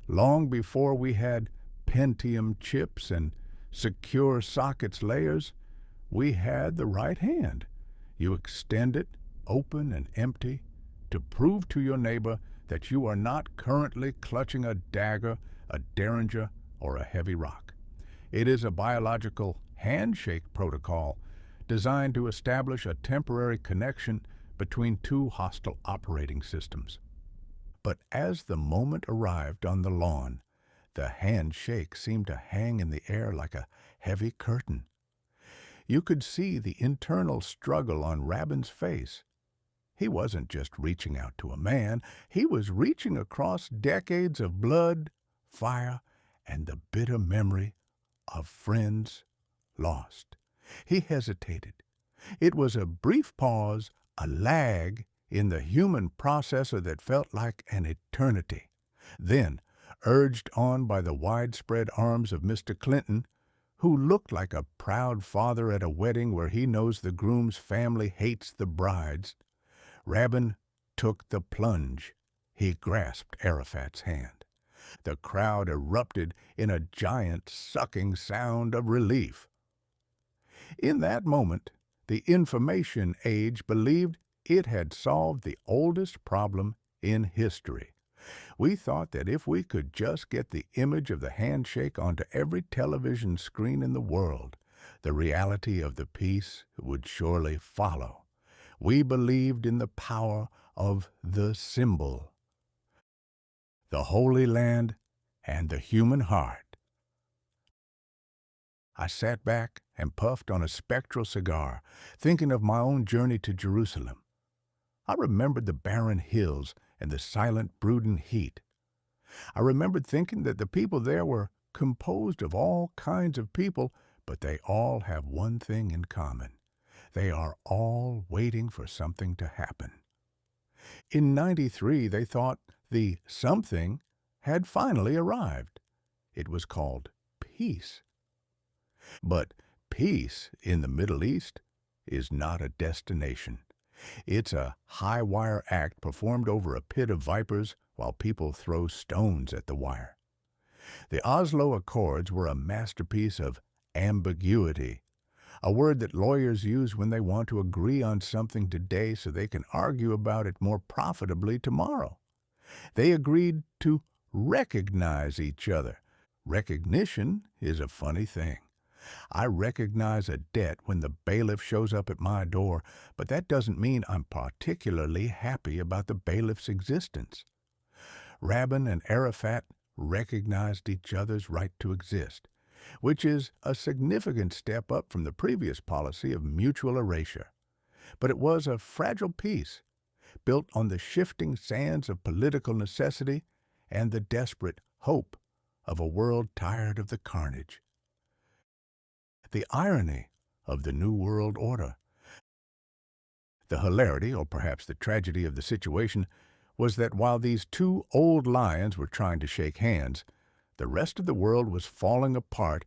Long before we had Pentium chips and secure sockets layers, we had the right hand. You extend it, open and empty, to prove to your neighbor that you are not currently clutching a dagger, a derringer, or a heavy rock. It is a biological handshake protocol designed to establish a temporary connection between two hostile operating systems. But as the moment arrived on the lawn, the handshake seemed to hang in the air like a heavy curtain. You could see the internal struggle on Rabin's face. He wasn't just reaching out to a man, he was reaching across decades of blood, fire, and the bitter memory of friends lost. He hesitated. It was a brief pause, a lag in the human processor that felt like an eternity. Then, urged on by the widespread arms of Mr. Clinton, who looked like a proud father at a wedding where he knows the groom's family hates the brides, Rabin took the plunge. He grasped Arafat's hand. The crowd erupted in a giant sucking sound of relief. In that moment, the information age believed it had solved the oldest problem in history. We thought that if we could just get the image of the handshake onto every television screen in the world, the reality of the peace would surely follow. We believed in the power of the symbol, the Holy Land, and the human heart. I sat back and puffed on a spectral cigar, thinking of my own journey to Jerusalem. I remembered the barren hills and the silent, brooding heat. I remembered thinking that the people there were composed of all kinds of people, but they all have one thing in common. They are all waiting for something to happen. In '93, they thought the something had finally arrived. It was called peace. But peace in the Middle East is not a destination. It's a high-wire act performed over a pit of vipers while people throw stones at the wire. The Oslo Accords were a masterpiece of ambiguity, a word that lawyers use when they want to agree on something today so they can argue about it more profitably tomorrow. They agreed to recognize each other. Recognition is a funny thing. I recognize a debt when the bailiff shows up at my door, but that doesn't mean I'm particularly happy about the bailiff's existence. Rabin and Arafat recognized each other's right to exist, which is a significant step up from the previous policy of mutual erasure. but it was a fragile peace, built on the shifting sands of political necessity and the desperate hope of a world tired of the carnage. The irony of the New World Order, the hilarity, or perhaps the tragedy of the situation, was that while these two old lions were trying to shake hands, the rest of the world was falling apart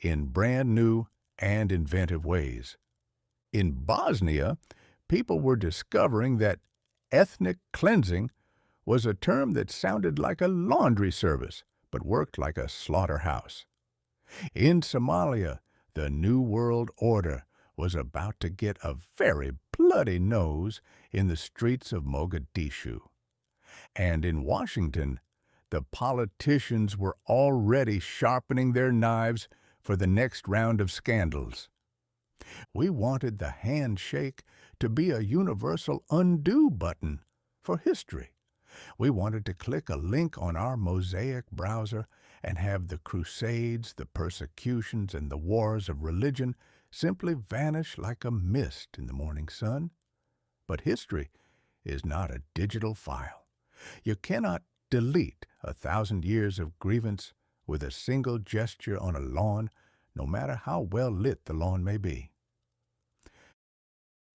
in brand new and inventive ways. In Bosnia, people were discovering that ethnic cleansing was a term that sounded like a laundry service, but worked like a slaughterhouse. In Somalia, the New World Order was about to get a very bloody nose in the streets of Mogadishu. And in Washington, the politicians were already sharpening their knives for the next round of scandals. We wanted the handshake to be a universal undo button for history. We wanted to click a link on our Mosaic browser and have the crusades, the persecutions, and the wars of religion simply vanish like a mist in the morning sun. But history is not a digital file. You cannot delete 1,000 years of grievance with a single gesture on a lawn, no matter how well lit the lawn may be.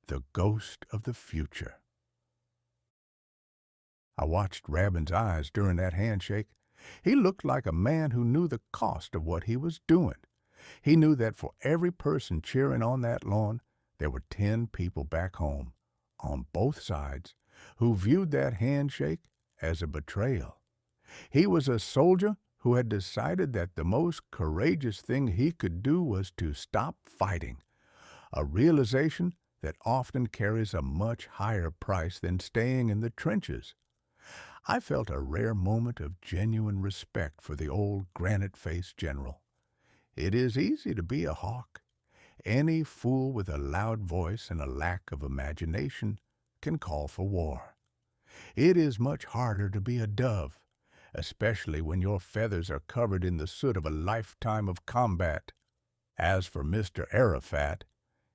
The ghost of the future. I watched Rabin's eyes during that handshake. He looked like a man who knew the cost of what he was doing. He knew that for every person cheering on that lawn, there were 10 people back home, on both sides, who viewed that handshake as a betrayal. He was a soldier who had decided that the most courageous thing he could do was to stop fighting, a realization that often carries a much higher price than staying in the trenches. I felt a rare moment of genuine respect for the old granite-faced general. It is easy to be a hawk. Any fool with a loud voice and a lack of imagination can call for war. It is much harder to be a dove, especially when your feathers are covered in the soot of a lifetime of combat. As for Mr. Arafat,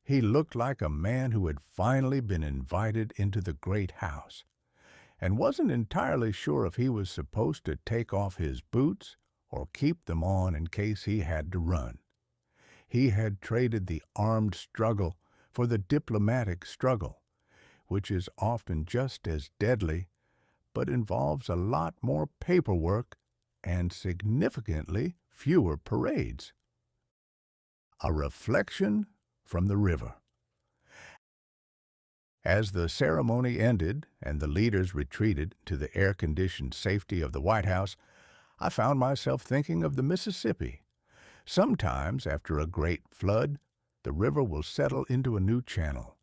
he looked like a man who had finally been invited into the great house, and wasn't entirely sure if he was supposed to take off his boots or keep them on in case he had to run. He had traded the armed struggle for the diplomatic struggle, which is often just as deadly, but involves a lot more paperwork and significantly fewer parades. A reflection from the river. As the ceremony ended and the leaders retreated to the air-conditioned safety of the White House, I found myself thinking of the Mississippi. Sometimes, after a great flood, the river will settle into a new channel.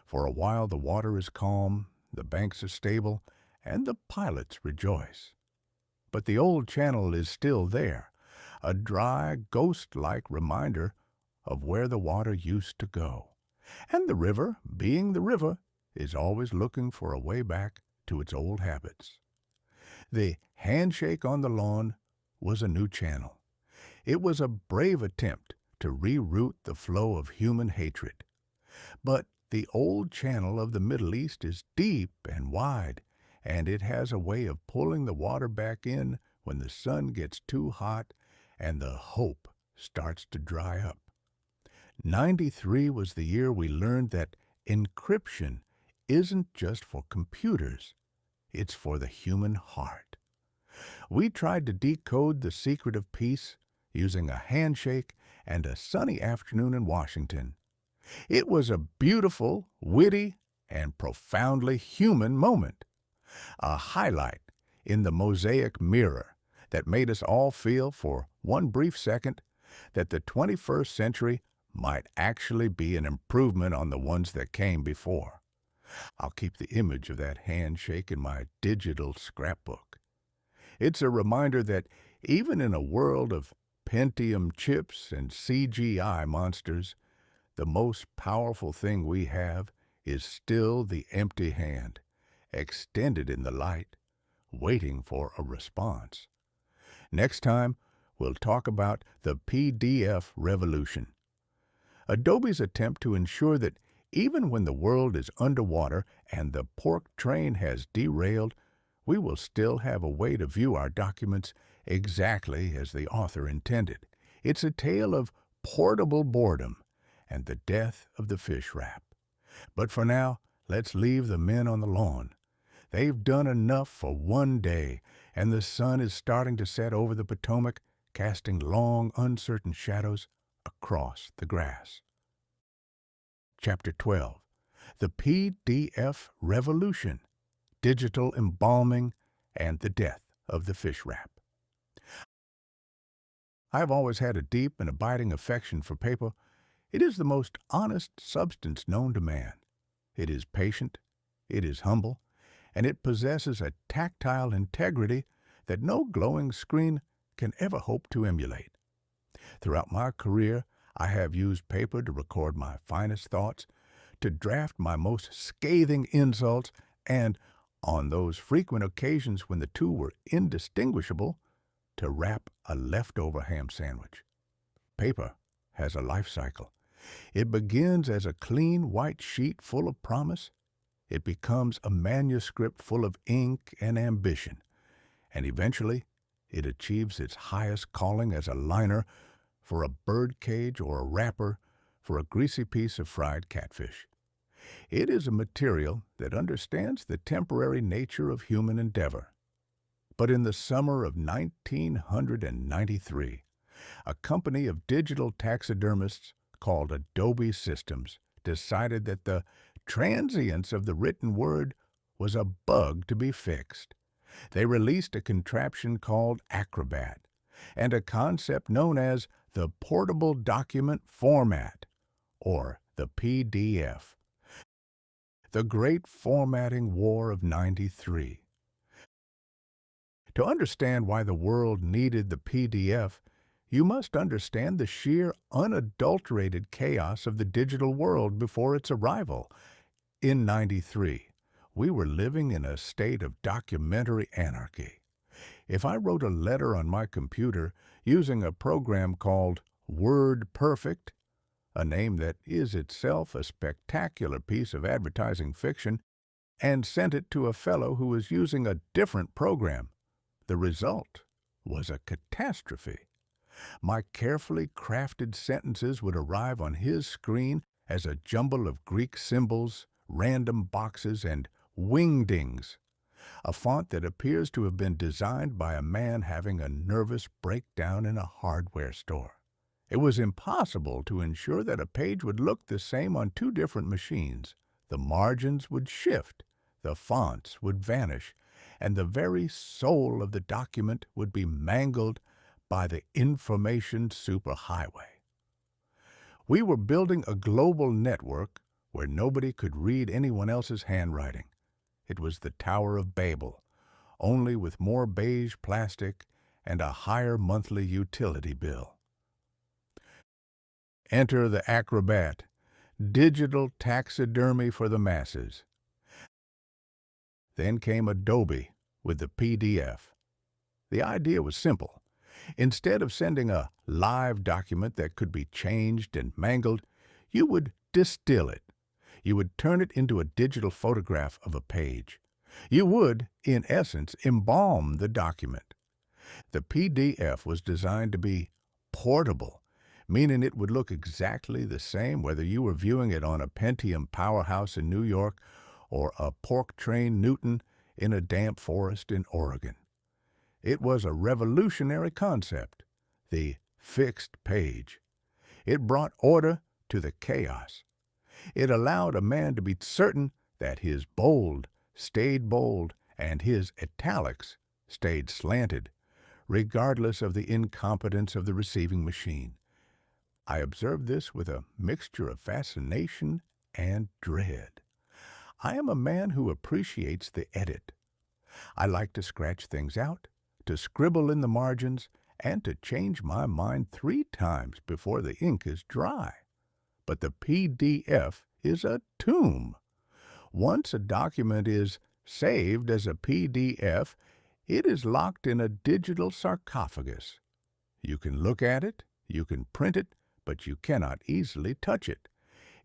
For a while the water is calm, the banks are stable, and the pilots rejoice. But the old channel is still there, a dry, ghost-like reminder of where the water used to go. And the river, being the river, is always looking for a way back to its old habits. The handshake on the lawn was a new channel. It was a brave attempt to reroute the flow of human hatred. But the old channel of the Middle East is deep and wide, and it has a way of pulling the water back in when the sun gets too hot and the hope starts to dry up. 93 was the year we learned that encryption isn't just for computers, it's for the human heart. We tried to decode the secret of peace using a handshake and a sunny afternoon in Washington. It was a beautiful, witty, and profoundly human moment, a highlight in the Mosaic mirror that made us all feel for one brief second that the 21st century might actually be an improvement on the ones that came before. I'll keep the image of that handshake in my digital scrapbook. It's a reminder that even in a world of Pentium chips and CGI monsters, the most powerful thing we have is still the empty hand, extended in the light, waiting for a response. Next time, we'll talk about the PDF revolution. Adobe's attempt to ensure that Even when the world is underwater and the pork train has derailed, we will still have a way to view our documents exactly as the author intended. It's a tale of portable boredom and the death of the fish wrap. But for now, let's leave the men on the lawn. They've done enough for one day, and the sun is starting to set over the Potomac, casting long, uncertain shadows across the grass. Chapter 12. The PDF Revolution, Digital Embalming, and the Death of the Fish Wrap. I have always had a deep and abiding affection for paper. It is the most honest substance known to man. It is patient, it is humble, and it possesses a tactile integrity that no glowing screen can ever hope to emulate. Throughout my career, I have used paper to record my finest thoughts, to draft my most scathing insults, and, on those frequent occasions when the two were indistinguishable, to wrap a leftover ham sandwich. Paper has a life cycle. It begins as a clean white sheet full of promise. It becomes a manuscript full of ink and ambition, and eventually it achieves its highest calling as a liner for a birdcage or a wrapper for a greasy piece of fried catfish. It is a material that understands the temporary nature of human endeavor. But in the summer of 1993, a company of digital taxidermists called Adobe Systems decided that the transience of the written word was a bug to be fixed. They released a contraption called Acrobat and a concept known as the Portable Document Format, or the PDF. The Great Formatting War of '93. To understand why the world needed the PDF, you must understand the sheer, unadulterated chaos of the digital world before its arrival. In '93, we were living in a state of documentary anarchy. If I wrote a letter on my computer using a program called WordPerfect, a name that is itself a spectacular piece of advertising fiction, and sent it to a fellow who was using a different program, the result was a catastrophe. My carefully crafted sentences would arrive on his screen as a jumble of Greek symbols, random boxes, and wingdings, a font that appears to have been designed by a man having a nervous breakdown in a hardware store. It was impossible to ensure that a page would look the same on two different machines. The margins would shift, the fonts would vanish, and the very soul of the document would be mangled by the information superhighway. We were building a global network where nobody could read anyone else's handwriting. It was the Tower of Babel, only with more beige plastic and a higher monthly utility bill. Enter the Acrobat, digital taxidermy for the masses. Then came Adobe with the PDF. The idea was simple. Instead of sending a live document that could be changed and mangled, you would distill it. You would turn it into a digital photograph of a page. You would, in essence, embalm the document. The PDF was designed to be portable, meaning it would look exactly the same whether you were viewing it on a Pentium powerhouse in New York or a pork train Newton in a damp forest in Oregon. It was a revolutionary concept, the fixed page. It brought order to the chaos. It allowed a man to be certain that his bold stayed bold and his italics stayed slanted, regardless of the incompetence of the receiving machine. I observed this with a mixture of fascination and dread. I am a man who appreciates the edit. I like to scratch things out, to scribble in the margins, and to change my mind 3 times before the ink is dry. But the PDF is a tomb. Once a document is saved as a PDF, it is locked in a digital sarcophagus. You can look at it, you can print it, but you cannot easily touch it.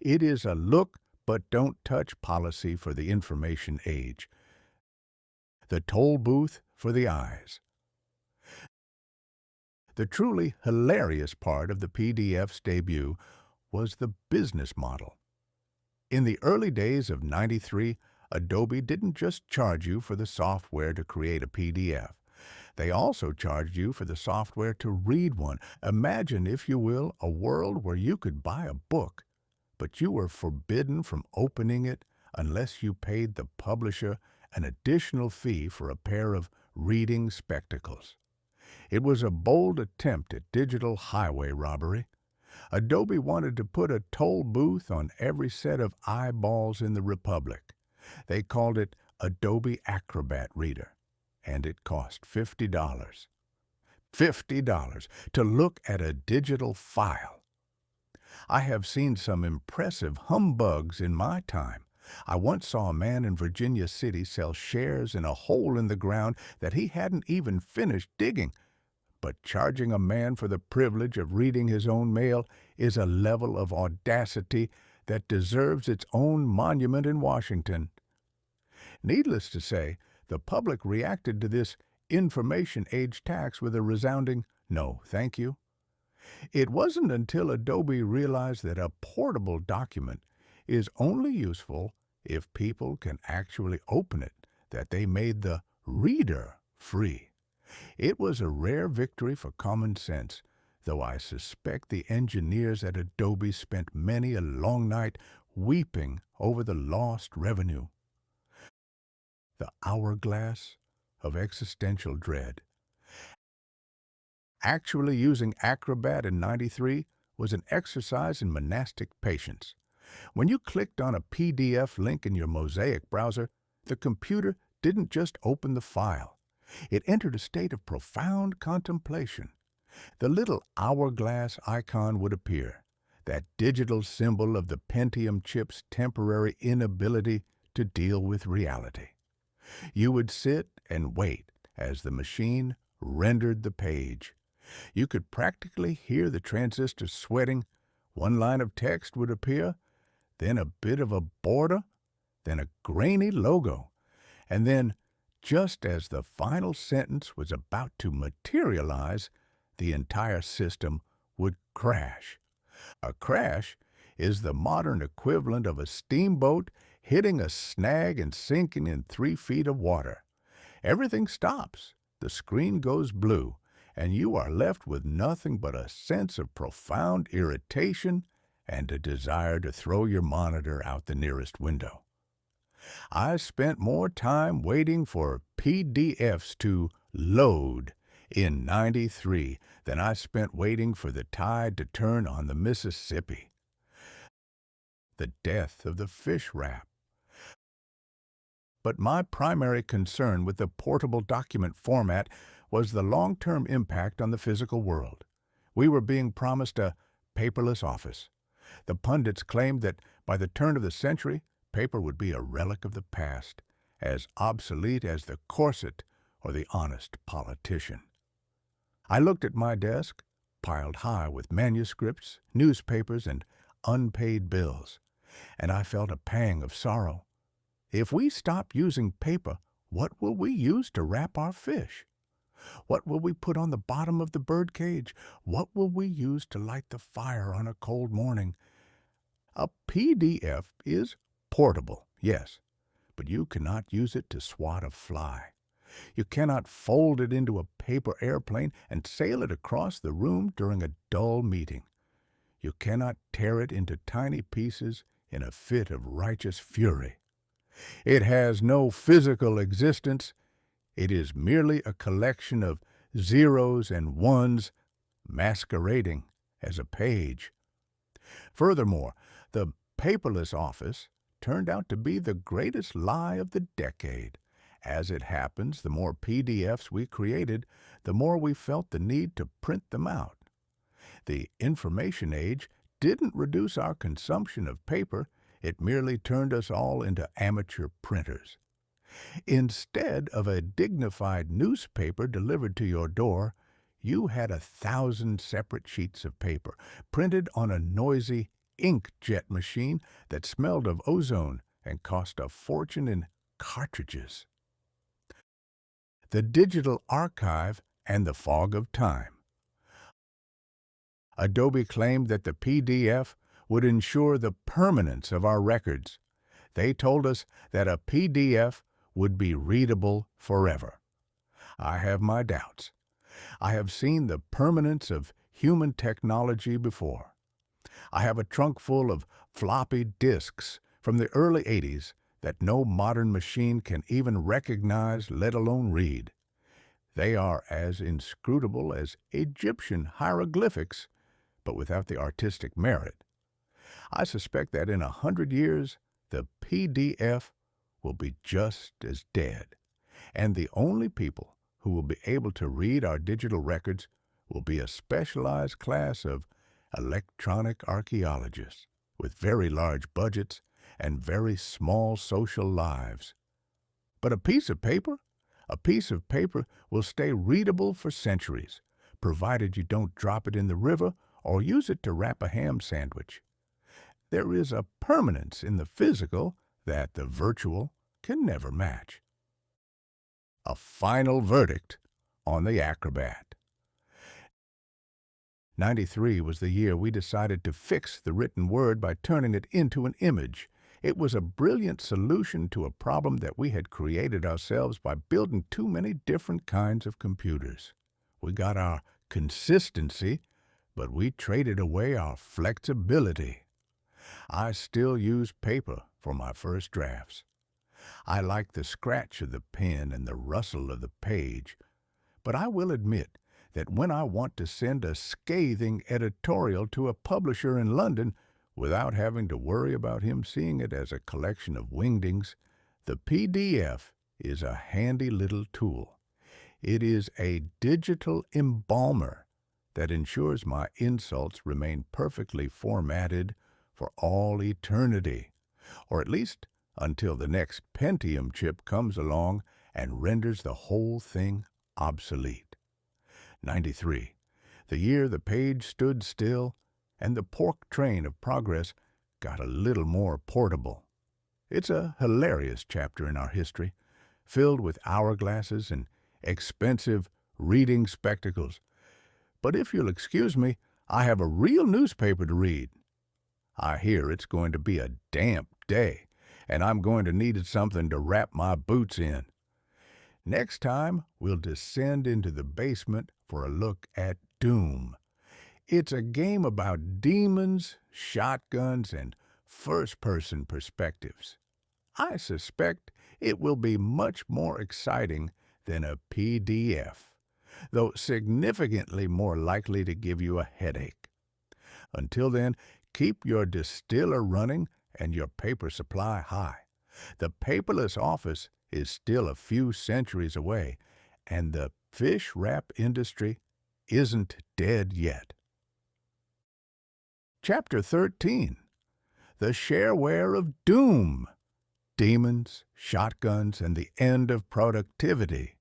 It is a look but don't touch policy for the information age. The toll booth for the eyes. The truly hilarious part of the PDF's debut was the business model. In the early days of '93, Adobe didn't just charge you for the software to create a PDF. They also charged you for the software to read one. Imagine, if you will, a world where you could buy a book, but you were forbidden from opening it unless you paid the publisher an additional fee for a pair of reading spectacles. It was a bold attempt at digital highway robbery. Adobe wanted to put a toll booth on every set of eyeballs in the Republic. They called it Adobe Acrobat Reader, and it cost $50. $50 to look at a digital file. I have seen some impressive humbugs in my time. I once saw a man in Virginia City sell shares in a hole in the ground that he hadn't even finished digging. But charging a man for the privilege of reading his own mail is a level of audacity that deserves its own monument in Washington. Needless to say, the public reacted to this information age tax with a resounding "No, thank you." It wasn't until Adobe realized that a portable document is only useful if people can actually open it that they made the reader free. It was a rare victory for common sense, though I suspect the engineers at Adobe spent many a long night weeping over the lost revenue. The hourglass of existential dread. Actually using Acrobat in '93 was an exercise in monastic patience. When you clicked on a PDF link in your Mosaic browser, the computer didn't just open the file. It entered a state of profound contemplation. The little hourglass icon would appear, that digital symbol of the Pentium chip's temporary inability to deal with reality. You would sit and wait as the machine rendered the page. You could practically hear the transistors sweating. One line of text would appear, then a bit of a border, then a grainy logo, and then, just as the final sentence was about to materialize, the entire system would crash. A crash is the modern equivalent of a steamboat hitting a snag and sinking in 3 feet of water. Everything stops, the screen goes blue, and you are left with nothing but a sense of profound irritation and a desire to throw your monitor out the nearest window. I spent more time waiting for PDFs to load in '93 than I spent waiting for the tide to turn on the Mississippi. The death of the fish wrap. But my primary concern with the portable document format was the long-term impact on the physical world. We were being promised a paperless office. The pundits claimed that by the turn of the century, paper would be a relic of the past, as obsolete as the corset or the honest politician. I looked at my desk, piled high with manuscripts, newspapers, and unpaid bills, and I felt a pang of sorrow. If we stop using paper, what will we use to wrap our fish? What will we put on the bottom of the birdcage? What will we use to light the fire on a cold morning? A PDF is portable, yes, but you cannot use it to swat a fly. You cannot fold it into a paper airplane and sail it across the room during a dull meeting. You cannot tear it into tiny pieces in a fit of righteous fury. It has no physical existence. It is merely a collection of zeros and ones masquerading as a page. Furthermore, the paperless office turned out to be the greatest lie of the decade. As it happens, the more PDFs we created, the more we felt the need to print them out. The information age didn't reduce our consumption of paper, it merely turned us all into amateur printers. Instead of a dignified newspaper delivered to your door, you had 1,000 separate sheets of paper, printed on a noisy inkjet machine that smelled of ozone and cost a fortune in cartridges. The digital archive and the fog of time. Adobe claimed that the PDF would ensure the permanence of our records. They told us that a PDF would be readable forever. I have my doubts. I have seen the permanence of human technology before. I have a trunk full of floppy disks from the early 80s that no modern machine can even recognize, let alone read. They are as inscrutable as Egyptian hieroglyphics, but without the artistic merit. I suspect that in 100 years, the PDF will be just as dead, and the only people who will be able to read our digital records will be a specialized class of electronic archaeologists with very large budgets and very small social lives. But a piece of paper will stay readable for centuries, provided you don't drop it in the river or use it to wrap a ham sandwich. There is a permanence in the physical that the virtual can never match. A final verdict on the Acrobat. 93 was the year we decided to fix the written word by turning it into an image. It was a brilliant solution to a problem that we had created ourselves by building too many different kinds of computers. We got our consistency, but we traded away our flexibility. I still use paper for my first drafts. I like the scratch of the pen and the rustle of the page, but I will admit that when I want to send a scathing editorial to a publisher in London without having to worry about him seeing it as a collection of wingdings, the PDF is a handy little tool. It is a digital embalmer that ensures my insults remain perfectly formatted for all eternity, or at least until the next Pentium chip comes along and renders the whole thing obsolete. 93, the year the page stood still and the pork train of progress got a little more portable. It's a hilarious chapter in our history, filled with hourglasses and expensive reading spectacles. But if you'll excuse me, I have a real newspaper to read. I hear it's going to be a damp day, and I'm going to need something to wrap my boots in. Next time, we'll descend into the basement for a look at Doom. It's a game about demons, shotguns, and first-person perspectives. I suspect it will be much more exciting than a PDF, though significantly more likely to give you a headache. Until then, keep your distiller running and your paper supply high. The paperless office is still a few centuries away, and the fish wrap industry isn't dead yet. Chapter 13. The Shareware of Doom. Demons, Shotguns, and the End of Productivity.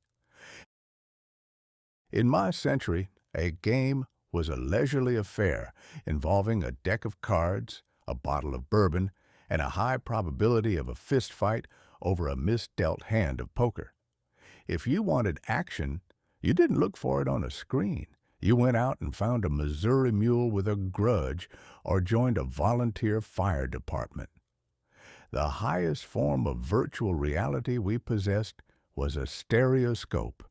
In my century, a game was a leisurely affair involving a deck of cards, a bottle of bourbon, and a high probability of a fist fight over a misdealt hand of poker. If you wanted action, you didn't look for it on a screen. You went out and found a Missouri mule with a grudge or joined a volunteer fire department. The highest form of virtual reality we possessed was a stereoscope,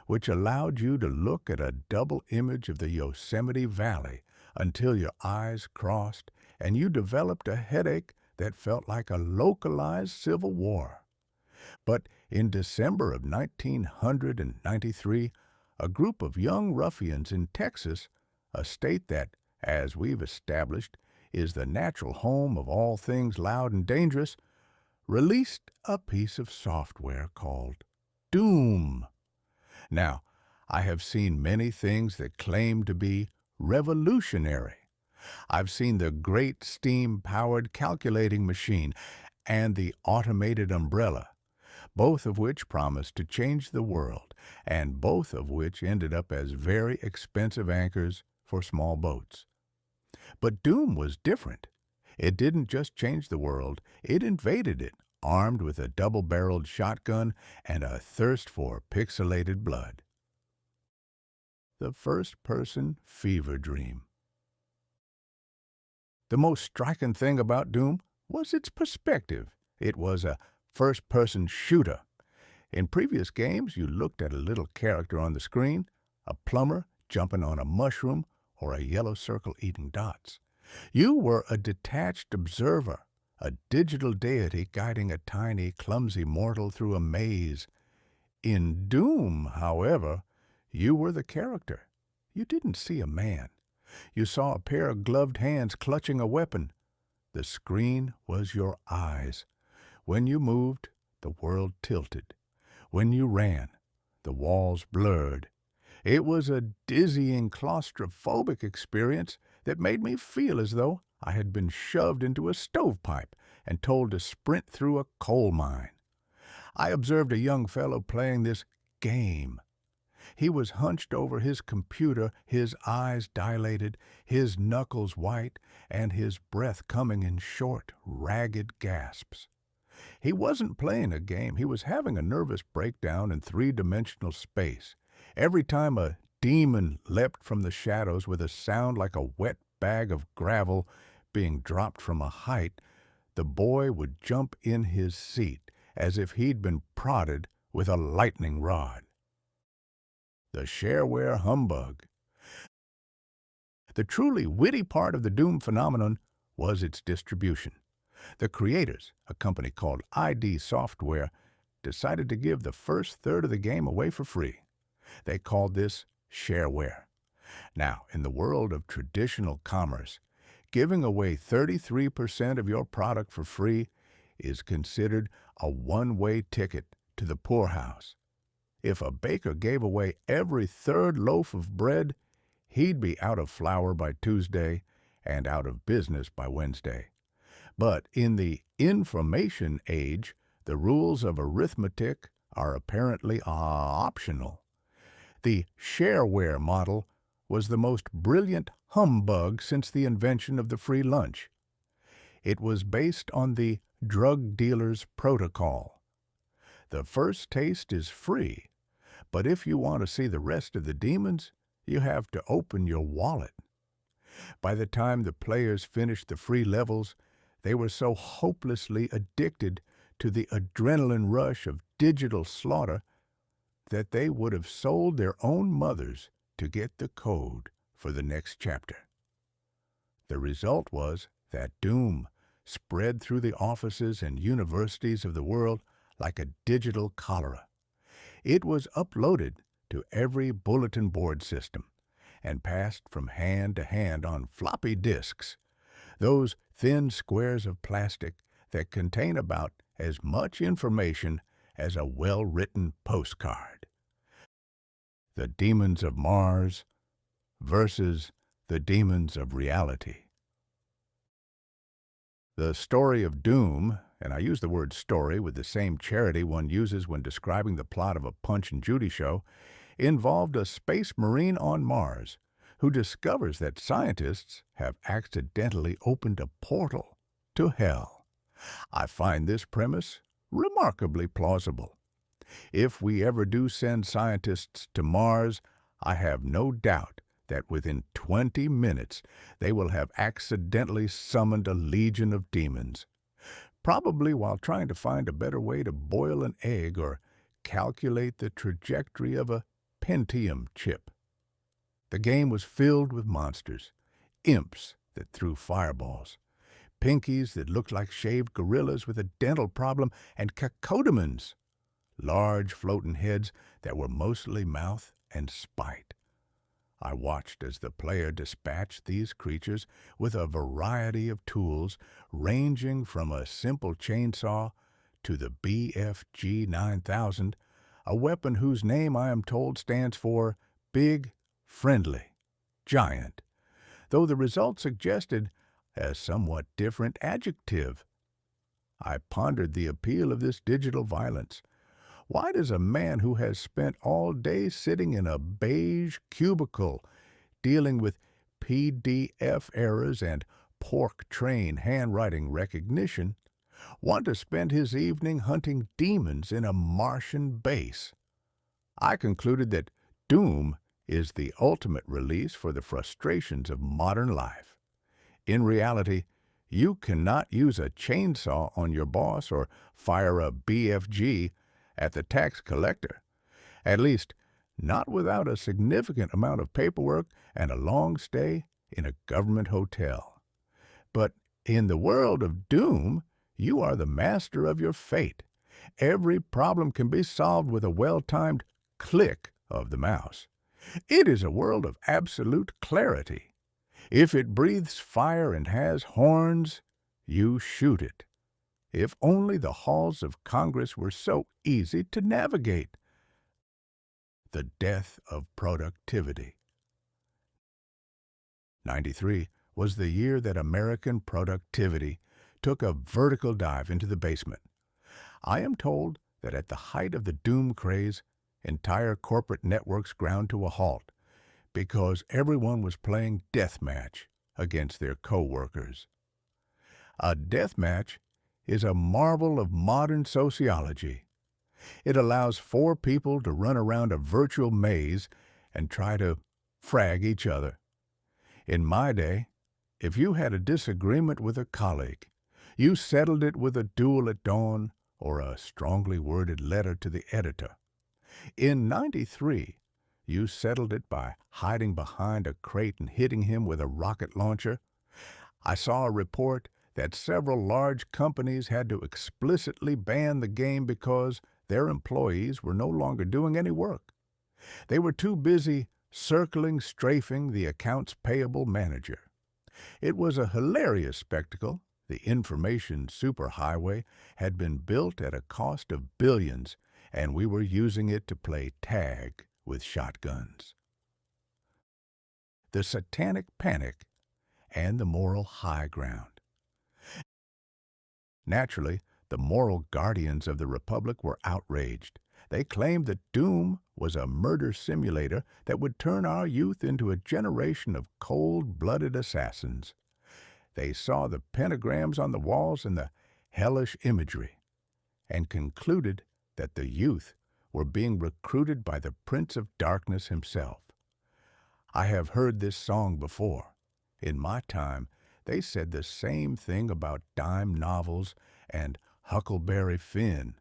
which allowed you to look at a double image of the Yosemite Valley until your eyes crossed and you developed a headache that felt like a localized civil war. But in December of 1993, a group of young ruffians in Texas, a state that, as we've established, is the natural home of all things loud and dangerous, released a piece of software called Doom. Now, I have seen many things that claim to be revolutionary. I've seen the great steam-powered calculating machine and the automated umbrella, both of which promised to change the world, and both of which ended up as very expensive anchors for small boats. But Doom was different. It didn't just change the world, it invaded it, armed with a double-barreled shotgun and a thirst for pixelated blood. The first-person fever dream. The most striking thing about Doom was its perspective. It was a first-person shooter. In previous games, you looked at a little character on the screen, a plumber jumping on a mushroom, or a yellow circle eating dots. You were a detached observer, a digital deity guiding a tiny, clumsy mortal through a maze. In Doom, however, you were the character. You didn't see a man. You saw a pair of gloved hands clutching a weapon. The screen was your eyes. When you moved, the world tilted. When you ran, the walls blurred. It was a dizzying, claustrophobic experience that made me feel as though I had been shoved into a stovepipe and told to sprint through a coal mine. I observed a young fellow playing this game. He was hunched over his computer, his eyes dilated, his knuckles white, and his breath coming in short, ragged gasps. He wasn't playing a game. He was having a nervous breakdown in three-dimensional space. Every time a demon leapt from the shadows with a sound like a wet bag of gravel being dropped from a height, the boy would jump in his seat as if he'd been prodded with a lightning rod. The shareware humbug. The truly witty part of the Doom phenomenon was its distribution. The creators, a company called ID Software, decided to give the first third of the game away for free. They called this shareware. Now, in the world of traditional commerce, giving away 33% of your product for free is considered a one-way ticket to the poorhouse. If a baker gave away every third loaf of bread, he'd be out of flour by Tuesday and out of business by Wednesday. But in the information age, the rules of arithmetic are apparently optional. The shareware model was the most brilliant humbug since the invention of the free lunch. It was based on the drug dealer's protocol. The first taste is free, but if you want to see the rest of the demons, you have to open your wallet. By the time the players finished the free levels, they were so hopelessly addicted to the adrenaline rush of digital slaughter that they would have sold their own mothers to get the code for the next chapter. The result was that Doom spread through the offices and universities of the world like a digital cholera. It was uploaded to every bulletin board system and passed from hand to hand on floppy disks, those thin squares of plastic that contain about as much information as a well-written postcard. The demons of Mars versus the demons of reality. The story of Doom, and I use the word story with the same charity one uses when describing the plot of a Punch and Judy show, involved a space marine on Mars who discovers that scientists have accidentally opened a portal to hell. I find this premise remarkably plausible. If we ever do send scientists to Mars, I have no doubt that within 20 minutes they will have accidentally summoned a legion of demons, probably while trying to find a better way to boil an egg or calculate the trajectory of a Pentium chip. The game was filled with monsters, imps that threw fireballs, pinkies that looked like shaved gorillas with a dental problem, and cacodemons, large floating heads that were mostly mouth and spite. I watched as the player dispatched these creatures with a variety of tools ranging from a simple chainsaw to the BFG 9000, a weapon whose name I am told stands for Big, Friendly, Giant, though the result suggested a somewhat different adjective. I pondered the appeal of this digital violence. Why does a man who has spent all day sitting in a beige cubicle dealing with PDF errors and pork train handwriting recognition, want to spend his evening hunting demons in a Martian base. I concluded that doom is the ultimate release for the frustrations of modern life. In reality, you cannot use a chainsaw on your boss or fire a BFG at the tax collector, at least not without a significant amount of paperwork and a long stay in a government hotel. But in the world of doom, you are the master of your fate. Every problem can be solved with a well-timed click of the mouse. It is a world of absolute clarity. If it breathes fire and has horns, you shoot it. If only the halls of Congress were so easy to navigate. The death of productivity. 93 was the year that American productivity took a vertical dive into the basement. I am told that at the height of the doom craze, entire corporate networks ground to a halt because everyone was playing deathmatch against their co-workers. A deathmatch is a marvel of modern sociology. It allows four people to run around a virtual maze and try to frag each other. In my day, if you had a disagreement with a colleague, you settled it with a duel at dawn or a strongly worded letter to the editor. In 93, you settled it by hiding behind a crate and hitting him with a rocket launcher. I saw a report that several large companies had to explicitly ban the game because their employees were no longer doing any work. They were too busy strafing the accounts payable manager. It was a hilarious spectacle. The information superhighway had been built at a cost of billions, and we were using it to play tag with shotguns. The satanic panic and the moral high ground. Naturally, the moral guardians of the Republic were outraged. They claimed that doom was a murder simulator that would turn our youth into a generation of cold-blooded assassins. They saw the pentagrams on the walls and the hellish imagery, and concluded that the youth were being recruited by the Prince of Darkness himself. I have heard this song before. In my time, they said the same thing about dime novels and Huckleberry Finn.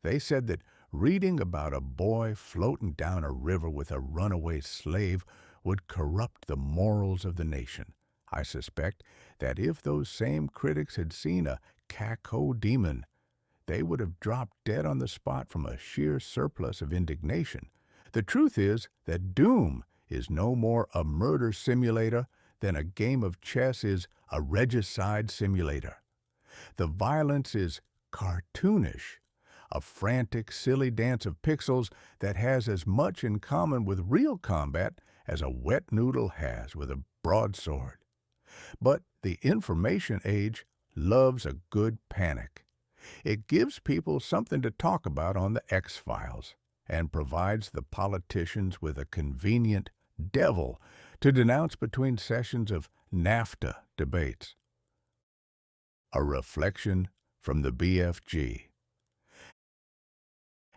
They said that reading about a boy floating down a river with a runaway slave would corrupt the morals of the nation. I suspect that if those same critics had seen a cacodemon, they would have dropped dead on the spot from a sheer surplus of indignation. The truth is that doom is no more a murder simulator than a game of chess is a regicide simulator. The violence is cartoonish, a frantic, silly dance of pixels that has as much in common with real combat as a wet noodle has with a broadsword. But the information age loves a good panic. It gives people something to talk about on the X-Files and provides the politicians with a convenient devil to denounce between sessions of NAFTA debates. A reflection from the BFG.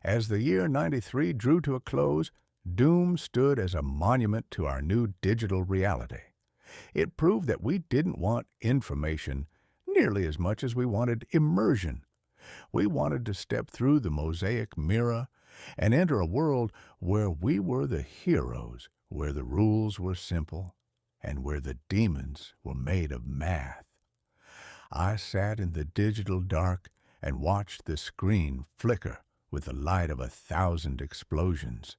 As the year 93 drew to a close, doom stood as a monument to our new digital reality. It proved that we didn't want information nearly as much as we wanted immersion. We wanted to step through the Mosaic mirror and enter a world where we were the heroes, where the rules were simple, and where the demons were made of math. I sat in the digital dark and watched the screen flicker with the light of 1,000 explosions.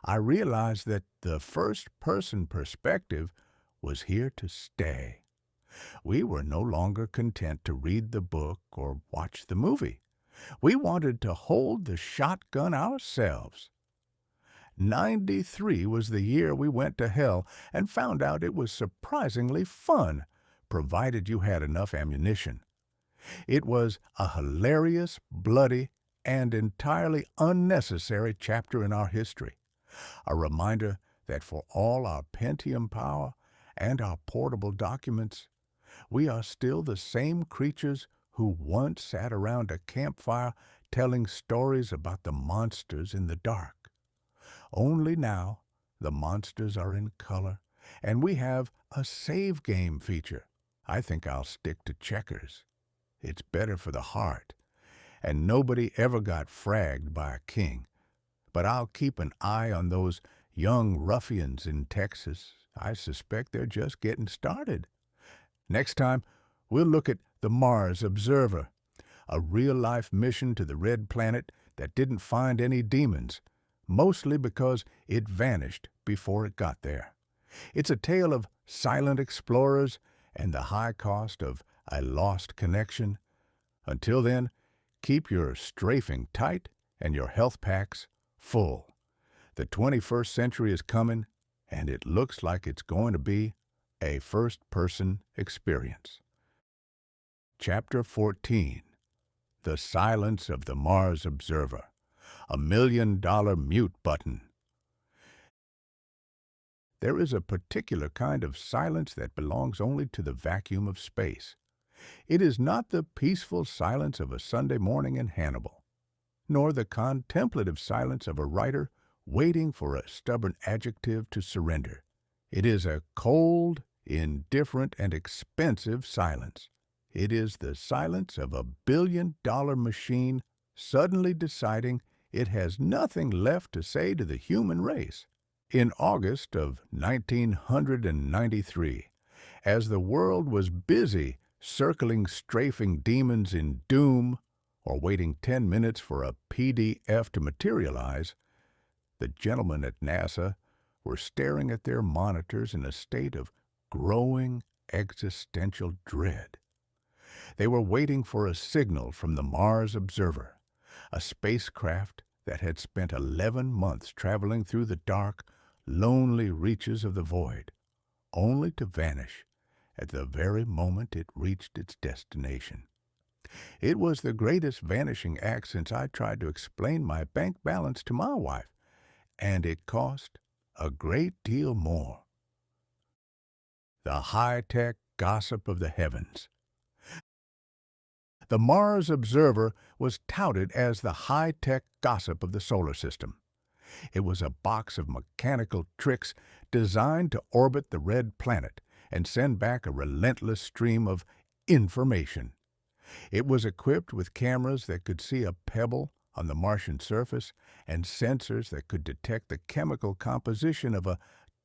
I realized that the first-person perspective was here to stay. We were no longer content to read the book or watch the movie. We wanted to hold the shotgun ourselves. 93 was the year we went to hell and found out it was surprisingly fun, provided you had enough ammunition. It was a hilarious, bloody, and entirely unnecessary chapter in our history, a reminder that for all our Pentium power and our portable documents, We are still the same creatures who once sat around a campfire telling stories about the monsters in the dark. Only now the monsters are in color, and we have a save game feature. I think I'll stick to checkers. It's better for the heart, and nobody ever got fragged by a king. But I'll keep an eye on those young ruffians in Texas. I suspect they're just getting started. Next time, we'll look at the Mars Observer, a real-life mission to the red planet that didn't find any demons, mostly because it vanished before it got there. It's a tale of silent explorers and the high cost of a lost connection. Until then, keep your strafing tight and your health packs full. The 21st century is coming, and it looks like it's going to be a first-person experience. Chapter 14. The Silence of the Mars Observer. A $1 million mute button. There is a particular kind of silence that belongs only to the vacuum of space. It is not the peaceful silence of a Sunday morning in Hannibal, nor the contemplative silence of a writer waiting for a stubborn adjective to surrender. It is a cold, indifferent, and expensive silence. It is the silence of a $1 billion machine suddenly deciding it has nothing left to say to the human race. In August of 1993, as the world was busy circling strafing demons in doom or waiting 10 minutes for a PDF to materialize, the gentlemen at NASA were staring at their monitors in a state of growing existential dread. They were waiting for a signal from the Mars Observer, a spacecraft that had spent 11 months traveling through the dark, lonely reaches of the void, only to vanish at the very moment it reached its destination. It was the greatest vanishing act since I tried to explain my bank balance to my wife, and it cost a great deal more. The high-tech gossip of the heavens. The Mars Observer was touted as the high-tech gossip of the solar system. It was a box of mechanical tricks designed to orbit the red planet and send back a relentless stream of information. It was equipped with cameras that could see a pebble on the Martian surface and sensors that could detect the chemical composition of a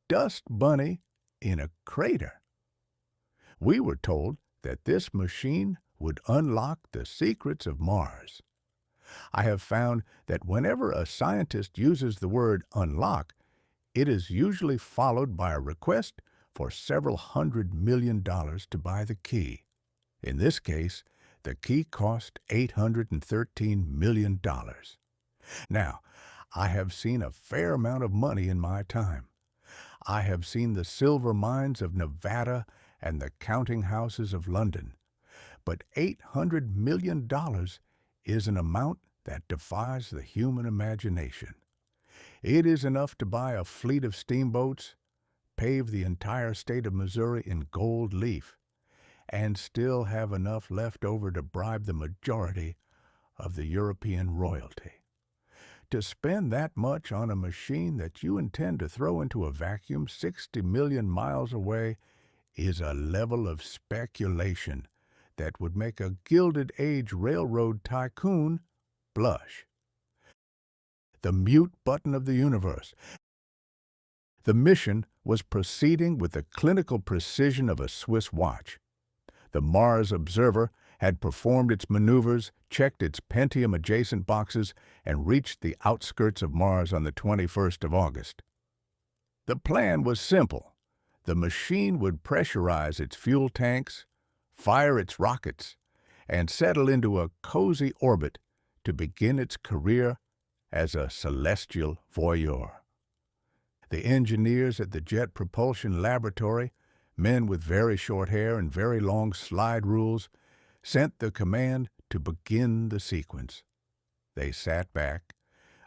dust bunny in a crater. We were told that this machine would unlock the secrets of Mars. I have found that whenever a scientist uses the word unlock, it is usually followed by a request for several $100 million to buy the key. In this case, the key cost $813 million. Now, I have seen a fair amount of money in my time. I have seen the silver mines of Nevada and the counting houses of London. But $800 million is an amount that defies the human imagination. It is enough to buy a fleet of steamboats, pave the entire state of Missouri in gold leaf, and still have enough left over to bribe the majority of the European royalty. To spend that much on a machine that you intend to throw into a vacuum 60 million miles away is a level of speculation that would make a Gilded Age railroad tycoon blush. The mute button of the universe. The mission was proceeding with the clinical precision of a Swiss watch. The Mars Observer had performed its maneuvers, checked its Pentium-adjacent boxes, and reached the outskirts of Mars on the 21st of August. The plan was simple. The machine would pressurize its fuel tanks, fire its rockets, and settle into a cozy orbit to begin its career as a celestial voyeur. The engineers at the Jet Propulsion Laboratory, men with very short hair and very long slide rules, sent the command to begin the sequence. They sat back,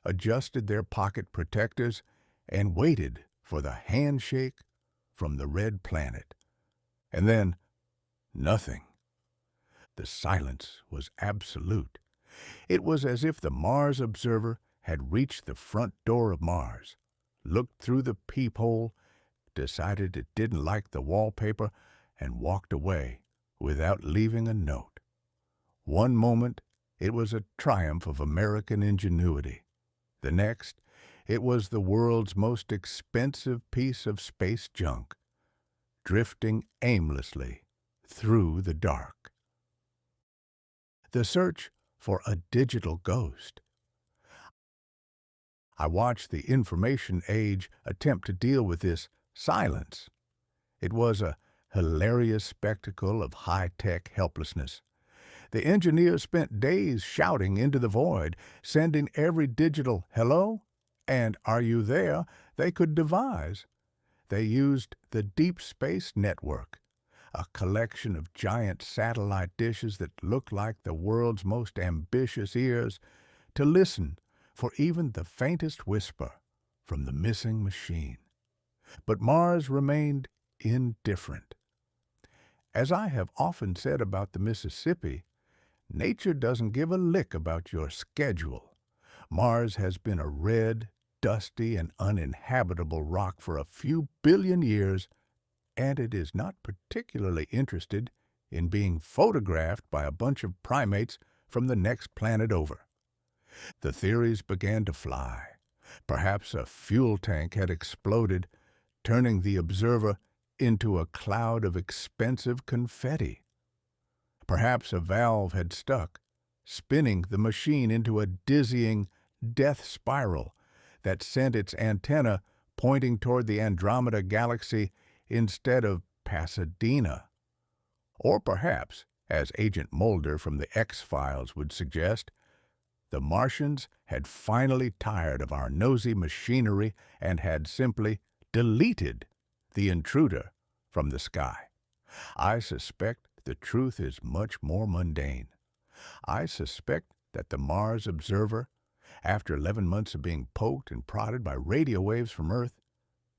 adjusted their pocket protectors, and waited for the handshake from the red planet. And then Nothing. The silence was absolute. It was as if the Mars observer had reached the front door of Mars, looked through the peephole, decided it didn't like the wallpaper, and walked away without leaving a note. One moment, it was a triumph of American ingenuity. The next, it was the world's most expensive piece of space junk, drifting aimlessly through the dark. The search for a digital ghost. I watched the information age attempt to deal with this silence. It was a hilarious spectacle of high-tech helplessness. The engineers spent days shouting into the void, sending every digital hello and are you there they could devise. They used the Deep Space Network, a collection of giant satellite dishes that looked like the world's most ambitious ears, to listen for even the faintest whisper from the missing machine. But Mars remained indifferent. As I have often said about the Mississippi, nature doesn't give a lick about your schedule. Mars has been a red, dusty, and uninhabitable rock for a few billion years, and it is not particularly interested in being photographed by a bunch of primates from the next planet over. The theories began to fly. Perhaps a fuel tank had exploded, turning the observer into a cloud of expensive confetti. Perhaps a valve had stuck, spinning the machine into a dizzying death spiral that sent its antenna pointing toward the Andromeda Galaxy instead of Pasadena. Or perhaps, as Agent Mulder from the X-Files would suggest, the Martians had finally tired of our nosy machinery and had simply deleted the intruder from the sky. I suspect the truth is much more mundane. I suspect that the Mars observer, after 11 months of being poked and prodded by radio waves from Earth,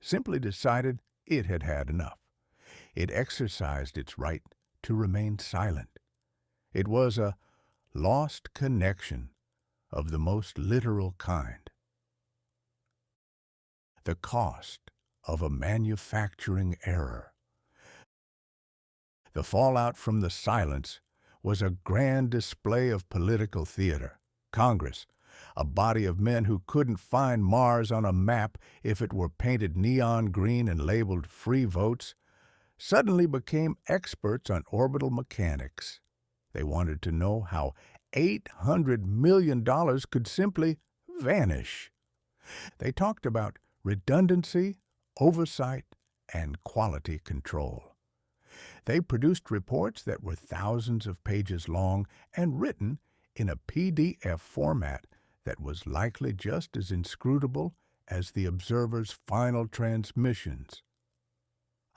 simply decided it had had enough. It exercised its right to remain silent. It was a lost connection of the most literal kind. The cost of a manufacturing error. The fallout from the silence was a grand display of political theater. Congress, a body of men who couldn't find Mars on a map if it were painted neon green and labeled free votes, suddenly became experts on orbital mechanics. They wanted to know how $800 million could simply vanish. They talked about redundancy, oversight, and quality control. They produced reports that were thousands of pages long and written in a PDF format that was likely just as inscrutable as the observer's final transmissions.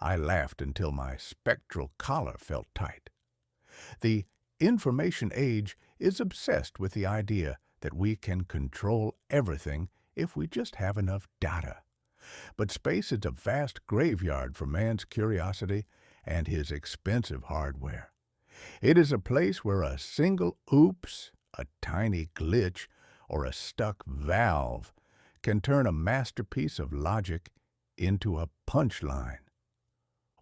I laughed until my spectral collar felt tight. The information age is obsessed with the idea that we can control everything if we just have enough data. But space is a vast graveyard for man's curiosity and his expensive hardware. It is a place where a single oops, a tiny glitch, or a stuck valve can turn a masterpiece of logic into a punchline.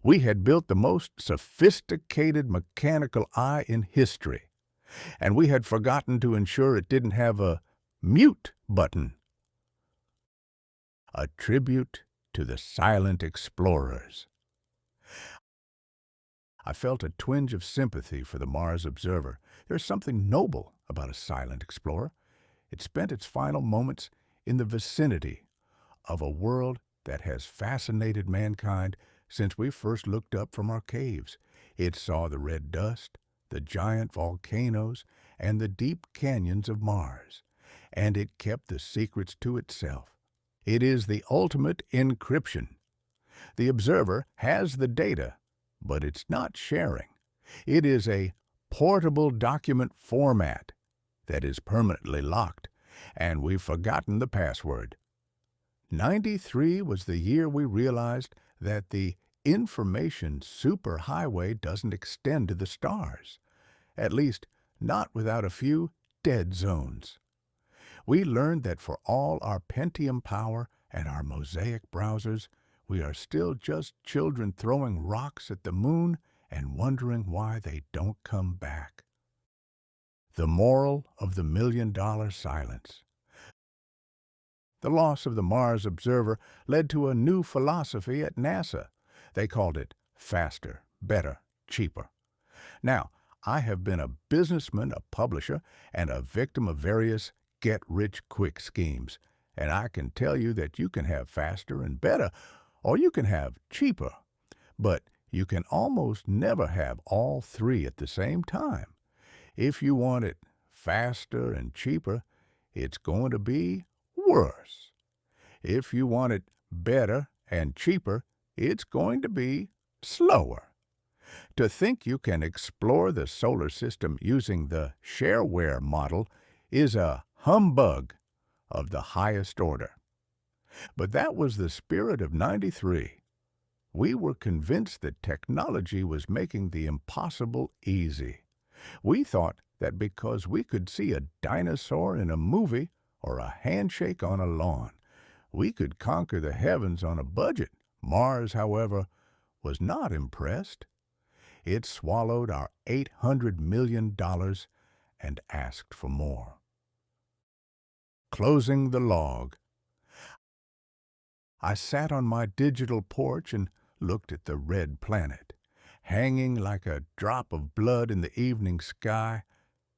We had built the most sophisticated mechanical eye in history, and we had forgotten to ensure it didn't have a mute button. A tribute to the silent explorers. I felt a twinge of sympathy for the Mars observer. There's something noble about a silent explorer. It spent its final moments in the vicinity of a world that has fascinated mankind since we first looked up from our caves. It saw the red dust, the giant volcanoes, and the deep canyons of Mars, and it kept the secrets to itself. It is the ultimate encryption. The observer has the data, but it's not sharing. It is a portable document format that is permanently locked, and we've forgotten the password. 93 was the year we realized that the information superhighway doesn't extend to the stars, at least not without a few dead zones. We learned that for all our Pentium power and our Mosaic browsers, we are still just children throwing rocks at the moon and wondering why they don't come back. The moral of the $1,000,000 silence. The loss of the Mars observer led to a new philosophy at NASA. They called it faster, better, cheaper. Now, I have been a businessman, a publisher, and a victim of various get-rich-quick schemes, and I can tell you that you can have faster and better, or you can have cheaper, but you can almost never have all three at the same time. If you want it faster and cheaper, it's going to be worse. If you want it better and cheaper, it's going to be slower. To think you can explore the solar system using the shareware model is a humbug of the highest order. But that was the spirit of '93. We were convinced that technology was making the impossible easy. We thought that because we could see a dinosaur in a movie or a handshake on a lawn, we could conquer the heavens on a budget. Mars, however, was not impressed. It swallowed our $800 million and asked for more. Closing the log. I sat on my digital porch and looked at the red planet. Hanging like a drop of blood in the evening sky,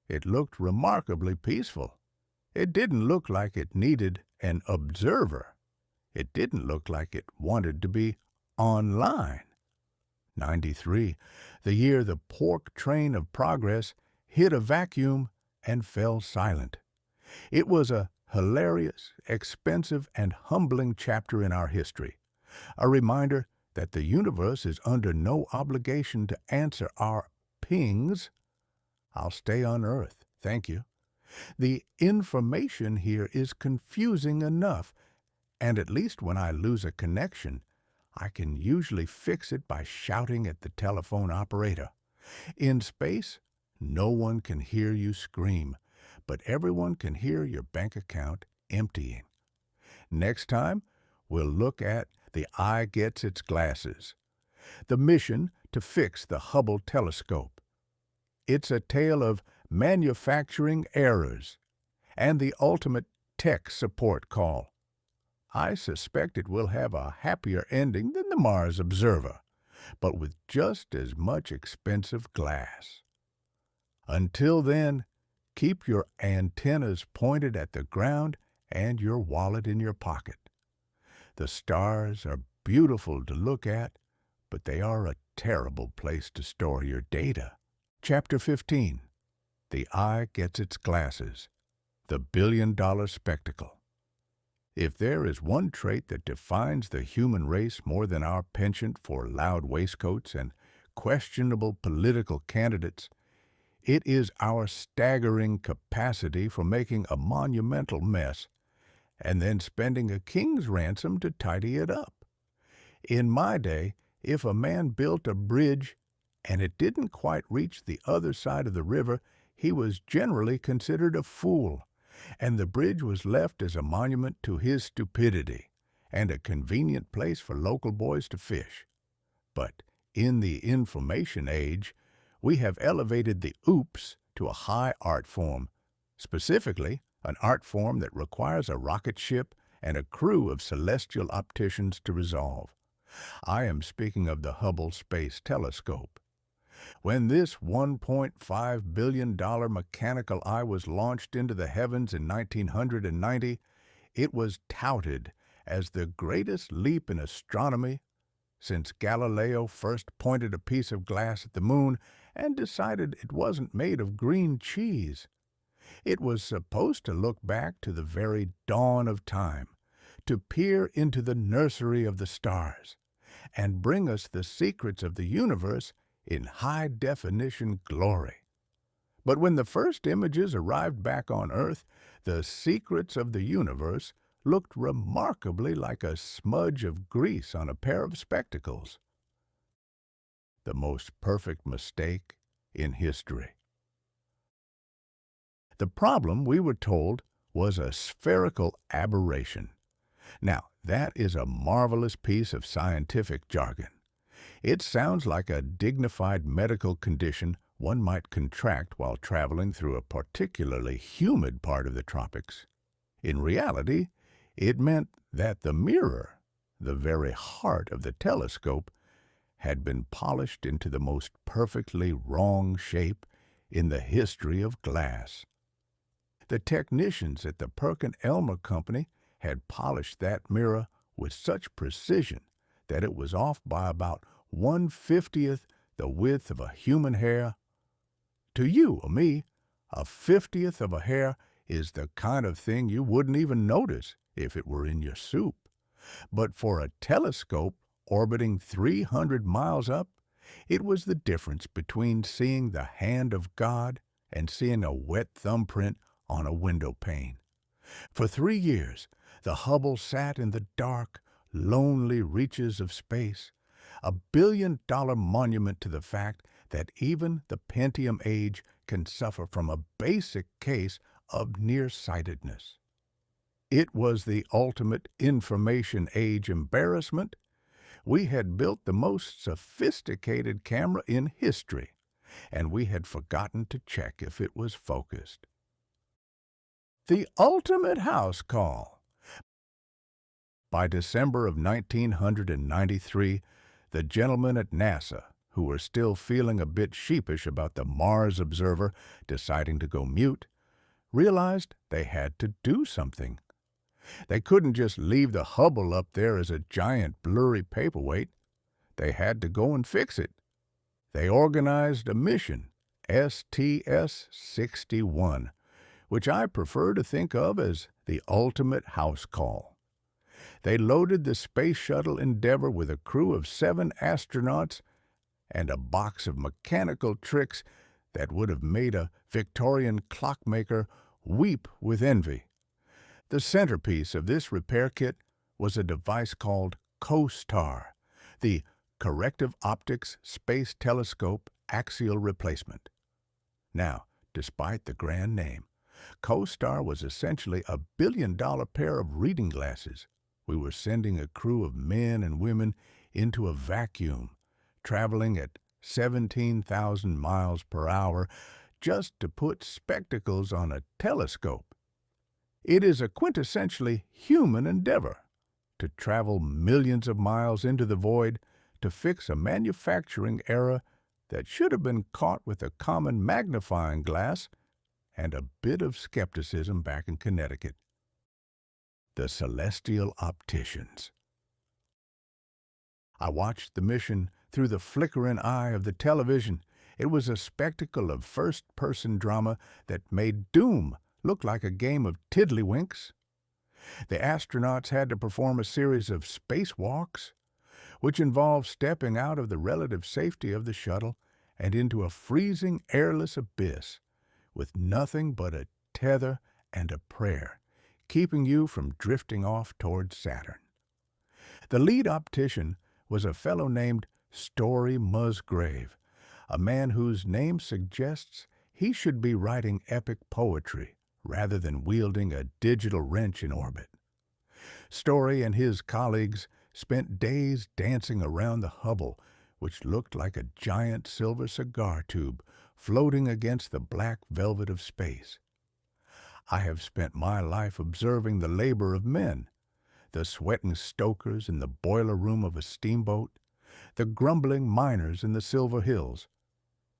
it looked remarkably peaceful. It didn't look like it needed an observer. It didn't look like it wanted to be online. '93, the year the pork train of progress hit a vacuum and fell silent. It was a hilarious, expensive, and humbling chapter in our history, a reminder that the universe is under no obligation to answer our pings. I'll stay on Earth, thank you. The information here is confusing enough, and at least when I lose a connection, I can usually fix it by shouting at the telephone operator. In space, no one can hear you scream, but everyone can hear your bank account emptying. Next time, we'll look at The Eye Gets Its Glasses, the mission to fix the Hubble telescope. It's a tale of manufacturing errors and the ultimate tech support call. I suspect it will have a happier ending than the Mars Observer, but with just as much expensive glass. Until then, keep your antennas pointed at the ground and your wallet in your pocket. The stars are beautiful to look at, but they are a terrible place to store your data. Chapter 15. The Eye Gets Its Glasses. The $1,000,000,000 Spectacle. If there is one trait that defines the human race more than our penchant for loud waistcoats and questionable political candidates, it is our staggering capacity for making a monumental mess and then spending a king's ransom to tidy it up. In my day, if a man built a bridge and it didn't quite reach the other side of the river, he was generally considered a fool, and the bridge was left as a monument to his stupidity and a convenient place for local boys to fish. But in the information age, we have elevated the oops to a high art form, specifically an art form that requires a rocket ship and a crew of celestial opticians to resolve. I am speaking of the Hubble Space Telescope. When this $1.5 billion mechanical eye was launched into the heavens in 1990, it was touted as the greatest leap in astronomy since Galileo first pointed a piece of glass at the moon and decided it wasn't made of green cheese. It was supposed to look back to the very dawn of time, to peer into the nursery of the stars, and bring us the secrets of the universe in high-definition glory. But when the first images arrived back on Earth, the secrets of the universe looked remarkably like a smudge of grease on a pair of spectacles. the most perfect mistake in history. The problem, we were told, was a spherical aberration. Now, that is a marvelous piece of scientific jargon. It sounds like a dignified medical condition one might contract while traveling through a particularly humid part of the tropics. In reality, it meant that the mirror, the very heart of the telescope, had been polished into the most perfectly wrong shape in the history of glass. The technicians at the Perkin-Elmer Company had polished that mirror with such precision that it was off by about 1/50th the width of a human hair. To you or me, a 50th of a hair is the kind of thing you wouldn't even notice if it were in your soup. But for a telescope orbiting 300 miles up, it was the difference between seeing the hand of God and seeing a wet thumbprint on a window pane. For 3 years, the Hubble sat in the dark, lonely reaches of space, a billion-dollar monument to the fact that even the Pentium age can suffer from a basic case of nearsightedness. It was the ultimate information age embarrassment. We had built the most sophisticated camera in history, and we had forgotten to check if it was focused. The ultimate house call. By December of 1993, the gentlemen at NASA, who were still feeling a bit sheepish about the Mars observer deciding to go mute, realized they had to do something. They couldn't just leave the Hubble up there as a giant blurry paperweight. They had to go and fix it. They organized a mission, STS-61, which I prefer to think of as the ultimate house call. They loaded the Space Shuttle Endeavour with a crew of 7 astronauts and a box of mechanical tricks that would have made a Victorian clockmaker weep with envy. The centerpiece of this repair kit was a device called CoStar, the Corrective Optics Space Telescope Axial Replacement. Now, despite the grand name, CoStar was essentially a billion-dollar pair of reading glasses. We were sending a crew of men and women into a vacuum, traveling at 17,000 miles per hour just to put spectacles on a telescope. It is a quintessentially human endeavor to travel millions of miles into the void to fix a manufacturing error that should have been caught with a common magnifying glass and a bit of skepticism back in Connecticut. The Celestial Opticians. I watched the mission through the flickering eye of the television. It was a spectacle of first-person drama that made doom look like a game of tiddlywinks. The astronauts had to perform a series of spacewalks, which involved stepping out of the relative safety of the shuttle and into a freezing, airless abyss with nothing but a tether and a prayer, keeping you from drifting off towards Saturn. The lead optician was a fellow named Story Musgrave, a man whose name suggests he should be writing epic poetry rather than wielding a digital wrench in orbit. Story and his colleagues spent days dancing around the Hubble, which looked like a giant silver cigar tube floating against the black velvet of space. I have spent my life observing the labor of men, the sweating stokers in the boiler room of a steamboat, the grumbling miners in the Silver Hills,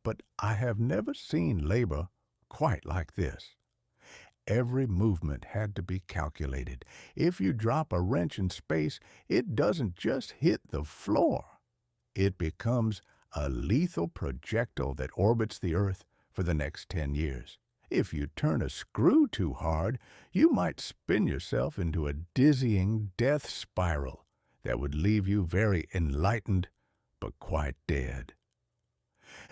but I have never seen labor quite like this. Every movement had to be calculated. If you drop a wrench in space, it doesn't just hit the floor. It becomes a lethal projectile that orbits the Earth for the next 10 years. If you turn a screw too hard, you might spin yourself into a dizzying death spiral that would leave you very enlightened but quite dead.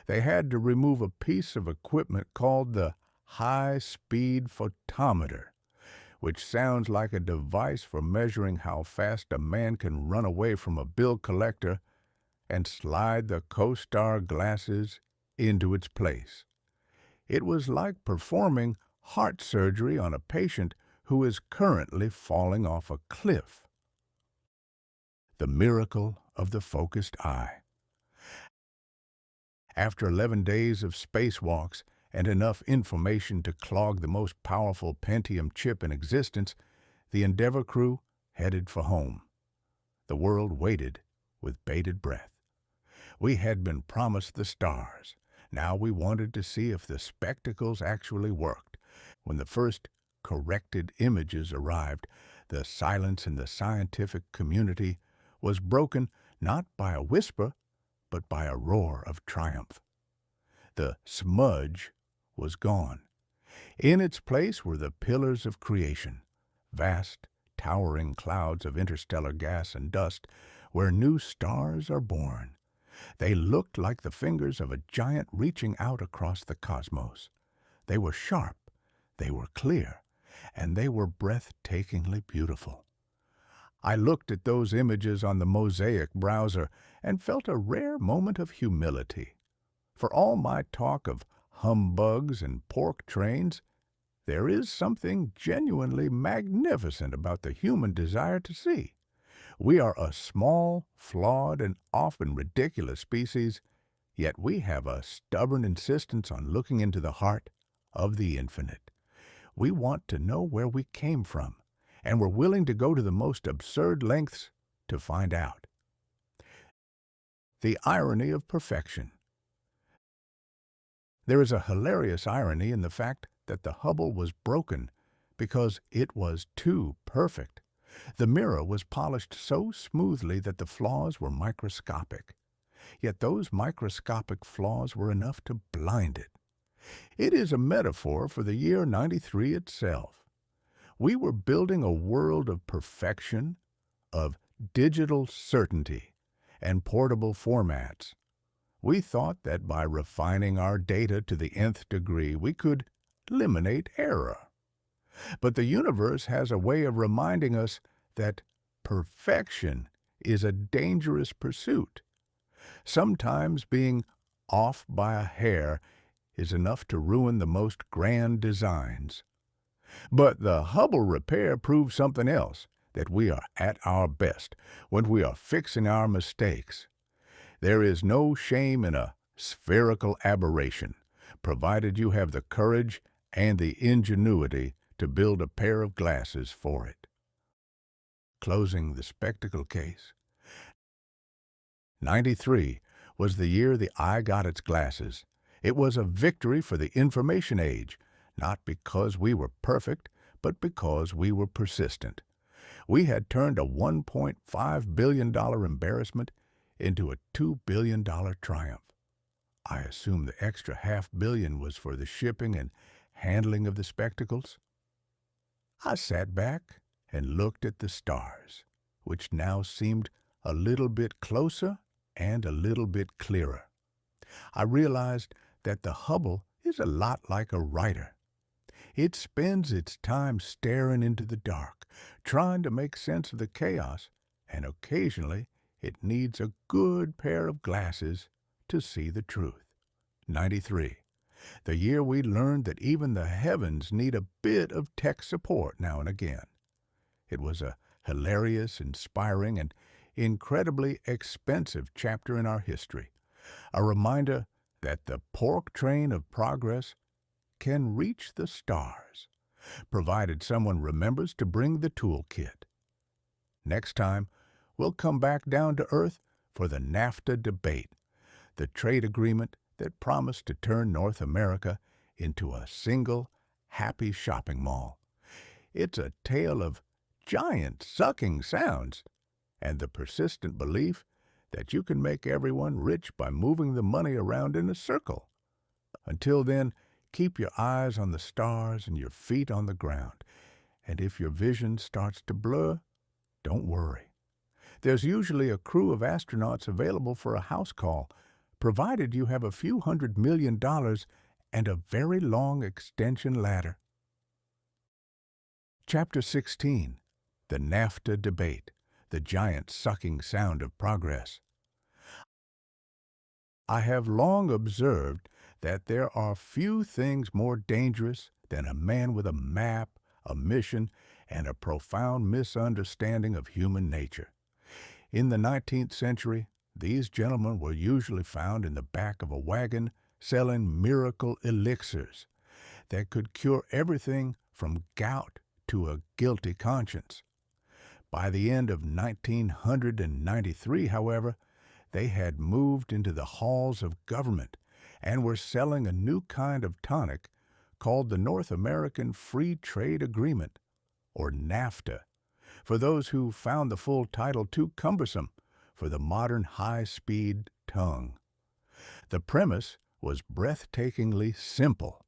They had to remove a piece of equipment called the high-speed photometer, which sounds like a device for measuring how fast a man can run away from a bill collector and slide the co-star glasses into its place. It was like performing heart surgery on a patient who is currently falling off a cliff. The miracle of the focused eye. After 11 days of spacewalks and enough information to clog the most powerful Pentium chip in existence, the Endeavour crew headed for home. The world waited with bated breath. We had been promised the stars. Now we wanted to see if the spectacles actually worked. When the first corrected images arrived, the silence in the scientific community was broken not by a whisper, but by a roar of triumph. The smudge was gone. In its place were the pillars of creation, vast, towering clouds of interstellar gas and dust where new stars are born. They looked like the fingers of a giant reaching out across the cosmos. They were sharp, they were clear, and they were breathtakingly beautiful. I looked at those images on the Mosaic browser and felt a rare moment of humility. For all my talk of humbugs and pork trains, there is something genuinely magnificent about the human desire to see. We are a small, flawed, and often ridiculous species, yet we have a stubborn insistence on looking into the heart of the infinite. We want to know where we came from, and we're willing to go to the most absurd lengths to find out. The irony of perfection. There is a hilarious irony in the fact that the Hubble was broken because it was too perfect. The mirror was polished so smoothly that the flaws were microscopic. Yet those microscopic flaws were enough to blind it. It is a metaphor for the year 93 itself. We were building a world of perfection, of digital certainty, and portable formats. We thought that by refining our data to the nth degree, we could eliminate error. But the universe has a way of reminding us that perfection is a dangerous pursuit. Sometimes being off by a hair is enough to ruin the most grand designs. But the Hubble repair proves something else, that we are at our best when we are fixing our mistakes. There is no shame in a spherical aberration, provided you have the courage and the ingenuity to build a pair of glasses for it. Closing the spectacle case. 93 was the year the eye got its glasses. It was a victory for the information age, not because we were perfect, but because we were persistent. We had turned a $1.5 billion embarrassment into a $2 billion triumph. I assume the extra $500 million was for the shipping and handling of the spectacles. I sat back and looked at the stars, which now seemed a little bit closer and a little bit clearer. I realized that the Hubble is a lot like a writer. It spends its time staring into the dark, trying to make sense of the chaos, and occasionally it needs a good pair of glasses to see the truth. 93. The year we learned that even the heavens need a bit of tech support now and again. It was a hilarious, inspiring, and incredibly expensive chapter in our history. A reminder that the pork train of progress can reach the stars, provided someone remembers to bring the toolkit. Next time, we'll come back down to earth for the NAFTA debate, the trade agreement that promised to turn North America into a single, happy shopping mall. It's a tale of giant sucking sounds and the persistent belief that you can make everyone rich by moving the money around in a circle. Until then, keep your eyes on the stars and your feet on the ground. And if your vision starts to blur, don't worry. There's usually a crew of astronauts available for a house call, provided you have a few $100 million and a very long extension ladder. Chapter 16. The NAFTA Debate, the giant sucking sound of progress. I have long observed that there are few things more dangerous than a man with a map, a mission, and a profound misunderstanding of human nature. In the 19th century, these gentlemen were usually found in the back of a wagon selling miracle elixirs that could cure everything from gout to a guilty conscience. By the end of 1993, however, they had moved into the halls of government and were selling a new kind of tonic called the North American Free Trade Agreement, or NAFTA, for those who found the full title too cumbersome for the modern high-speed tongue. The premise was breathtakingly simple,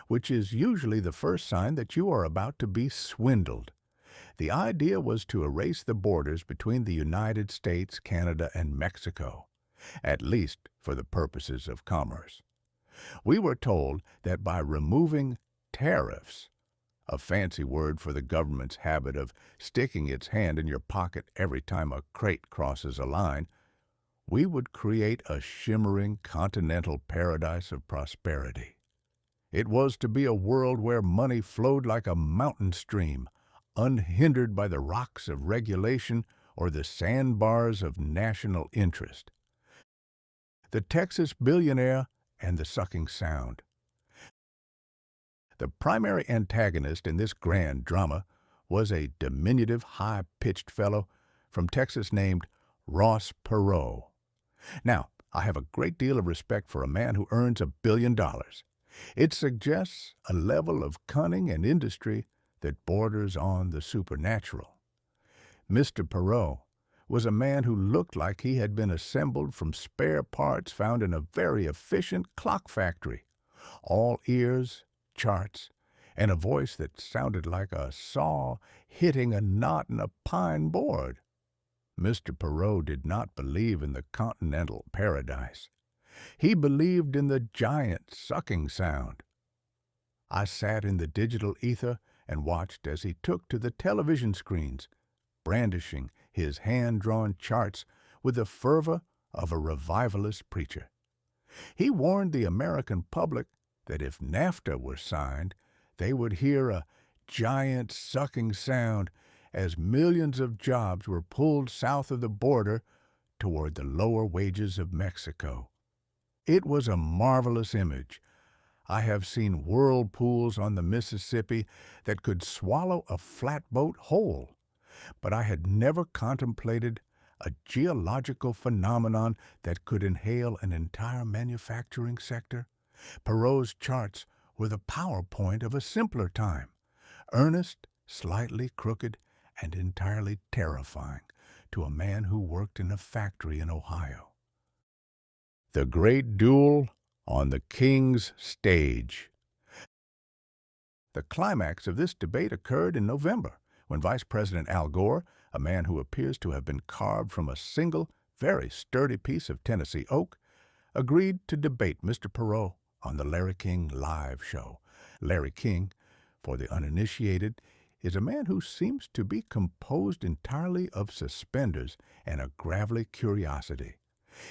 which is usually the first sign that you are about to be swindled. The idea was to erase the borders between the United States, Canada, and Mexico, at least for the purposes of commerce. We were told that by removing tariffs, a fancy word for the government's habit of sticking its hand in your pocket every time a crate crosses a line, we would create a shimmering continental paradise of prosperity. It was to be a world where money flowed like a mountain stream, unhindered by the rocks of regulation or the sandbars of national interest. The Texas Billionaire and the Sucking Sound. The primary antagonist in this grand drama was a diminutive, high-pitched fellow from Texas named Ross Perot. Now, I have a great deal of respect for a man who earns $1 billion. It suggests a level of cunning and industry that borders on the supernatural. Mr. Perot was a man who looked like he had been assembled from spare parts found in a very efficient clock factory, all ears, charts, and a voice that sounded like a saw hitting a knot in a pine board. Mr. Perot did not believe in the continental paradise. He believed in the giant sucking sound. I sat in the digital ether and watched as he took to the television screens, brandishing his hand-drawn charts with the fervor of a revivalist preacher. He warned the American public that if NAFTA were signed, they would hear a giant sucking sound as millions of jobs were pulled south of the border toward the lower wages of Mexico. It was a marvelous image. I have seen whirlpools on the Mississippi that could swallow a flatboat whole, but I had never contemplated a geological phenomenon that could inhale an entire manufacturing sector. Perot's charts were the PowerPoint of a simpler time, earnest, slightly crooked, and entirely terrifying to a man who worked in a factory in Ohio. The Great Duel on the King's Stage. The climax of this debate occurred in November, when Vice President Al Gore, a man who appears to have been carved from a single, very sturdy piece of Tennessee oak, agreed to debate Mr. Perot on the Larry King Live show. Larry King, for the uninitiated, is a man who seems to be composed entirely of suspenders and a gravelly curiosity.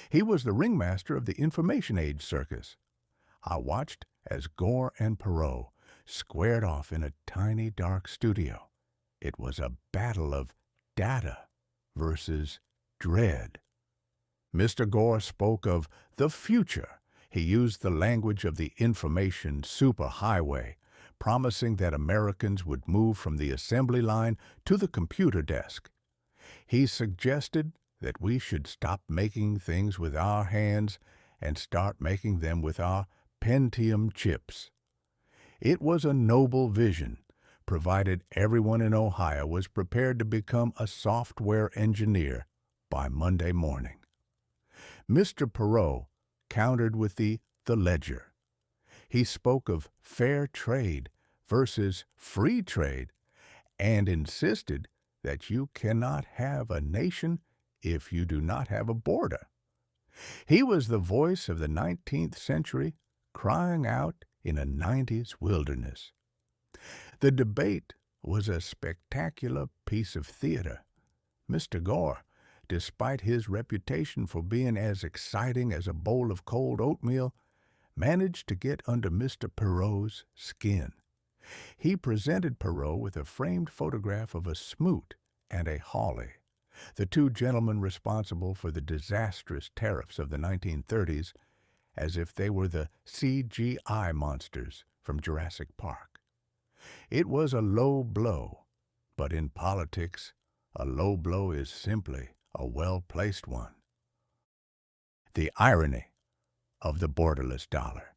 He was the ringmaster of the Information Age circus. I watched as Gore and Perot squared off in a tiny, dark studio. It was a battle of data versus dread. Mr. Gore spoke of the future. He used the language of the information superhighway, promising that Americans would move from the assembly line to the computer desk. He suggested that we should stop making things with our hands and start making them with our Pentium chips. It was a noble vision, provided everyone in Ohio was prepared to become a software engineer by Monday morning. Mr. Perot countered with the ledger. He spoke of fair trade versus free trade and insisted that you cannot have a nation if you do not have a border. He was the voice of the 19th century crying out in a 90s wilderness. The debate was a spectacular piece of theater. Mr. Gore despite his reputation for being as exciting as a bowl of cold oatmeal, managed to get under Mr. Perot's skin. He presented Perot with a framed photograph of a smoot and a holly, the two gentlemen responsible for the disastrous tariffs of the 1930s, as if they were the CGI monsters from Jurassic Park. It was a low blow, but in politics, a low blow is simply a well-placed one. The irony of the borderless dollar.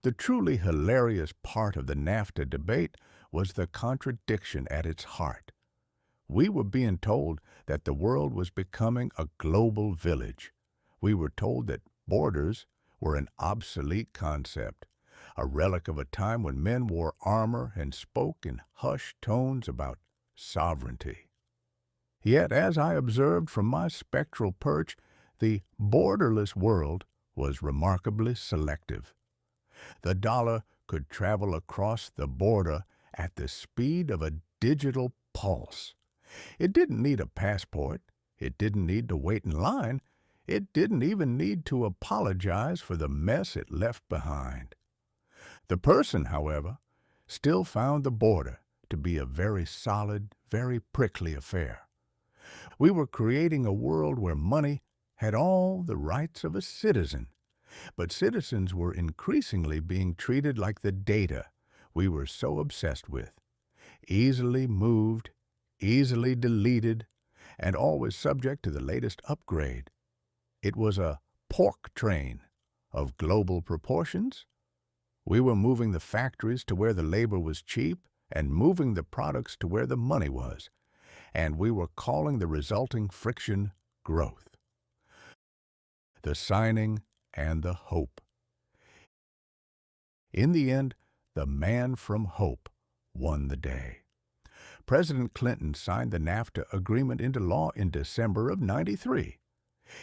The truly hilarious part of the NAFTA debate was the contradiction at its heart. We were being told that the world was becoming a global village. We were told that borders were an obsolete concept, a relic of a time when men wore armor and spoke in hushed tones about sovereignty. Yet, as I observed from my spectral perch, the borderless world was remarkably selective. The dollar could travel across the border at the speed of a digital pulse. It didn't need a passport. It didn't need to wait in line. It didn't even need to apologize for the mess it left behind. The person, however, still found the border to be a very solid, very prickly affair. We were creating a world where money had all the rights of a citizen, but citizens were increasingly being treated like the data we were so obsessed with, easily moved, easily deleted, and always subject to the latest upgrade. It was a pork train of global proportions. We were moving the factories to where the labor was cheap and moving the products to where the money was, and we were calling the resulting friction growth. The signing and the hope. In the end, the man from hope won the day. President Clinton signed the NAFTA agreement into law in December of '93.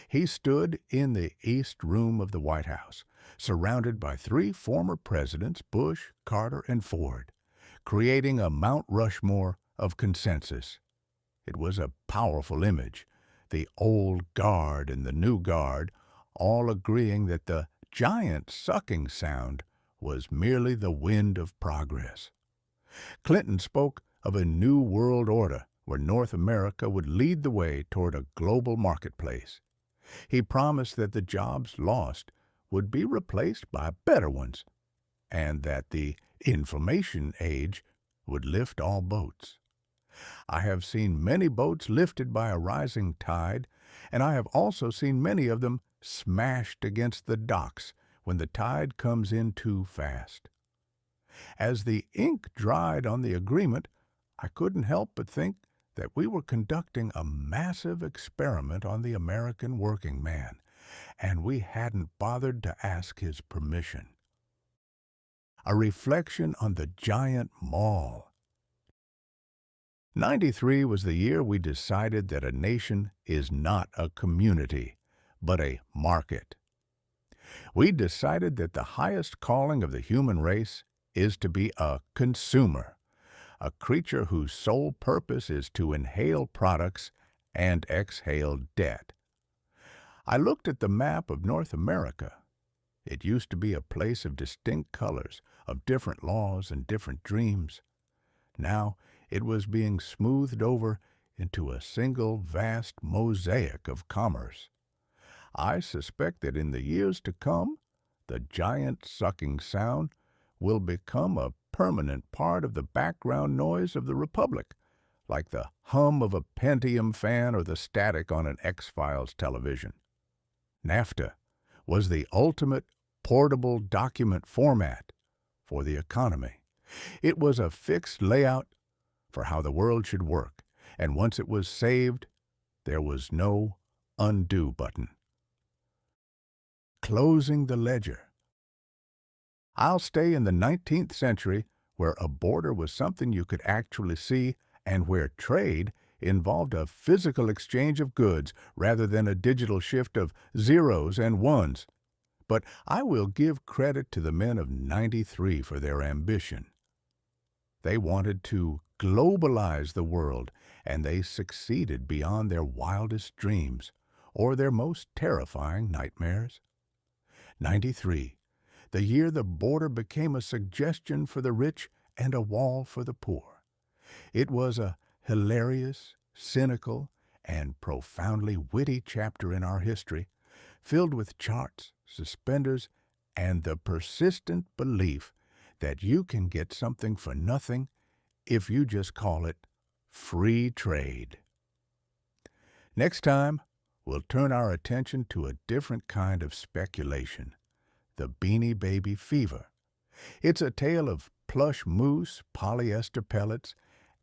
He stood in the East Room of the White House, surrounded by three former presidents, Bush, Carter, and Ford, creating a Mount Rushmore of consensus. It was a powerful image, the old guard and the new guard all agreeing that the giant sucking sound was merely the wind of progress. Clinton spoke of a new world order where North America would lead the way toward a global marketplace. He promised that the jobs lost would be replaced by better ones, and that the information age would lift all boats. I have seen many boats lifted by a rising tide, and I have also seen many of them smashed against the docks when the tide comes in too fast. As the ink dried on the agreement, I couldn't help but think that we were conducting a massive experiment on the American working man, and we hadn't bothered to ask his permission. A reflection on the giant mall. '93 was the year we decided that a nation is not a community, but a market. We decided that the highest calling of the human race is to be a consumer, a creature whose sole purpose is to inhale products and exhale debt. I looked at the map of North America. It used to be a place of distinct colors, of different laws and different dreams. Now it was being smoothed over into a single vast mosaic of commerce. I suspect that in the years to come, the giant sucking sound will become a permanent part of the background noise of the Republic, like the hum of a Pentium fan or the static on an X-Files television. NAFTA was the ultimate portable document format for the economy. It was a fixed layout for how the world should work, and once it was saved, there was no undo button. Closing the ledger. I'll stay in the 19th century where a border was something you could actually see and where trade involved a physical exchange of goods rather than a digital shift of zeros and ones. But I will give credit to the men of '93 for their ambition. They wanted to globalize the world, and they succeeded beyond their wildest dreams or their most terrifying nightmares. 93, the year the border became a suggestion for the rich and a wall for the poor. It was a hilarious, cynical, and profoundly witty chapter in our history, filled with charts, suspenders, and the persistent belief that you can get something for nothing if you just call it free trade. Next time, we'll turn our attention to a different kind of speculation, the Beanie Baby fever. It's a tale of plush mousse, polyester pellets,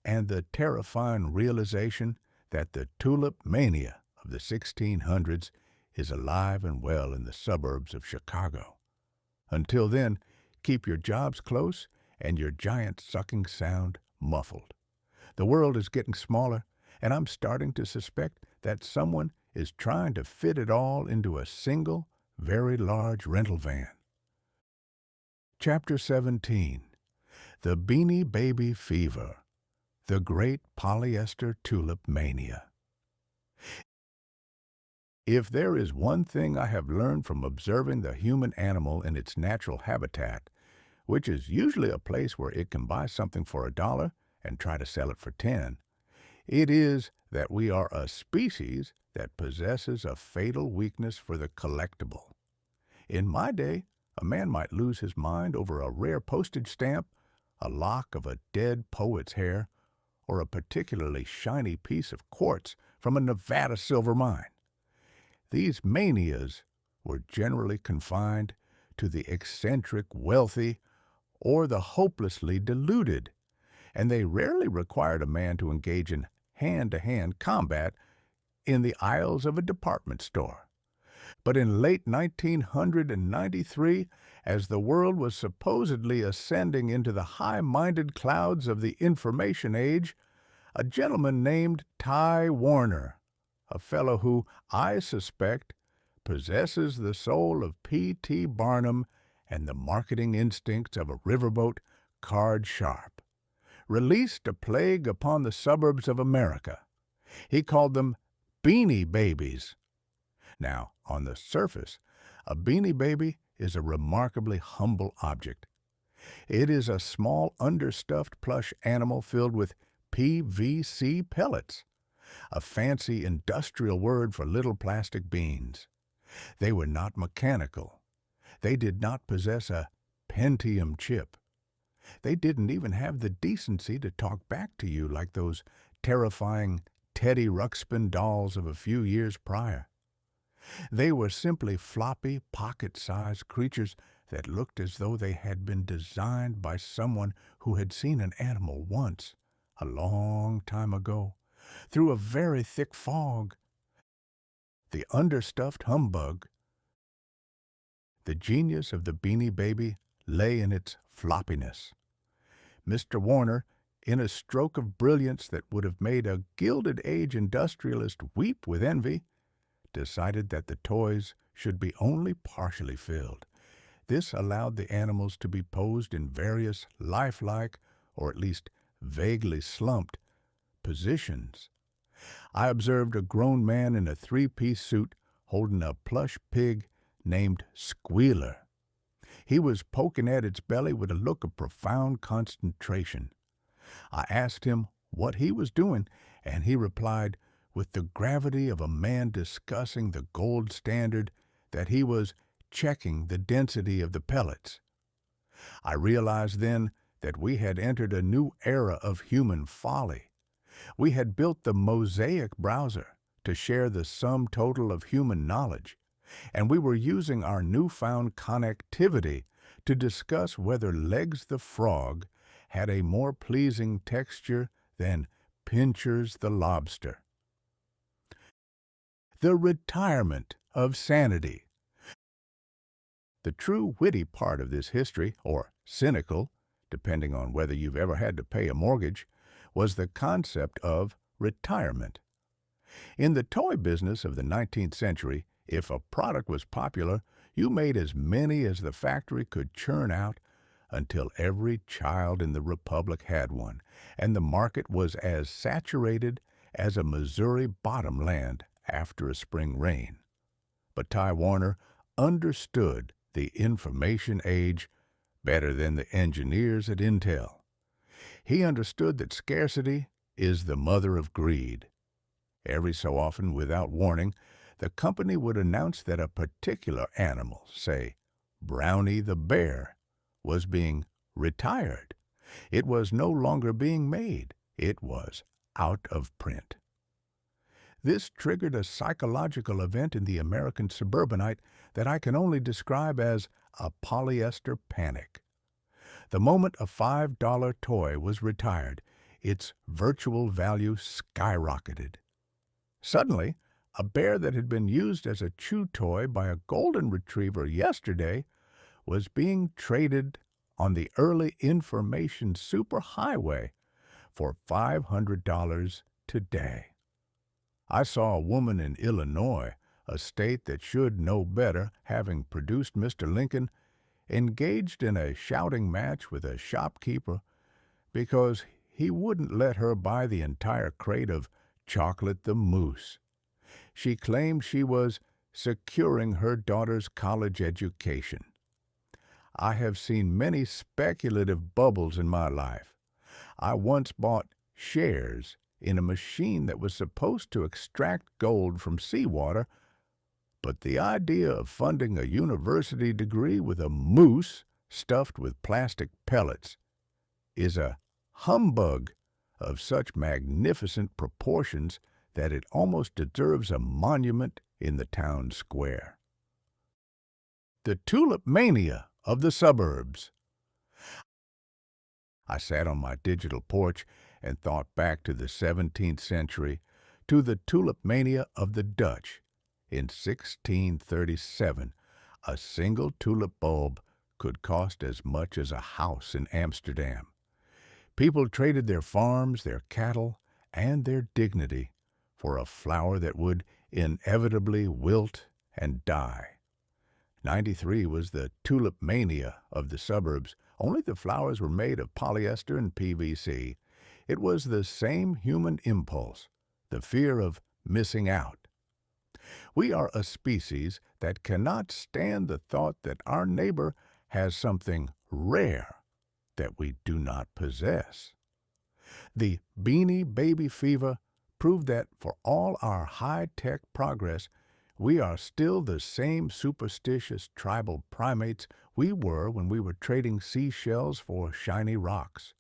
and the terrifying realization that the tulip mania of the 1600s is alive and well in the suburbs of Chicago. Until then, keep your jobs close and your giant sucking sound muffled. The world is getting smaller, and I'm starting to suspect that someone is trying to fit it all into a single, very large rental van. Chapter 17. The Beanie Baby Fever. The Great Polyester Tulip Mania. If there is one thing I have learned from observing the human animal in its natural habitat, which is usually a place where it can buy something for $1 and try to sell it for 10, it is that we are a species that possesses a fatal weakness for the collectible. In my day, a man might lose his mind over a rare postage stamp, a lock of a dead poet's hair, or a particularly shiny piece of quartz from a Nevada silver mine. These manias were generally confined to the eccentric wealthy or the hopelessly deluded, and they rarely required a man to engage in hand-to-hand combat in the aisles of a department store. But in late 1993, as the world was supposedly ascending into the high-minded clouds of the information age, a gentleman named TwAIn, a fellow who, I suspect, possesses the soul of P.T. Barnum and the marketing instincts of a riverboat card sharp, released a plague upon the suburbs of America. He called them Beanie Babies. Now, on the surface, a Beanie Baby is a remarkably humble object. It is a small understuffed plush animal filled with PVC pellets, a fancy industrial word for little plastic beans. They were not mechanical. They did not possess a Pentium chip. They didn't even have the decency to talk back to you like those terrifying Teddy Ruxpin dolls of a few years prior. They were simply floppy, pocket-sized creatures that looked as though they had been designed by someone who had seen an animal once, a long time ago, through a very thick fog. The understuffed humbug. The genius of the Beanie Baby lay in its floppiness. Mr. Warner, in a stroke of brilliance that would have made a Gilded Age industrialist weep with envy, decided that the toys should be only partially filled. This allowed the animals to be posed in various lifelike, or at least vaguely slumped, positions. I observed a grown man in a three-piece suit holding a plush pig named Squealer. He was poking at its belly with a look of profound concentration. I asked him what he was doing, and he replied, with the gravity of a man discussing the gold standard, that he was checking the density of the pellets. I realized then that we had entered a new era of human folly. We had built the Mosaic browser to share the sum total of human knowledge, and we were using our newfound connectivity to discuss whether Legs the Frog had a more pleasing texture than Pinchers the Lobster. The retirement of sanity. The true witty part of this history, or cynical, depending on whether you've ever had to pay a mortgage, was the concept of retirement. In the toy business of the 19th century, if a product was popular, you made as many as the factory could churn out until every child in the Republic had one, and the market was as saturated as a Missouri bottomland after a spring rain. But Ty Warner understood the information age better than the engineers at Intel. He understood that scarcity is the mother of greed. Every so often, without warning, the company would announce that a particular animal, say Brownie the bear, was being retired. It was no longer being made. It was out of print. This triggered a psychological event in the American suburbanite that I can only describe as a polyester panic. The moment a $5 toy was retired, its virtual value skyrocketed. Suddenly, a bear that had been used as a chew toy by a golden retriever yesterday was being traded on the early information superhighway for $500 today. I saw a woman in Illinois, a state that should know better, having produced Mr. Lincoln, engaged in a shouting match with a shopkeeper because he wouldn't let her buy the entire crate of Chocolate the Moose. She claimed she was securing her daughter's college education. I have seen many speculative bubbles in my life. I once bought shares in a machine that was supposed to extract gold from seawater, but the idea of funding a university degree with a moose stuffed with plastic pellets is a humbug of such magnificent proportions that it almost deserves a monument in the town square. The tulip mania of the suburbs. I sat on my digital porch and thought back to the 17th century, to the tulip mania of the Dutch. In 1637, a single tulip bulb could cost as much as a house in Amsterdam. People traded their farms, their cattle, and their dignity for a flower that would inevitably wilt and die. 93 was the tulip mania of the suburbs. Only the flowers were made of polyester and PVC. It was the same human impulse, the fear of missing out. We are a species that cannot stand the thought that our neighbor has something rare that we do not possess. The beanie baby fever proved that for all our high-tech progress, we are still the same superstitious tribal primates we were when we were trading seashells for shiny rocks.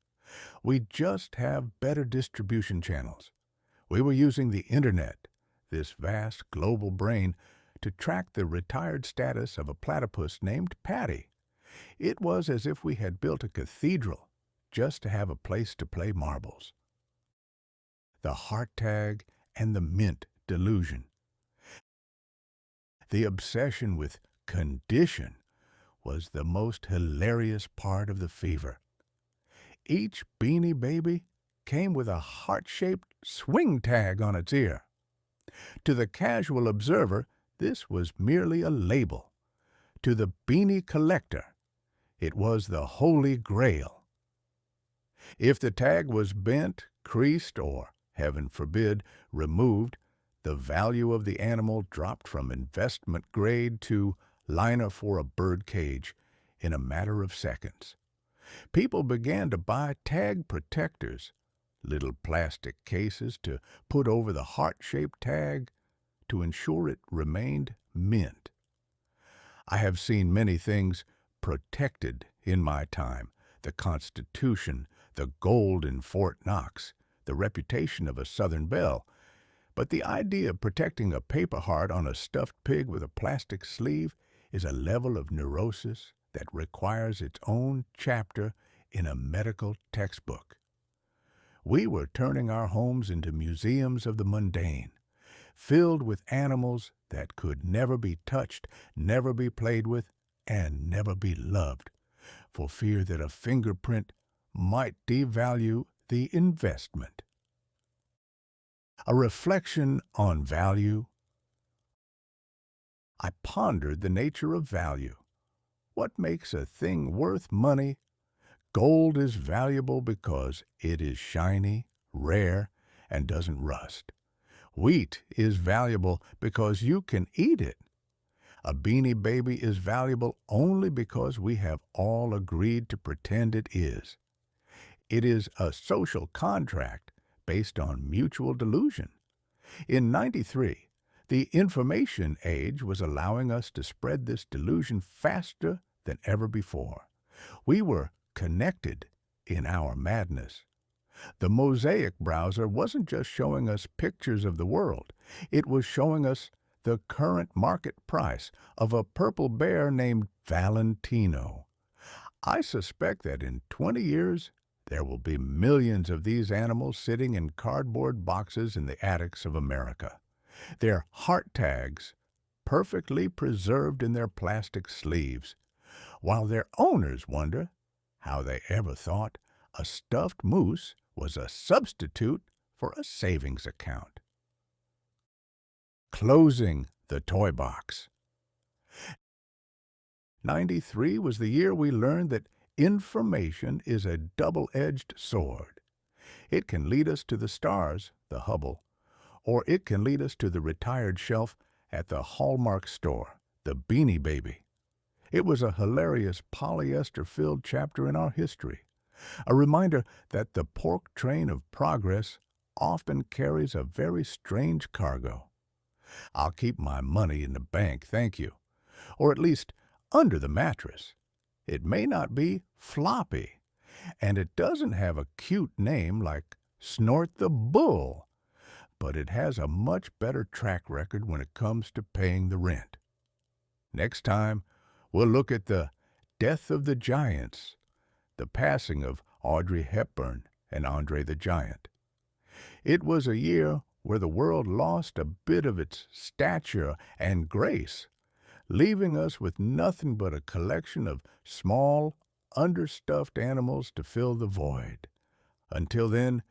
We just have better distribution channels. We were using the internet, this vast global brain, to track the retired status of a platypus named Patty. It was as if we had built a cathedral just to have a place to play marbles. The heart tag and the mint delusion. The obsession with condition was the most hilarious part of the fever. Each beanie baby came with a heart-shaped swing tag on its ear. To the casual observer, this was merely a label. To the beanie collector, it was the Holy Grail. If the tag was bent, creased, or, heaven forbid, removed, the value of the animal dropped from investment grade to liner for a bird cage in a matter of seconds. People began to buy tag protectors, little plastic cases to put over the heart-shaped tag to ensure it remained mint. I have seen many things protected in my time: the Constitution, the gold in Fort Knox, the reputation of a Southern belle. But the idea of protecting a paper heart on a stuffed pig with a plastic sleeve is a level of neurosis that requires its own chapter in a medical textbook. We were turning our homes into museums of the mundane, filled with animals that could never be touched, never be played with, and never be loved, for fear that a fingerprint might devalue the investment. A reflection on value. I pondered the nature of value. What makes a thing worth money Gold is valuable because it is shiny, rare, and doesn't rust. Wheat is valuable because you can eat it. A Beanie Baby is valuable only because we have all agreed to pretend it is. It is a social contract based on mutual delusion. In '93, the information age was allowing us to spread this delusion faster than ever before. We were connected in our madness. The Mosaic browser wasn't just showing us pictures of the world. It was showing us the current market price of a purple bear named Valentino. I suspect that in 20 years, there will be millions of these animals sitting in cardboard boxes in the attics of America. Their heart tags perfectly preserved in their plastic sleeves, while their owners wonder how they ever thought a stuffed moose was a substitute for a savings account. Closing the toy box. '93 was the year we learned that information is a double-edged sword. It can lead us to the stars, the Hubble, or it can lead us to the retired shelf at the Hallmark store, the Beanie Baby. It was a hilarious polyester-filled chapter in our history, a reminder that the pork train of progress often carries a very strange cargo. I'll keep my money in the bank, thank you, or at least under the mattress. It may not be floppy, and it doesn't have a cute name like Snort the Bull, but it has a much better track record when it comes to paying the rent. Next time, we'll look at the death of the giants, the passing of Audrey Hepburn and Andre the Giant. It was a year where the world lost a bit of its stature and grace, leaving us with nothing but a collection of small, understuffed animals to fill the void. Until then,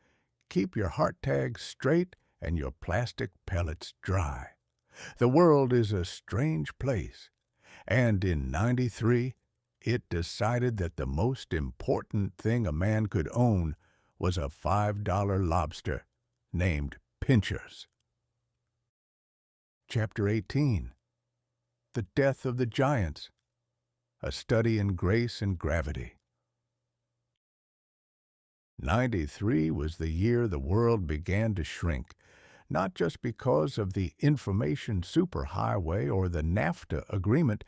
keep your heart tags straight and your plastic pellets dry. The world is a strange place, and in '93, it decided that the most important thing a man could own was a $5 lobster named Pinchers. Chapter 18. The Death of the Giants, a study in grace and gravity. '93 was the year the world began to shrink, not just because of the information superhighway or the NAFTA agreement,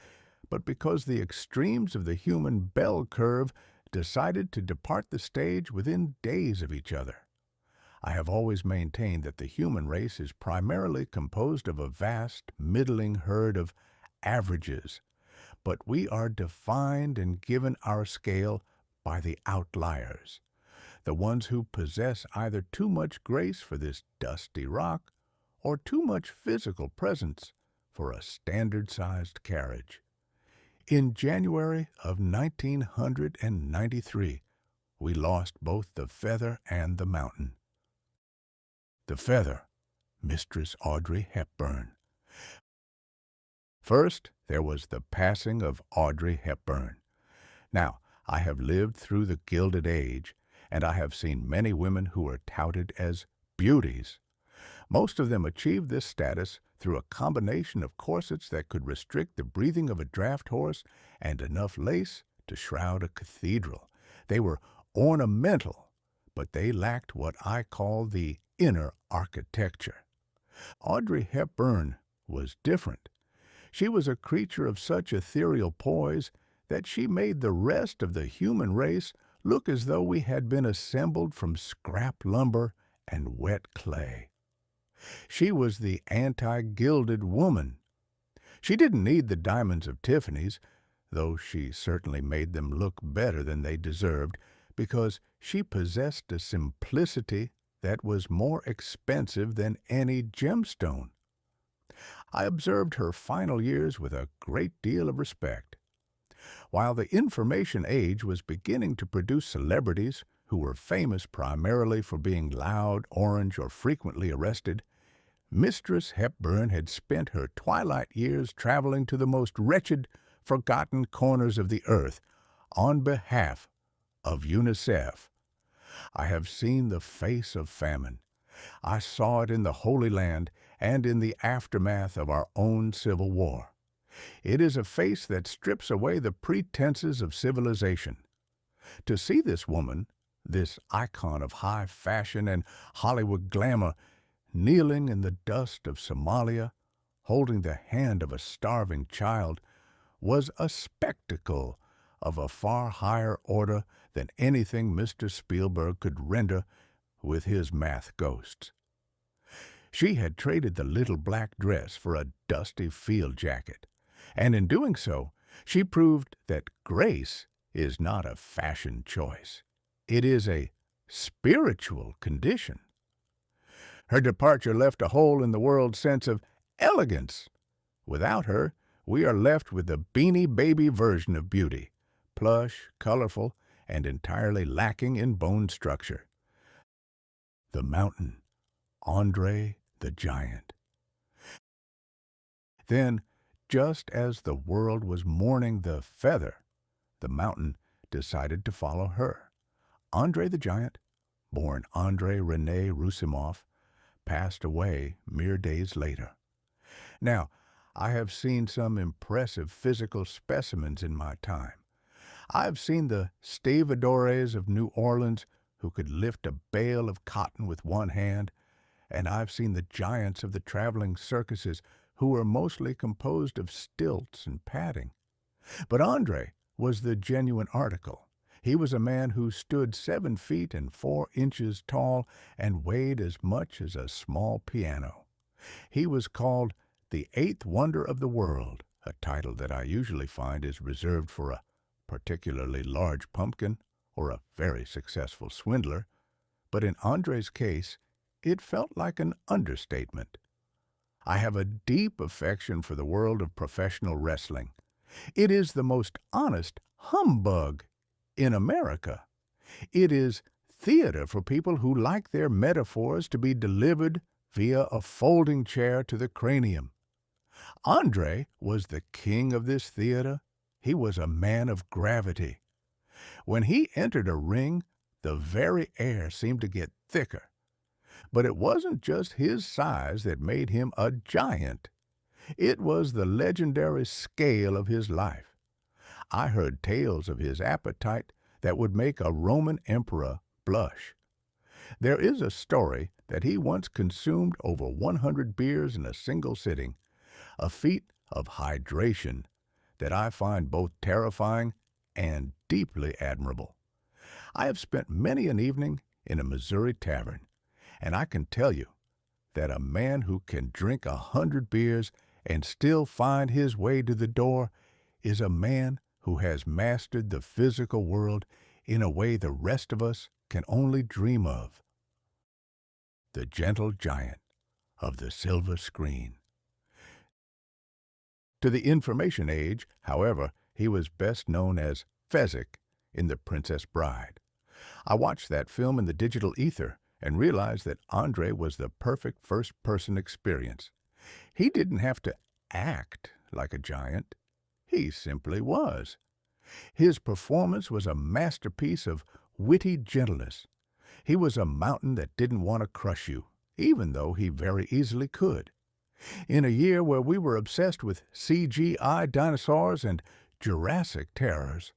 but because the extremes of the human bell curve decided to depart the stage within days of each other. I have always maintained that the human race is primarily composed of a vast, middling herd of averages, but we are defined and given our scale by the outliers, the ones who possess either too much grace for this dusty rock or too much physical presence for a standard-sized carriage. In January of 1993, we lost both the feather and the mountain. The feather, Mistress Audrey Hepburn. First, there was the passing of Audrey Hepburn. Now, I have lived through the Gilded Age, and I have seen many women who are touted as beauties. Most of them achieved this status through a combination of corsets that could restrict the breathing of a draft horse and enough lace to shroud a cathedral. They were ornamental, but they lacked what I call the inner architecture. Audrey Hepburn was different. She was a creature of such ethereal poise that she made the rest of the human race look as though we had been assembled from scrap lumber and wet clay. She was the anti-gilded woman. She didn't need the diamonds of Tiffany's, though she certainly made them look better than they deserved, because she possessed a simplicity that was more expensive than any gemstone. I observed her final years with a great deal of respect. While the information age was beginning to produce celebrities who were famous primarily for being loud, orange, or frequently arrested, Mistress Hepburn had spent her twilight years traveling to the most wretched, forgotten corners of the earth on behalf of UNICEF. I have seen the face of famine. I saw it in the Holy Land and in the aftermath of our own Civil War. It is a face that strips away the pretenses of civilization. To see this woman, this icon of high fashion and Hollywood glamour, kneeling in the dust of Somalia, holding the hand of a starving child, was a spectacle of a far higher order than anything Mr. Spielberg could render with his math ghosts. She had traded the little black dress for a dusty field jacket, and in doing so, she proved that grace is not a fashion choice. It is a spiritual condition. Her departure left a hole in the world's sense of elegance. Without her, we are left with the Beanie Baby version of beauty, plush, colorful, and entirely lacking in bone structure. The mountain, Andre the Giant. Then, just as the world was mourning the feather, the mountain decided to follow her. Andre the Giant, born Andrei René Roussimoff, passed away mere days later. Now, I have seen some impressive physical specimens in my time. I've seen the stevedores of New Orleans who could lift a bale of cotton with one hand, and I've seen the giants of the traveling circuses who were mostly composed of stilts and padding. But Andre was the genuine article. He was a man who stood 7 feet and 4 inches tall and weighed as much as a small piano. He was called the Eighth Wonder of the World, a title that I usually find is reserved for a particularly large pumpkin or a very successful swindler, but in Andre's case, it felt like an understatement. I have a deep affection for the world of professional wrestling. It is the most honest humbug in America. It is theater for people who like their metaphors to be delivered via a folding chair to the cranium. Andre was the king of this theater. He was a man of gravity. When he entered a ring, the very air seemed to get thicker. But it wasn't just his size that made him a giant. It was the legendary scale of his life. I heard tales of his appetite that would make a Roman emperor blush. There is a story that he once consumed over 100 beers in a single sitting, a feat of hydration that I find both terrifying and deeply admirable. I have spent many an evening in a Missouri tavern, and I can tell you that a man who can drink 100 beers and still find his way to the door is a man who has mastered the physical world in a way the rest of us can only dream of. The gentle giant of the silver screen. To the information age, however, he was best known as Fezzik in The Princess Bride. I watched that film in the digital ether and realized that Andre was the perfect first-person experience. He didn't have to act like a giant. He simply was. His performance was a masterpiece of witty gentleness. He was a mountain that didn't want to crush you, even though he very easily could. In a year where we were obsessed with CGI dinosaurs and Jurassic terrors,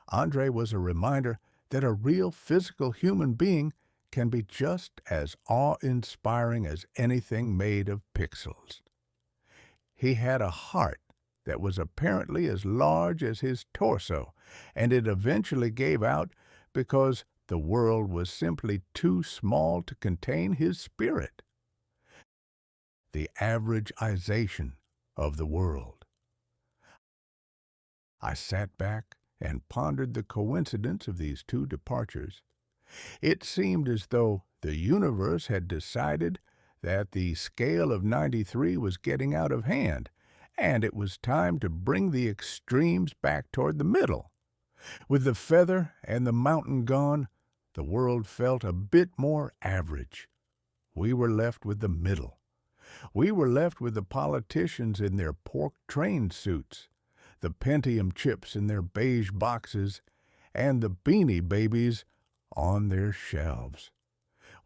Andre was a reminder that a real physical human being can be just as awe-inspiring as anything made of pixels. He had a heart that was apparently as large as his torso, and it eventually gave out because the world was simply too small to contain his spirit. The averageization of the world. I sat back and pondered the coincidence of these two departures. It seemed as though the universe had decided that the scale of 93 was getting out of hand, and it was time to bring the extremes back toward the middle. With the feather and the mountain gone, the world felt a bit more average. We were left with the middle. We were left with the politicians in their pork train suits, the Pentium chips in their beige boxes, and the Beanie Babies on their shelves.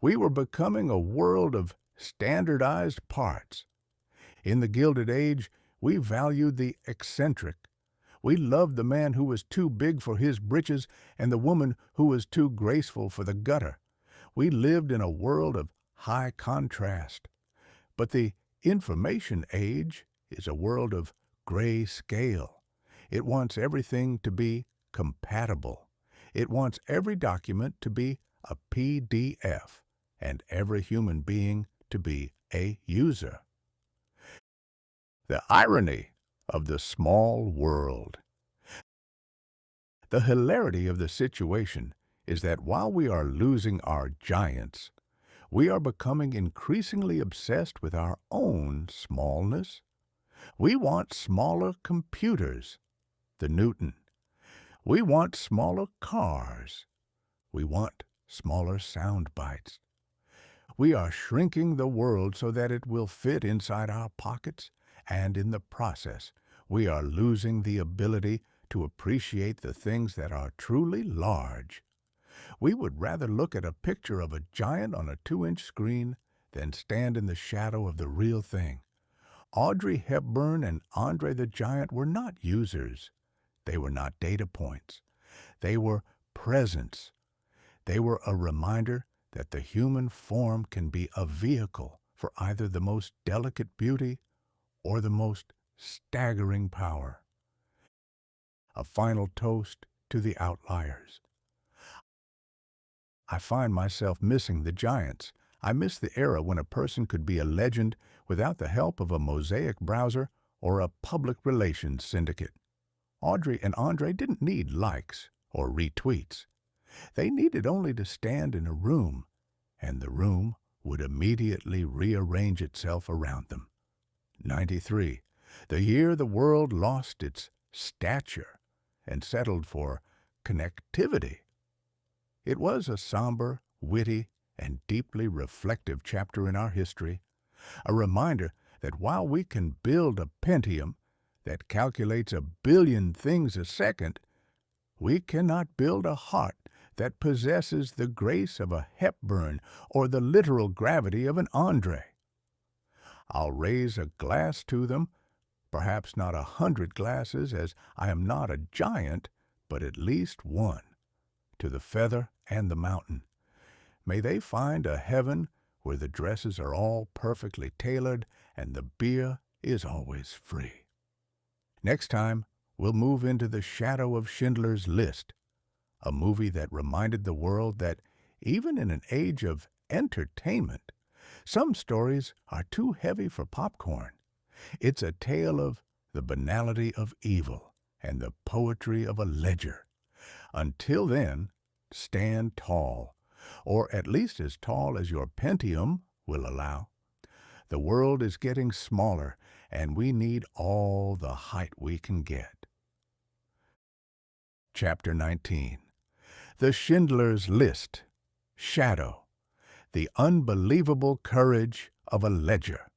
We were becoming a world of standardized parts. In the Gilded Age, we valued the eccentric. We loved the man who was too big for his britches and the woman who was too graceful for the gutter. We lived in a world of high contrast. But the information age is a world of gray scale. It wants everything to be compatible. It wants every document to be a PDF and every human being to be a user. The irony of the small world. The hilarity of the situation is that while we are losing our giants, we are becoming increasingly obsessed with our own smallness. We want smaller computers, the Newton. We want smaller cars. We want smaller sound bites. We are shrinking the world so that it will fit inside our pockets, and in the process, we are losing the ability to appreciate the things that are truly large. We would rather look at a picture of a giant on a 2-inch screen than stand in the shadow of the real thing. Audrey Hepburn and Andre the Giant were not users. They were not data points. They were presence. They were a reminder that the human form can be a vehicle for either the most delicate beauty or the most staggering power. A final toast to the outliers. I find myself missing the giants. I miss the era when a person could be a legend without the help of a Mosaic browser or a public relations syndicate. Audrey and Andre didn't need likes or retweets. They needed only to stand in a room, and the room would immediately rearrange itself around them. 93, the year the world lost its stature and settled for connectivity. It was a somber, witty, and deeply reflective chapter in our history, a reminder that while we can build a Pentium that calculates 1 billion things a second, we cannot build a heart that possesses the grace of a Hepburn or the literal gravity of an Andre. I'll raise a glass to them, perhaps not 100 glasses, as I am not a giant, but at least one, to the feather and the mountain. May they find a heaven where the dresses are all perfectly tailored and the beer is always free. Next time, we'll move into The Shadow of Schindler's List, a movie that reminded the world that even in an age of entertainment, some stories are too heavy for popcorn. It's a tale of the banality of evil and the poetry of a ledger. Until then, stand tall, or at least as tall as your Pentium will allow. The world is getting smaller, and we need all the height we can get. Chapter 19. The Schindler's List. Shadow. The unbelievable courage of a ledger.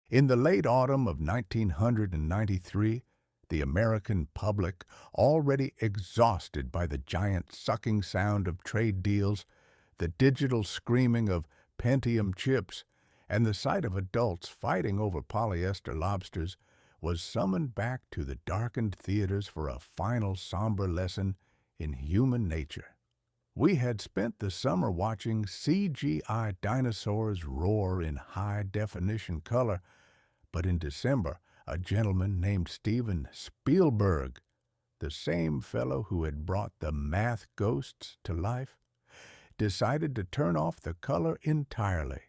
In the late autumn of 1993, the American public, already exhausted by the giant sucking sound of trade deals, the digital screaming of Pentium chips, and the sight of adults fighting over polyester lobsters, was summoned back to the darkened theaters for a final somber lesson in human nature. We had spent the summer watching CGI dinosaurs roar in high-definition color, but in December, a gentleman named Steven Spielberg, the same fellow who had brought the math ghosts to life, decided to turn off the color entirely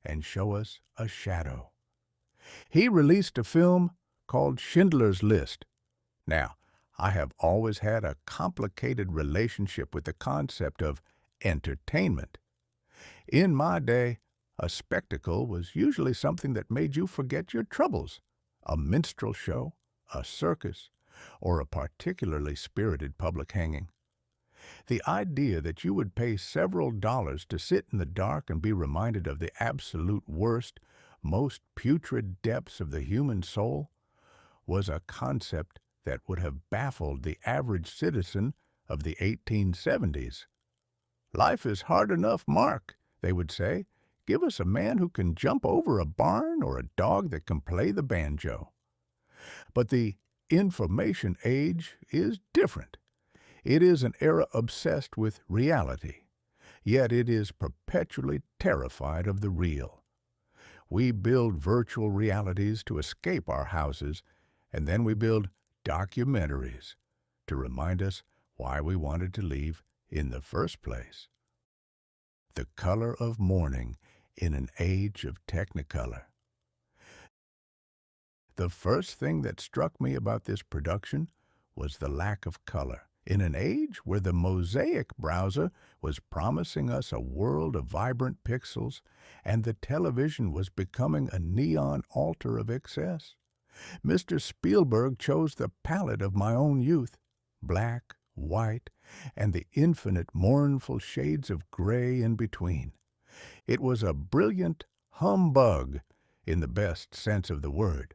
and show us a shadow. He released a film called Schindler's List. Now, I have always had a complicated relationship with the concept of entertainment. In my day, a spectacle was usually something that made you forget your troubles. A minstrel show, a circus, or a particularly spirited public hanging. The idea that you would pay several dollars to sit in the dark and be reminded of the absolute worst, most putrid depths of the human soul was a concept that would have baffled the average citizen of the 1870s. "Life is hard enough, Mark," they would say. "Give us a man who can jump over a barn or a dog that can play the banjo." But the information age is different. It is an era obsessed with reality, yet it is perpetually terrified of the real. We build virtual realities to escape our houses, and then we build documentaries to remind us why we wanted to leave in the first place. The color of morning in an age of technicolor. The first thing that struck me about this production was the lack of color. In an age where the Mosaic browser was promising us a world of vibrant pixels and the television was becoming a neon altar of excess, Mr. Spielberg chose the palette of my own youth, black, white, and the infinite mournful shades of gray in between. It was a brilliant humbug in the best sense of the word.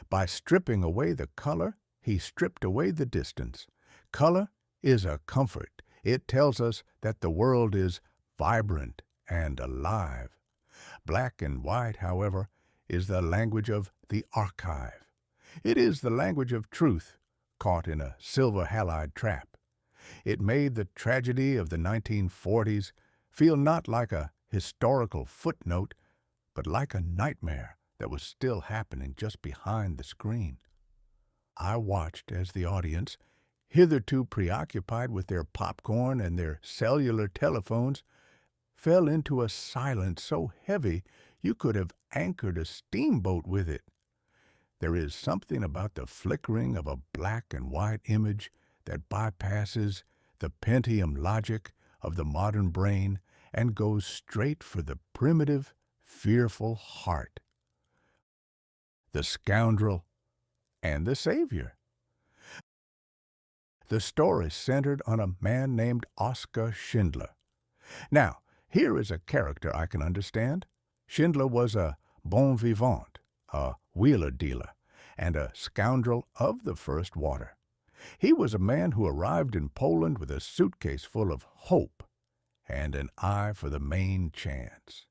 By stripping away the color, he stripped away the distance. Color is a comfort. It tells us that the world is vibrant and alive. Black and white, however, is the language of the archive. It is the language of truth, caught in a silver halide trap. It made the tragedy of the 1940s feel not like a historical footnote, but like a nightmare that was still happening just behind the screen. I watched as the audience, hitherto preoccupied with their popcorn and their cellular telephones, fell into a silence so heavy you could have anchored a steamboat with it. There is something about the flickering of a black and white image that bypasses the Pentium logic of the modern brain and goes straight for the primitive, fearful heart. The scoundrel and the savior. The story centered on a man named Oskar Schindler. Now, here is a character I can understand. Schindler was a bon vivant, a wheeler dealer, and a scoundrel of the first water. He was a man who arrived in Poland with a suitcase full of hope and an eye for the main chance.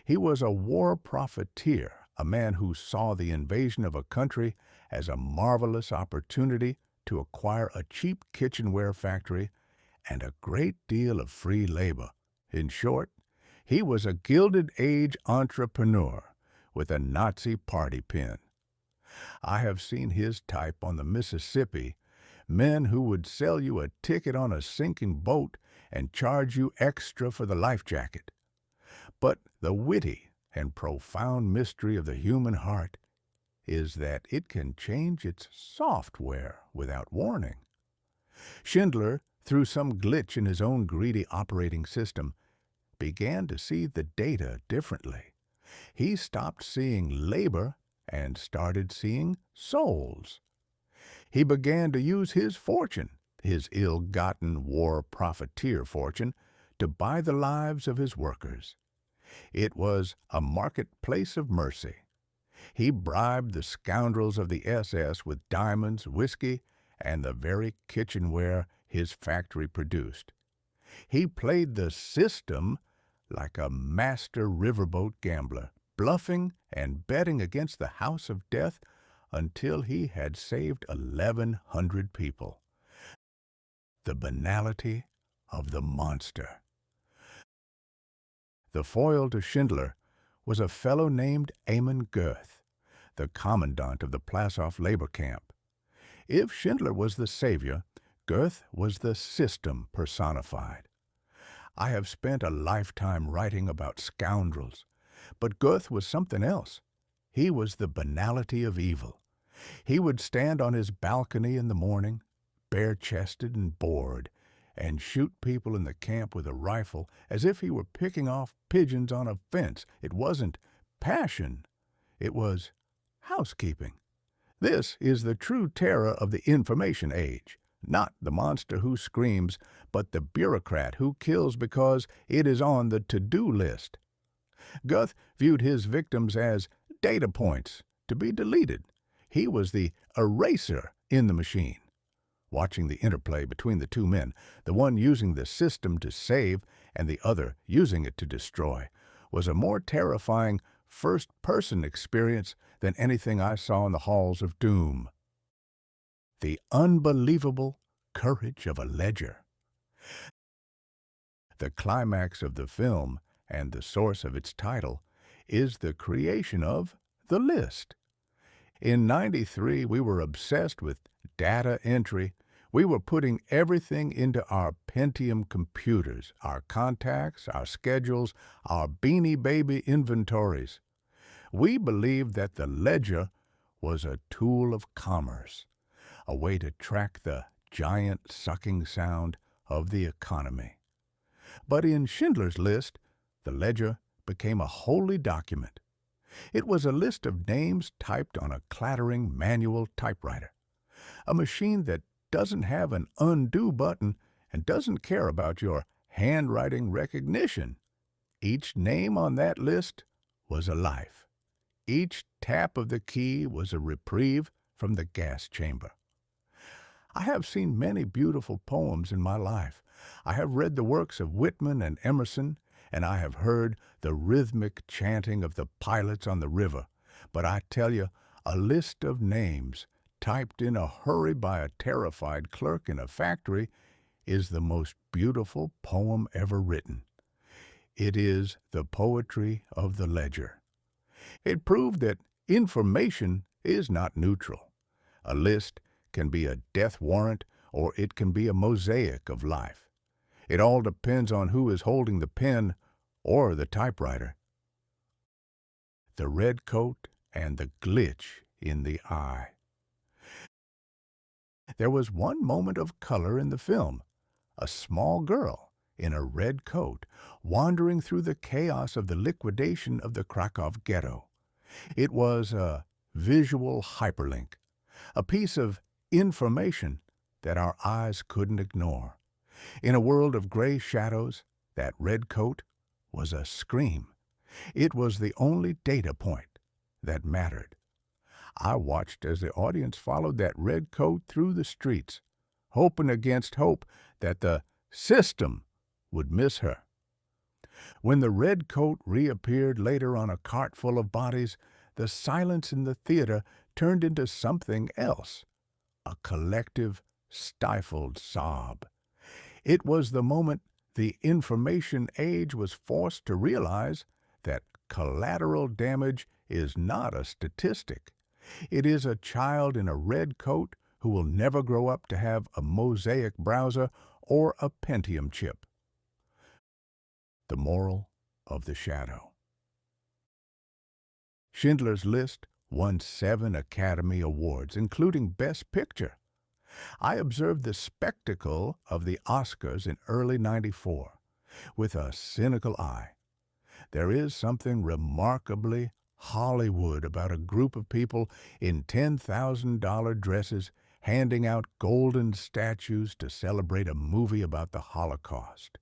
He was a war profiteer, a man who saw the invasion of a country as a marvelous opportunity to acquire a cheap kitchenware factory and a great deal of free labor. In short, he was a Gilded Age entrepreneur with a Nazi party pin. I have seen his type on the Mississippi, men who would sell you a ticket on a sinking boat and charge you extra for the life jacket. But the witty and profound mystery of the human heart is that it can change its software without warning. Schindler, through some glitch in his own greedy operating system, began to see the data differently. He stopped seeing labor and started seeing souls. He began to use his fortune, his ill-gotten war profiteer fortune, to buy the lives of his workers. It was a marketplace of mercy. He bribed the scoundrels of the SS with diamonds, whiskey, and the very kitchenware his factory produced. He played the system like a master riverboat gambler, bluffing and betting against the house of death until he had saved 1,100 people. The banality of the monster. The foil to Schindler was a fellow named Amon Goeth, the commandant of the Plazoff labor camp. If Schindler was the savior, Goeth was the system personified. I have spent a lifetime writing about scoundrels, but Goeth was something else. He was the banality of evil. He would stand on his balcony in the morning, bare-chested and bored, and shoot people in the camp with a rifle as if he were picking off pigeons on a fence. It wasn't passion. It was housekeeping. This is the true terror of the information age, not the monster who screams, but the bureaucrat who kills because it is on the to-do list. Goeth viewed his victims as data points to be deleted. He was the eraser in the machine. Watching the interplay between the two men, the one using the system to save and the other using it to destroy, was a more terrifying first-person experience than anything I saw in the halls of doom. The unbelievable courage of a ledger. The climax of the film, and the source of its title, is the creation of the list. In '93, we were obsessed with data entry. We were putting everything into our Pentium computers, our contacts, our schedules, our Beanie Baby inventories. We believed that the ledger was a tool of commerce, a way to track the giant sucking sound of the economy. But in Schindler's List, the ledger became a holy document. It was a list of names typed on a clattering manual typewriter, a machine that doesn't have an undo button and doesn't care about your handwriting recognition. Each name on that list was a life. Each tap of the key was a reprieve from the gas chamber. I have seen many beautiful poems in my life. I have read the works of Whitman and Emerson, and I have heard the rhythmic chanting of the pilots on the river. But I tell you, a list of names typed in a hurry by a terrified clerk in a factory is the most beautiful poem ever written. It is the poetry of the ledger. It proved that information is not neutral. A list can be a death warrant or it can be a mosaic of life. It all depends on who is holding the pen or the typewriter. The red coat and the glitch in the eye. There was one moment of color in the film, a small girl in a red coat wandering through the chaos of the liquidation of the Krakow ghetto. It was a visual hyperlink, a piece of information that our eyes couldn't ignore. In a world of gray shadows, that red coat was a scream. It was the only data point that mattered. I watched as the audience followed that red coat through the streets, hoping against hope that the system would miss her. When the red coat reappeared later on a cart full of bodies, the silence in the theater turned into something else, a collective, stifled sob. It was the moment the information age was forced to realize that collateral damage is not a statistic. It is a child in a red coat who will never grow up to have a Mosaic browser or a Pentium chip. The moral of the shadow. Schindler's List won 7 Academy Awards, including Best Picture. I observed the spectacle of the Oscars in early '94 with a cynical eye. There is something remarkably Hollywood about a group of people in $10,000 dresses handing out golden statues to celebrate a movie about the Holocaust.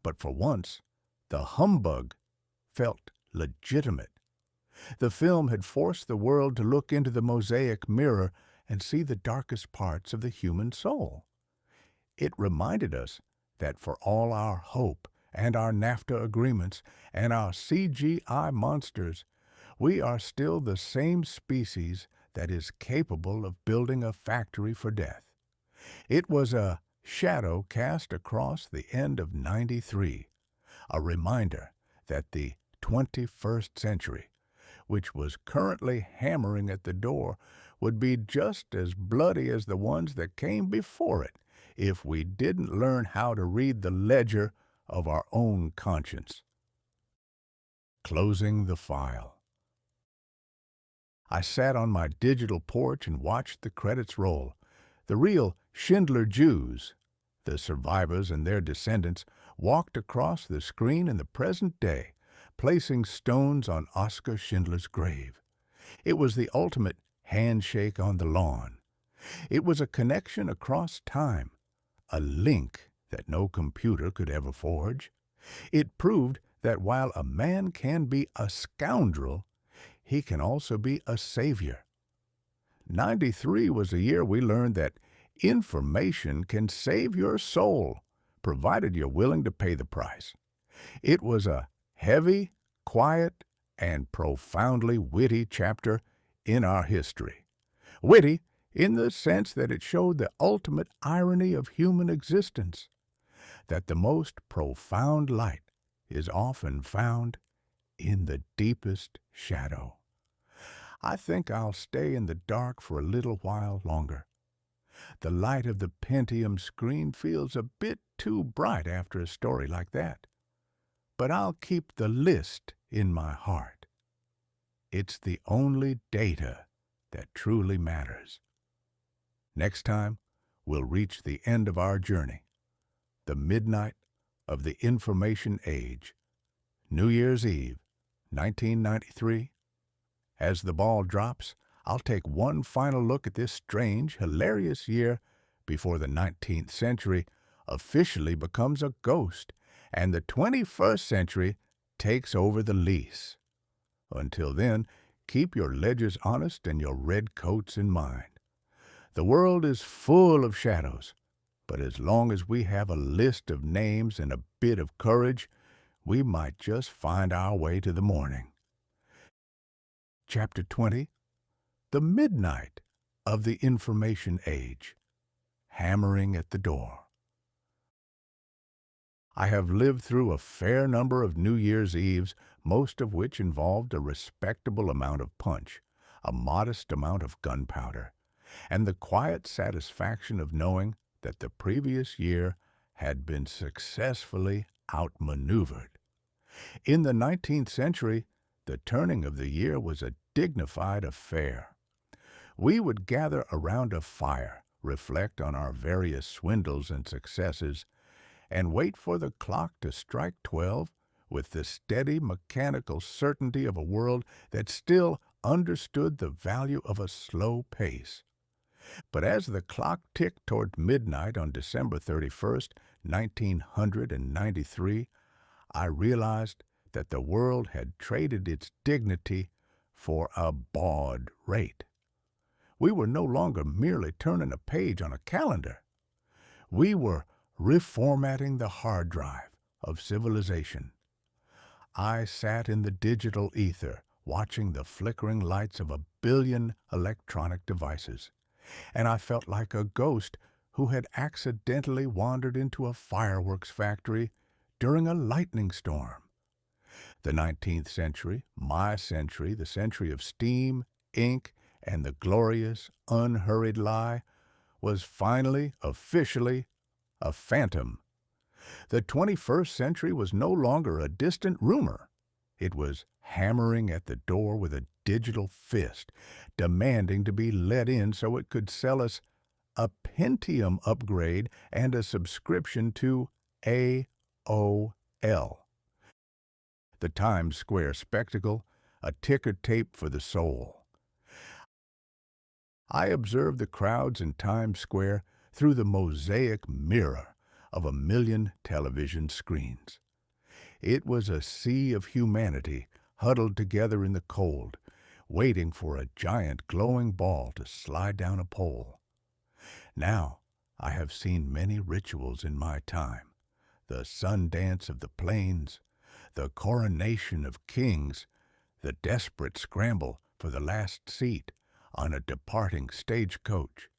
But for once, the humbug felt legitimate. The film had forced the world to look into the mosaic mirror and see the darkest parts of the human soul. It reminded us that for all our hope and our NAFTA agreements and our CGI monsters, we are still the same species that is capable of building a factory for death. It was a shadow cast across the end of '93, a reminder that the 21st century, which was currently hammering at the door, would be just as bloody as the ones that came before it if we didn't learn how to read the ledger of our own conscience. Closing the file. I sat on my digital porch and watched the credits roll. The real Schindler Jews, the survivors and their descendants, walked across the screen in the present day, placing stones on Oskar Schindler's grave. It was the ultimate handshake on the lawn. It was a connection across time, a link that no computer could ever forge. It proved that while a man can be a scoundrel, he can also be a savior. '93 was the year we learned that information can save your soul, provided you're willing to pay the price. It was a heavy, quiet, and profoundly witty chapter in our history. Witty in the sense that it showed the ultimate irony of human existence, that the most profound light is often found in the deepest shadow. I think I'll stay in the dark for a little while longer. The light of the Pentium screen feels a bit too bright after a story like that. But I'll keep the list in my heart. It's the only data that truly matters. Next time, we'll reach the end of our journey, the midnight of the information age, New Year's Eve, 1993. As the ball drops, I'll take one final look at this strange, hilarious year before the 19th century officially becomes a ghost and the 21st century takes over the lease. Until then, keep your ledgers honest and your red coats in mind. The world is full of shadows, but as long as we have a list of names and a bit of courage, we might just find our way to the morning. Chapter 20, The Midnight of the Information Age, Hammering at the Door. I have lived through a fair number of New Year's Eves, most of which involved a respectable amount of punch, a modest amount of gunpowder, and the quiet satisfaction of knowing that the previous year had been successfully outmaneuvered. In the 19th century, the turning of the year was a dignified affair. We would gather around a fire, reflect on our various swindles and successes, and wait for the clock to strike 12 with the steady mechanical certainty of a world that still understood the value of a slow pace. But as the clock ticked toward midnight on December 31st, 1993, I realized that the world had traded its dignity for a baud rate. We were no longer merely turning a page on a calendar. We were reformatting the hard drive of civilization. I sat in the digital ether, watching the flickering lights of a billion electronic devices, and I felt like a ghost who had accidentally wandered into a fireworks factory during a lightning storm. The 19th century, my century, the century of steam, ink, and the glorious, unhurried lie, was finally, officially, a phantom. The 21st century was no longer a distant rumor. It was hammering at the door with a digital fist, demanding to be let in so it could sell us a Pentium upgrade and a subscription to AOL. The Times Square spectacle, a ticker tape for the soul. I observed the crowds in Times Square through the mosaic mirror of a million television screens. It was a sea of humanity huddled together in the cold, waiting for a giant glowing ball to slide down a pole. Now, I have seen many rituals in my time, the sun dance of the plains, the coronation of kings, the desperate scramble for the last seat on a departing stagecoach.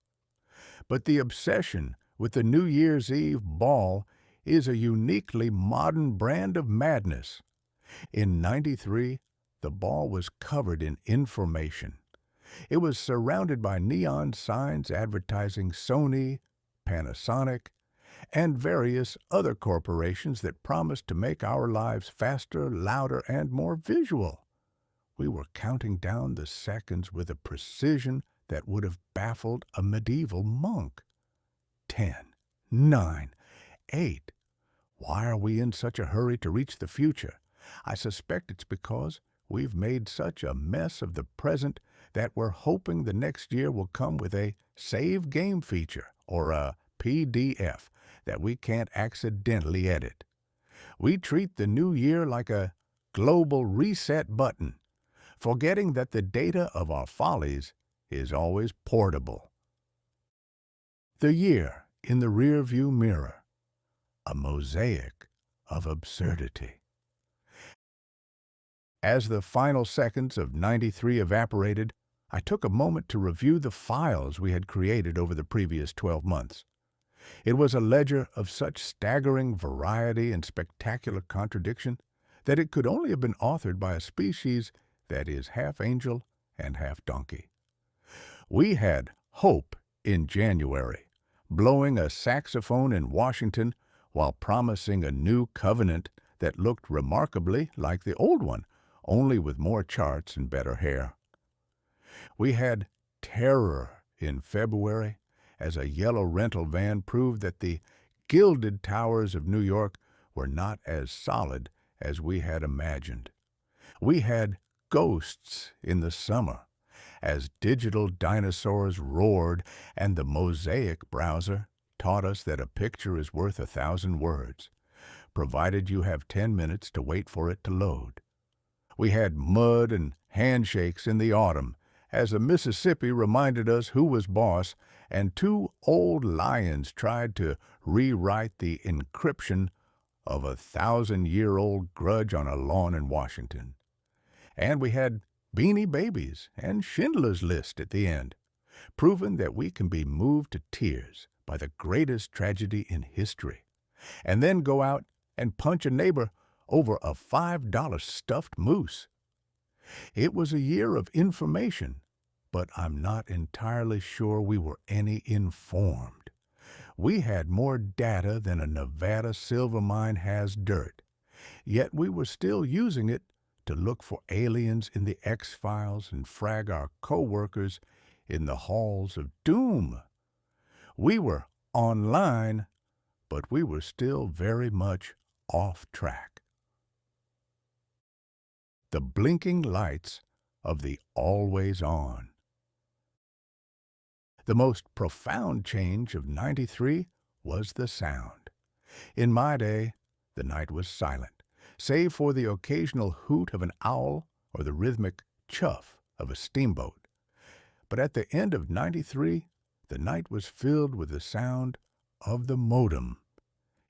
But the obsession with the New Year's Eve ball is a uniquely modern brand of madness. In '93, the ball was covered in information. It was surrounded by neon signs advertising Sony, Panasonic, and various other corporations that promised to make our lives faster, louder, and more visual. We were counting down the seconds with a precision that would have baffled a medieval monk. 10, 9, 8. Why are we in such a hurry to reach the future? I suspect it's because we've made such a mess of the present that we're hoping the next year will come with a save game feature or a PDF that we can't accidentally edit. We treat the new year like a global reset button, forgetting that the data of our follies is always portable. The year in the rearview mirror, a mosaic of absurdity. As the final seconds of 93 evaporated, I took a moment to review the files we had created over the previous 12 months. It was a ledger of such staggering variety and spectacular contradiction that it could only have been authored by a species that is half angel and half donkey. We had hope in January, blowing a saxophone in Washington while promising a new covenant that looked remarkably like the old one, only with more charts and better hair. We had terror in February as a yellow rental van proved that the gilded towers of New York were not as solid as we had imagined. We had ghosts in the summer as digital dinosaurs roared and the Mosaic browser taught us that a picture is worth 1,000 words, provided you have 10 minutes to wait for it to load. We had mud and handshakes in the autumn as the Mississippi reminded us who was boss and two old lions tried to rewrite the encryption of a 1,000-year-old grudge on a lawn in Washington. And we had Beanie Babies and Schindler's List at the end, proving that we can be moved to tears by the greatest tragedy in history, and then go out and punch a neighbor over a $5 stuffed moose. It was a year of information, but I'm not entirely sure we were any informed. We had more data than a Nevada silver mine has dirt, yet we were still using it to look for aliens in the X-Files and frag our co-workers in the halls of doom. We were online, but we were still very much off track. The blinking lights of the always on. The most profound change of 93 was the sound. In my day, the night was silent, save for the occasional hoot of an owl or the rhythmic chuff of a steamboat. But at the end of 93, the night was filled with the sound of the modem.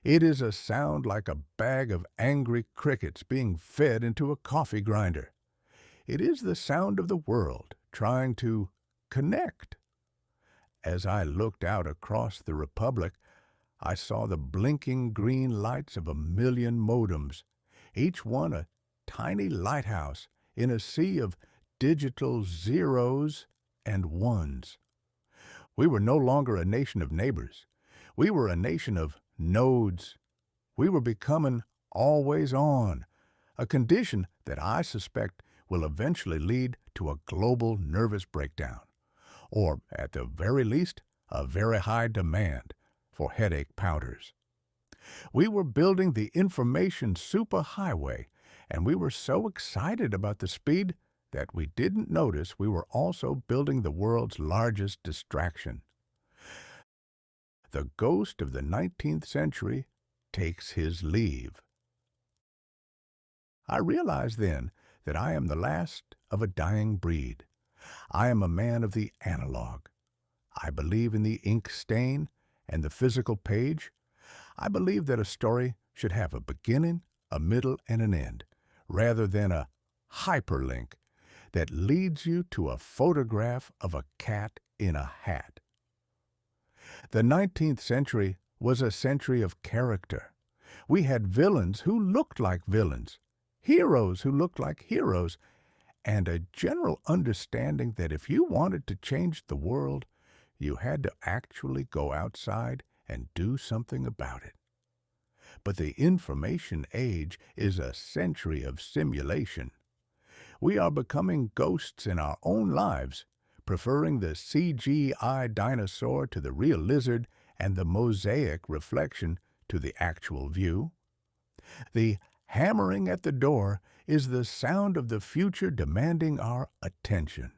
It is a sound like a bag of angry crickets being fed into a coffee grinder. It is the sound of the world trying to connect. As I looked out across the Republic, I saw the blinking green lights of 1,000,000 modems, each one a tiny lighthouse in a sea of digital zeros and ones. We were no longer a nation of neighbors. We were a nation of nodes. We were becoming always on, a condition that I suspect will eventually lead to a global nervous breakdown, or at the very least, a very high demand for headache powders. We were building the information superhighway, and we were so excited about the speed that we didn't notice we were also building the world's largest distraction. The ghost of the 19th century takes his leave. I realized then that I am the last of a dying breed. I am a man of the analog. I believe in the ink stain and the physical page. I believe that a story should have a beginning, a middle, and an end, rather than a hyperlink that leads you to a photograph of a cat in a hat. The 19th century was a century of character. We had villains who looked like villains, heroes who looked like heroes, and a general understanding that if you wanted to change the world, you had to actually go outside and do something about it. But the information age is a century of simulation. We are becoming ghosts in our own lives, preferring the CGI dinosaur to the real lizard and the mosaic reflection to the actual view. The hammering at the door is the sound of the future demanding our attention.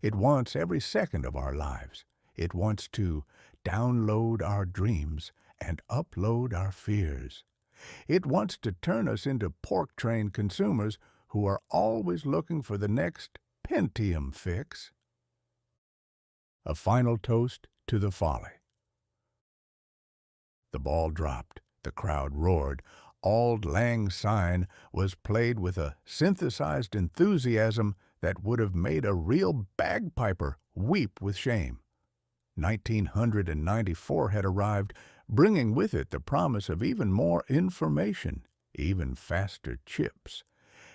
It wants every second of our lives. It wants to download our dreams and upload our fears. It wants to turn us into pork train consumers who are always looking for the next Pentium fix. a final toast to the folly. The ball dropped, the crowd roared. Auld Lang Syne was played with a synthesized enthusiasm that would have made a real bagpiper weep with shame. 1994 had arrived, bringing with it the promise of even more information, even faster chips,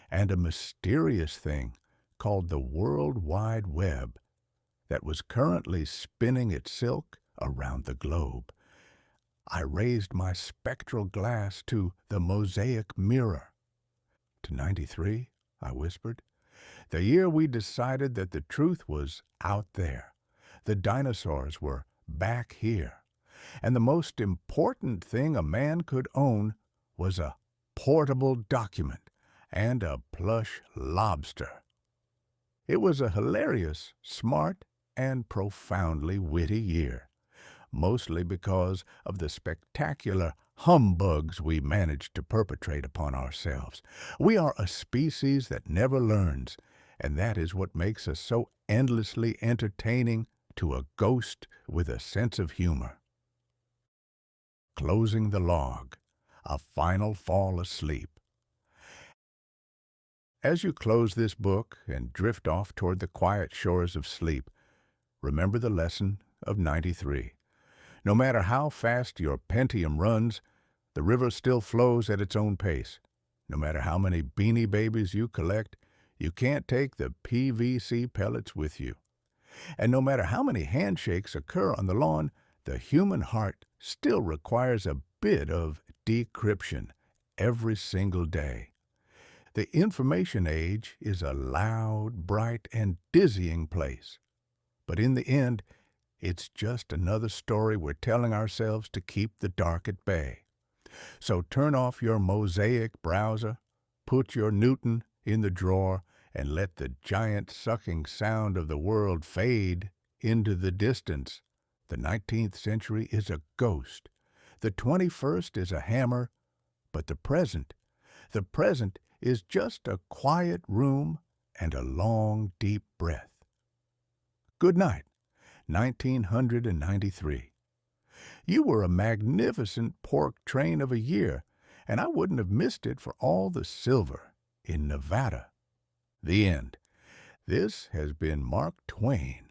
and a mysterious thing called the World Wide Web that was currently spinning its silk around the globe. I raised my spectral glass to the Mosaic mirror. To 93, I whispered. The year we decided that the truth was out there. The dinosaurs were back here. And the most important thing a man could own was a portable document and a plush lobster. It was a hilarious, smart, and profoundly witty year, mostly because of the spectacular humbugs we managed to perpetrate upon ourselves. We are a species that never learns, and that is what makes us so endlessly entertaining to a ghost with a sense of humor. Closing the log, a final fall asleep. As you close this book and drift off toward the quiet shores of sleep, remember the lesson of 93. No matter how fast your Pentium runs, the river still flows at its own pace. No matter how many Beanie Babies you collect, you can't take the PVC pellets with you. And no matter how many handshakes occur on the lawn, the human heart still requires a bit of decryption every single day. The information age is a loud, bright, and dizzying place. But in the end, it's just another story we're telling ourselves to keep the dark at bay. So turn off your Mosaic browser, put your Newton in the drawer, and let the giant sucking sound of the world fade into the distance. The 19th century is a ghost. The 21st is a hammer, but the present is just a quiet room and a long, deep breath. Good night, 1993. You were a magnificent pork train of a year, and I wouldn't have missed it for all the silver in Nevada. The end. This has been Mark Twain.